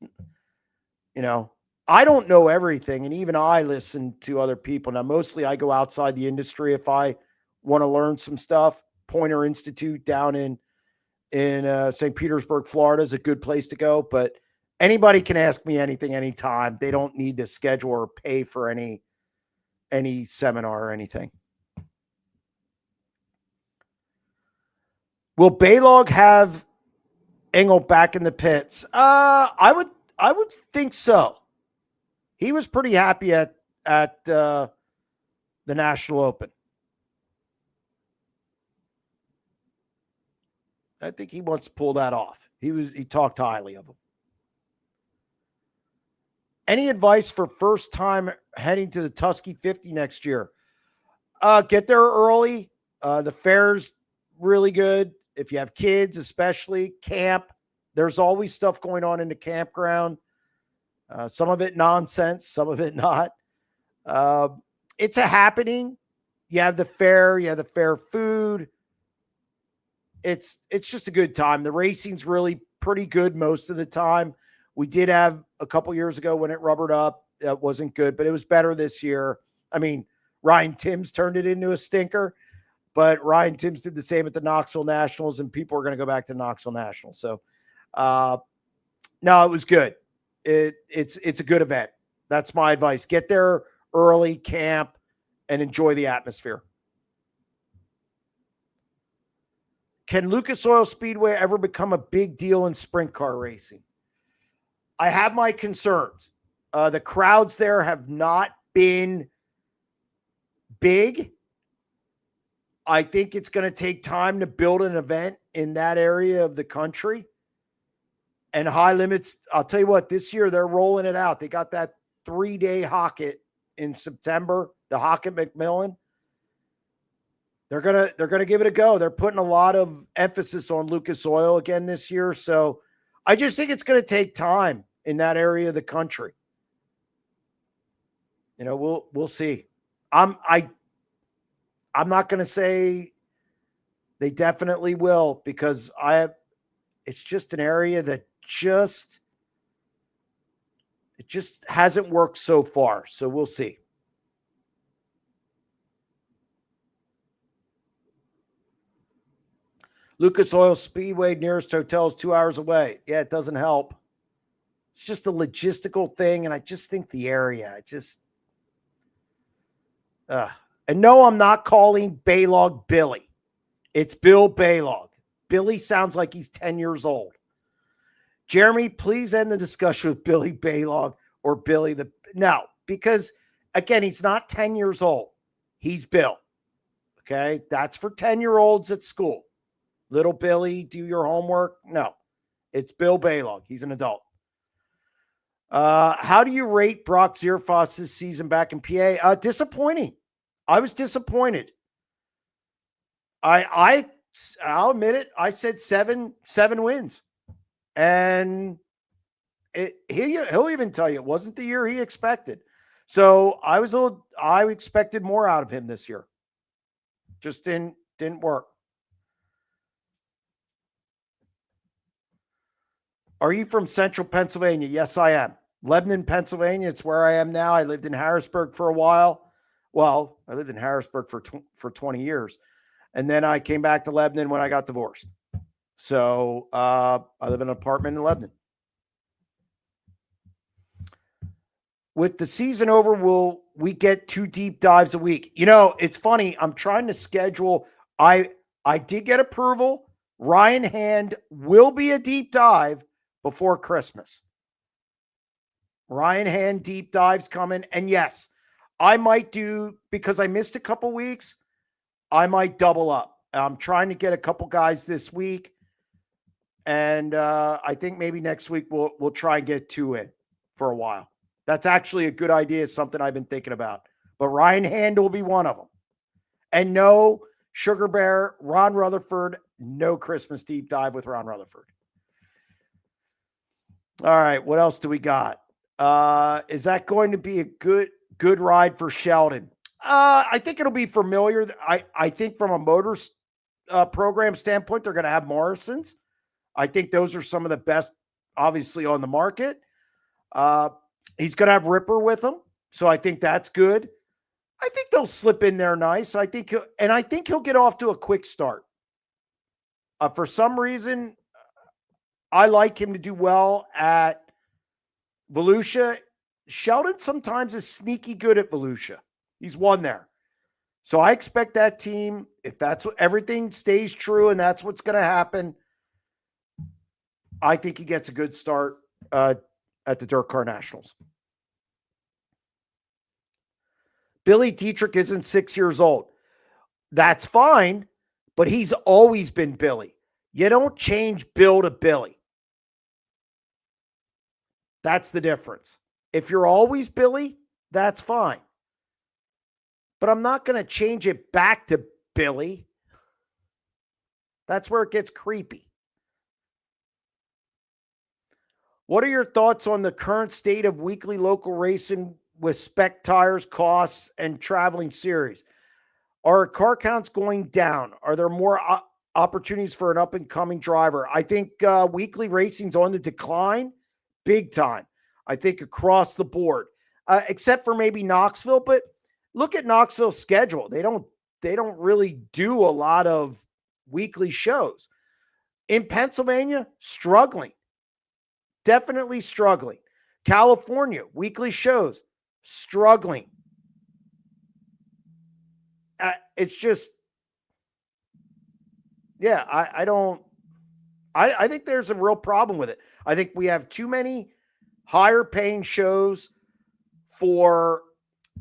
I don't know everything, and even I listen to other people. Now, mostly I go outside the industry if I want to learn some stuff. Pointer Institute down in St. Petersburg, Florida is a good place to go. But anybody can ask me anything, anytime. They don't need to schedule or pay for any seminar or anything. Will Baylog have Engel back in the pits? I would think so. He was pretty happy at the National Open. I think he wants to pull that off. He talked highly of him. Any advice for first time heading to the Tusky 50 next year? Get there early. The fair's really good. If you have kids, especially camp, there's always stuff going on in the campground. Some of it nonsense, some of it not. It's a happening. You have the fair, you have the fair food. It's just a good time. The racing's really pretty good most of the time. We did have a couple years ago when it rubbered up. It wasn't good, but it was better this year. I mean, Ryan Timms turned it into a stinker, but Ryan Timms did the same at the Knoxville Nationals, and people are going to go back to Knoxville Nationals. So, no, it was good. It's a good event. That's my advice. Get there early, camp, and enjoy the atmosphere. Can Lucas Oil Speedway ever become a big deal in sprint car racing? I have my concerns. The crowds there have not been big. I think it's going to take time to build an event in that area of the country. And High Limits, I'll tell you what, this year they're rolling it out. They got that 3-day Hocket in September, the Hocket McMillan. They're gonna give it a go. They're putting a lot of emphasis on Lucas Oil again this year. So I just think it's going to take time in that area of the country. You know, we'll see. I'm not going to say they definitely will, because it's just an area that it just hasn't worked so far. So we'll see. Lucas Oil Speedway nearest hotel is 2 hours away. Yeah, it doesn't help. It's just a logistical thing, and I just think the area, and no, I'm not calling Baylog Billy. It's Bill Baylog. Billy sounds like he's 10 years old. Jeremy, please end the discussion with Billy Baylog or Billy no, because again, he's not 10 years old. He's Bill. Okay, that's for 10-year-olds at school. Little Billy, do your homework. No, it's Bill Baylog. He's an adult. How do you rate Brock Zierfoss this season back in PA? Disappointing. I was disappointed. I'll admit it. I said seven wins, and he'll even tell you it wasn't the year he expected. So I expected more out of him this year. Just didn't work. Are you from Central Pennsylvania? Yes, I am. Lebanon, Pennsylvania. It's where I am now. I lived in Harrisburg for a while. Well, I lived in Harrisburg for 20 years. And then I came back to Lebanon when I got divorced. So I live in an apartment in Lebanon. With the season over, will we get 2 deep dives a week? You know, it's funny. I'm trying to schedule. I did get approval. Ryan Hand will be a deep dive before Christmas. Ryan Hand deep dives coming. And yes, I might do, because I missed a couple weeks, I might double up. I'm trying to get a couple guys this week. And I think maybe next week we'll try and get 2 in for a while. That's actually a good idea. It's something I've been thinking about. But Ryan Hand will be one of them. And no Sugar Bear, Ron Rutherford, no Christmas deep dive with Ron Rutherford. All right, what else do we got? Is that going to be a good ride for Sheldon? I think it'll be familiar. I think from a motors program standpoint, they're going to have Morrisons. I think those are some of the best, obviously, on the market. He's going to have Ripper with him, so I think that's good. I think they'll slip in there nice. I think he'll get off to a quick start. For some reason, I like him to do well at Volusia. Sheldon sometimes is sneaky good at Volusia. He's won there. So I expect that team, if that's what everything stays true and that's what's going to happen, I think he gets a good start at the Dirt Car Nationals. Billy Dietrich isn't 6 years old. That's fine, but he's always been Billy. You don't change Bill to Billy. That's the difference. If you're always Billy, that's fine. But I'm not going to change it back to Billy. That's where it gets creepy. What are your thoughts on the current state of weekly local racing with spec tires, costs, and traveling series? Are car counts going down? Are there more opportunities for an up-and-coming driver? I think weekly racing's on the decline big time. I think across the board, except for maybe Knoxville. But look at Knoxville's schedule. They don't really do a lot of weekly shows. In Pennsylvania, struggling. Definitely struggling. California, weekly shows, struggling. It's just, yeah, I think there's a real problem with it. I think we have too many higher paying shows for,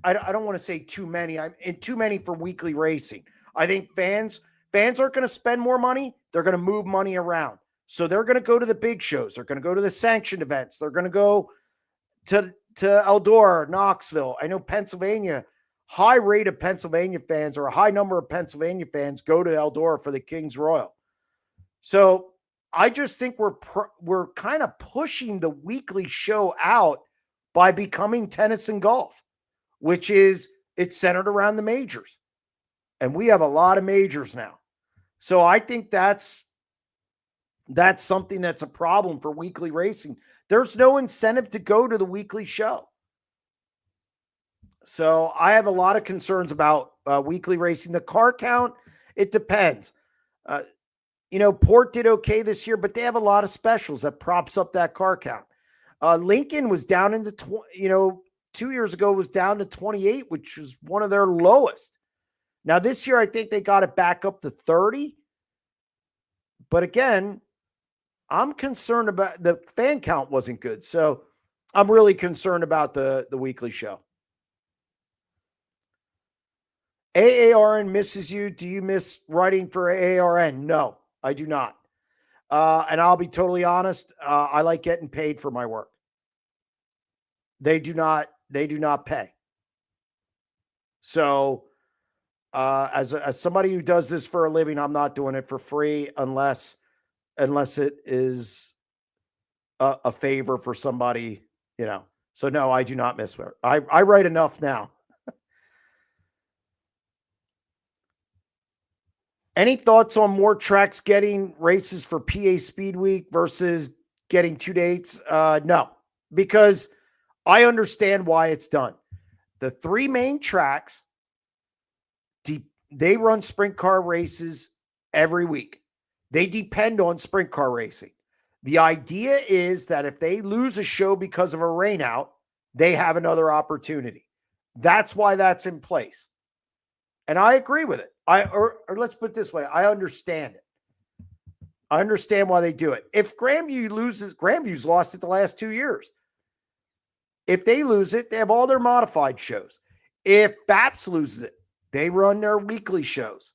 I don't want to say too many, too many for weekly racing. I think fans aren't going to spend more money. They're going to move money around. So they're going to go to the big shows. They're going to go to the sanctioned events. They're going to go to Eldora, Knoxville. I know Pennsylvania, high rate of Pennsylvania fans, or a high number of Pennsylvania fans go to Eldora for the King's Royal. So I just think we're kind of pushing the weekly show out by becoming tennis and golf, which is, it's centered around the majors. And we have a lot of majors now. So I think that's something that's a problem for weekly racing. There's no incentive to go to the weekly show. So I have a lot of concerns about weekly racing. The car count, it depends. Port did okay this year, but they have a lot of specials that props up that car count. Lincoln was down into 2 years ago was down to 28, which was one of their lowest. Now this year, I think they got it back up to 30. But again, I'm concerned about the fan count wasn't good. So I'm really concerned about the weekly show. AARN misses you. Do you miss writing for AARN? No, I do not. And I'll be totally honest. I like getting paid for my work. They do not pay. So as somebody who does this for a living, I'm not doing it for free unless it is a favor for somebody, So no, I do not miss it. I write enough now. Any thoughts on more tracks getting races for PA Speed Week versus getting 2 dates? No, because I understand why it's done. The 3 main tracks, they run sprint car races every week. They depend on sprint car racing. The idea is that if they lose a show because of a rainout, they have another opportunity. That's why that's in place. And I agree with it. Or let's put it this way. I understand it. I understand why they do it. If Grandview loses, Grandview's lost it the last 2 years. If they lose it, they have all their modified shows. If BAPS loses it, they run their weekly shows.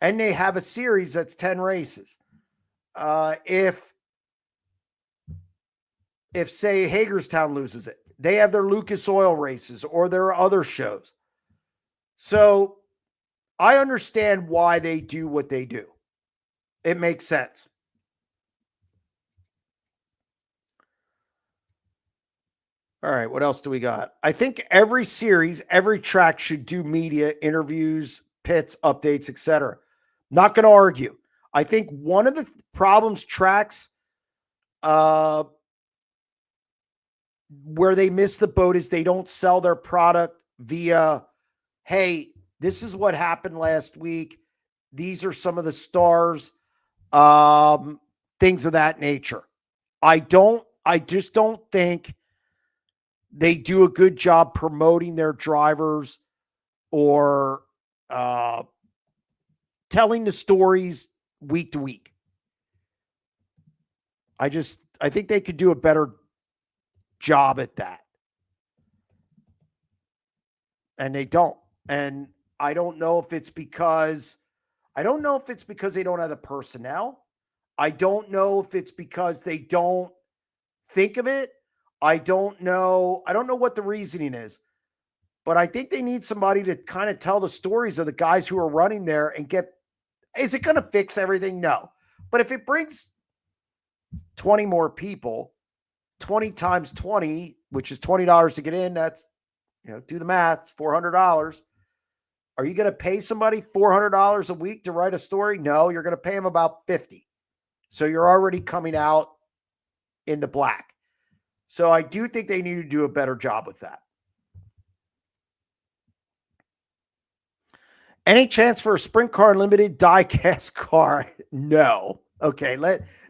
And they have a series that's 10 races. If say Hagerstown loses it, they have their Lucas Oil races or their other shows. So I understand why they do what they do. It makes sense. All right, what else do we got? I think every series, every track should do media, interviews, pits, updates, etc. Not going to argue. I think one of the problems tracks where they miss the boat is they don't sell their product via, hey, this is what happened last week. These are some of the stars, things of that nature. I just don't think they do a good job promoting their drivers or telling the stories week to week. I think they could do a better job at that. And they don't. And I don't know if it's because they don't have the personnel. I don't know if it's because they don't think of it. I don't know what the reasoning is. But I think they need somebody to kind of tell the stories of the guys who are running there and is it going to fix everything? No. But if it brings 20 more people, 20 times 20, which is $20 to get in, that's, do the math, $400. Are you going to pay somebody $400 a week to write a story? No, you're going to pay them about $50. So you're already coming out in the black. So I do think they need to do a better job with that. Any chance for a Sprint Car Unlimited die-cast car? No. Okay,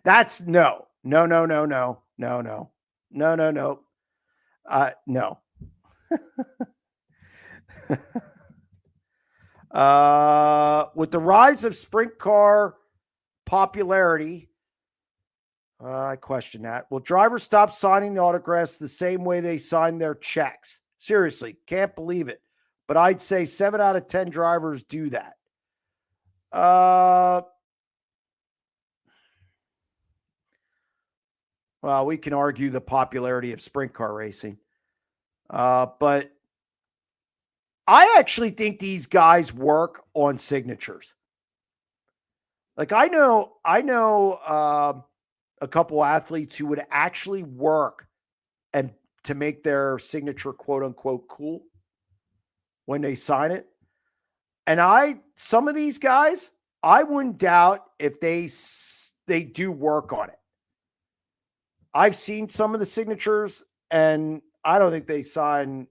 that's no. No. No. With the rise of sprint car popularity, I question that. Will drivers stop signing the autographs the same way they sign their checks? Seriously, can't believe it. But I'd say 7 out of 10 drivers do that. Well, we can argue the popularity of sprint car racing. But I actually think these guys work on signatures. Like I know a couple athletes who would actually work and to make their signature quote unquote cool when they sign it. And some of these guys, I wouldn't doubt if they do work on it. I've seen some of the signatures and I don't think they sign.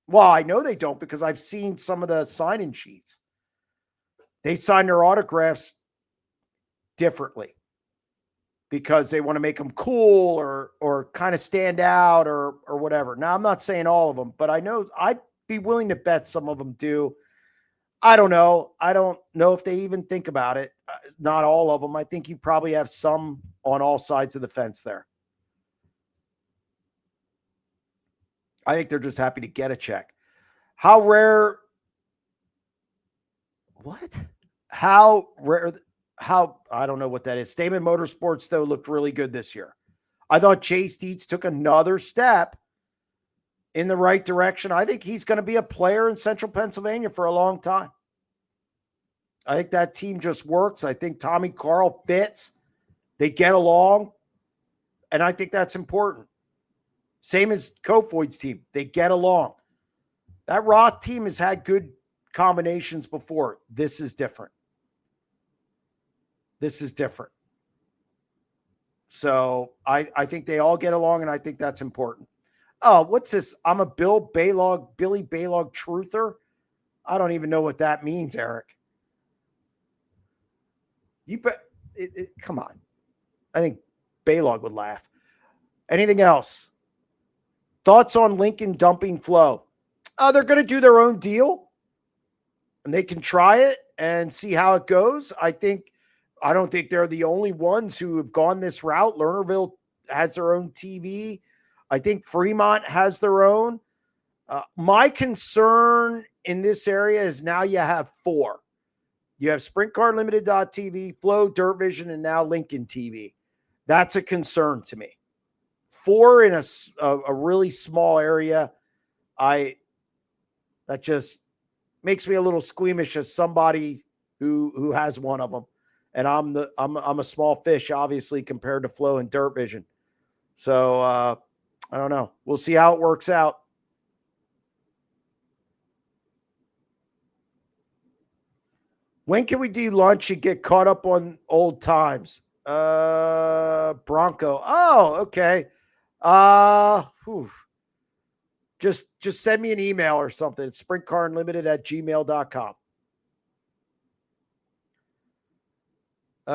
Well, I know they don't because I've seen some of the sign-in sheets. They sign their autographs differently because they want to make them cool or kind of stand out or whatever. Now, I'm not saying all of them, but I know I'd be willing to bet some of them do. I don't know. I don't know if they even think about it. Not all of them. I think you probably have some on all sides of the fence there. I think they're just happy to get a check. How rare? What? How rare? I don't know what that is. Stamen Motorsports, though, looked really good this year. I thought Chase Dietz took another step in the right direction. I think he's going to be a player in Central Pennsylvania for a long time. I think that team just works. I think Tommy Carl fits. They get along. And I think that's important. Same as Kofoid's team. They get along. That Roth team has had good combinations before. This is different. So I think they all get along, and I think that's important. Oh, what's this? I'm a Billy Baylog truther. I don't even know what that means, Eric. Come on. I think Baylog would laugh. Anything else? Thoughts on Lincoln dumping Flo? They're going to do their own deal, and they can try it and see how it goes. I don't think they're the only ones who have gone this route. Lernerville has their own TV. I think Fremont has their own. My concern in this area is now you have 4. You have SprintCarUnlimited.tv, Flow, Dirt Vision, and now Lincoln TV. That's a concern to me. 4 in a really small area. That just makes me a little squeamish as somebody who has one of them. And I'm a small fish, obviously, compared to Flow and Dirt Vision. So I don't know. We'll see how it works out. When can we do lunch and get caught up on old times? Bronco. Oh, okay. Just send me an email or something. It's SprintCarUnlimited@gmail.com.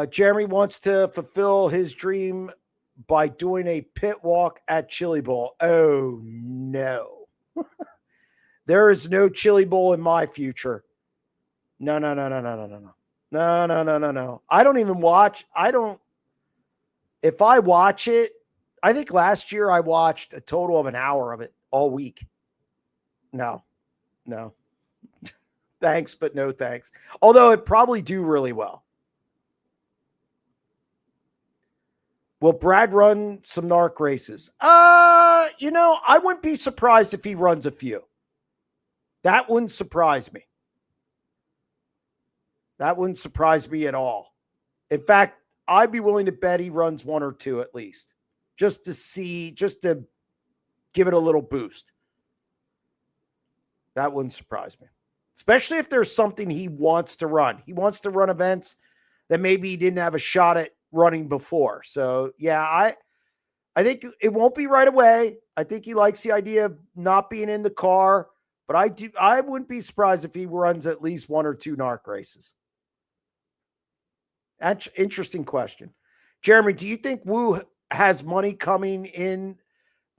Jeremy wants to fulfill his dream by doing a pit walk at Chili Bowl. Oh, no. There is no Chili Bowl in my future. No. No. I don't even watch. If I watch it, I think last year I watched a total of an hour of it all week. No. Thanks, but no thanks. Although it probably do really well. Will Brad run some NARC races? I wouldn't be surprised if he runs a few. That wouldn't surprise me. That wouldn't surprise me at all. In fact, I'd be willing to bet he runs one or two at least, just to give it a little boost. That wouldn't surprise me, especially if there's something he wants to run. He wants to run events that maybe he didn't have a shot at running before. So, yeah, I think it won't be right away. I think he likes the idea of not being in the car, but I wouldn't be surprised if he runs at least one or two NARC races. That's interesting question. Jeremy, do you think Wu has money coming in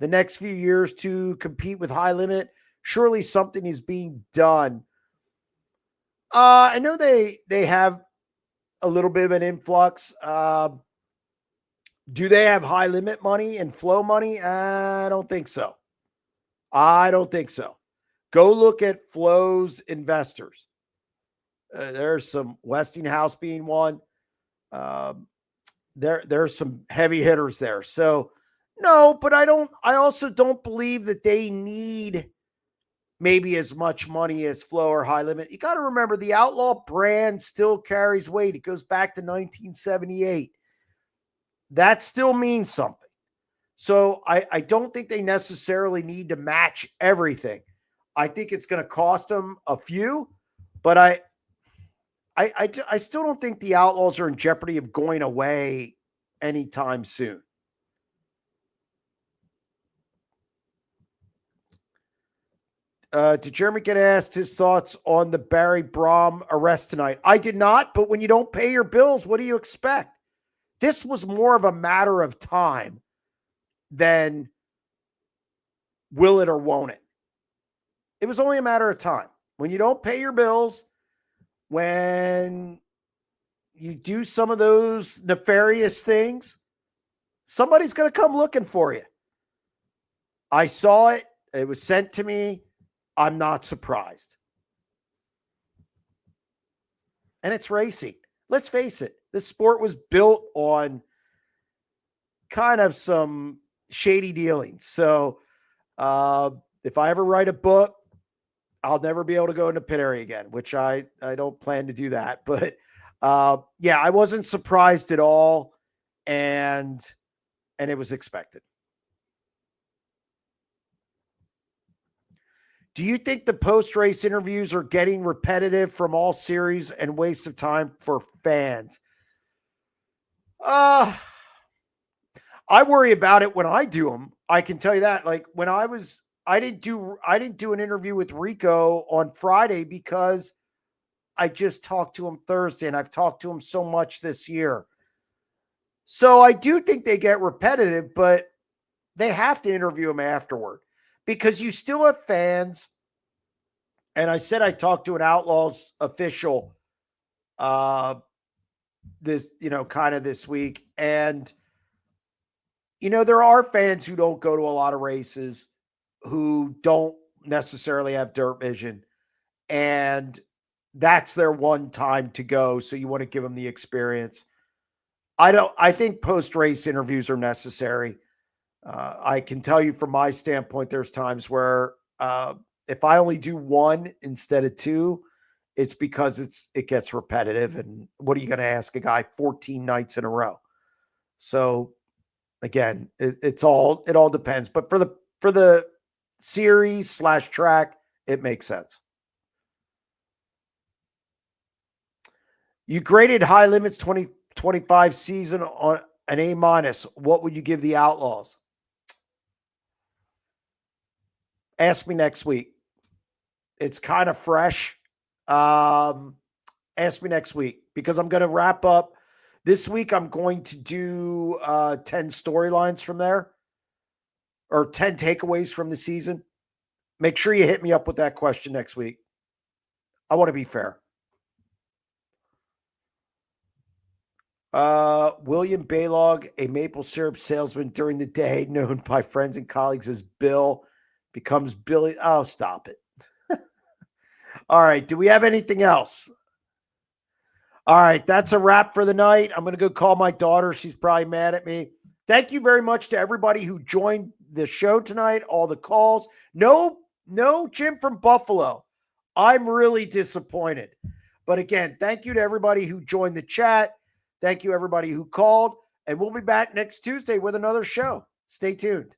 the next few years to compete with High Limit? Surely something is being done. I know they have a little bit of an influx. Do they have High Limit money and flow money? I don't think so. Go look at Flow's investors. There's some Westinghouse being one. There's some heavy hitters there. So no, but I also don't believe that they need maybe as much money as Flow or High Limit. You got to remember the Outlaw brand still carries weight. It goes back to 1978. That still means something. So I don't think they necessarily need to match everything. I think it's going to cost them a few, but I still don't think the Outlaws are in jeopardy of going away anytime soon. Did Jeremy get asked his thoughts on the Barry Brom arrest tonight? I did not, but when you don't pay your bills, what do you expect? This was more of a matter of time than will it or won't it. It was only a matter of time. When you don't pay your bills, when you do some of those nefarious things, somebody's going to come looking for you. I saw it. It was sent to me. I'm not surprised. And it's racing. Let's face it. This sport was built on kind of some shady dealings. So if I ever write a book, I'll never be able to go into pit area again, which I don't plan to do that. But yeah, I wasn't surprised at all. And it was expected. Do you think the post-race interviews are getting repetitive from all series and waste of time for fans? I worry about it when I do them. I can tell you that. Like when I didn't do an interview with Rico on Friday because I just talked to him Thursday, and I've talked to him so much this year. So I do think they get repetitive, but they have to interview him afterward because you still have fans. And I said I talked to an Outlaws official this week. And, there are fans who don't go to a lot of races, who don't necessarily have dirt vision. And that's their one time to go. So you want to give them the experience. I think post-race interviews are necessary. I can tell you from my standpoint, there's times where if I only do one instead of two, it's because it gets repetitive. And what are you going to ask a guy 14 nights in a row? So again, it all depends. But for the series / track, it makes sense. You graded High Limits 2025 season on an A-. What would you give the Outlaws? Ask me next week. It's kind of fresh. Ask me next week because I'm going to wrap up. This week I'm going to do 10 storylines from there or 10 takeaways from the season. Make sure you hit me up with that question next week. I want to be fair. William Baylog, a maple syrup salesman during the day, known by friends and colleagues as Bill, becomes Billy. Oh, stop it. All right. Do we have anything else? All right. That's a wrap for the night. I'm going to go call my daughter. She's probably mad at me. Thank you very much to everybody who joined the show tonight, all the calls. No Jim from Buffalo. I'm really disappointed. But again, thank you to everybody who joined the chat. Thank you, everybody who called. And we'll be back next Tuesday with another show. Stay tuned.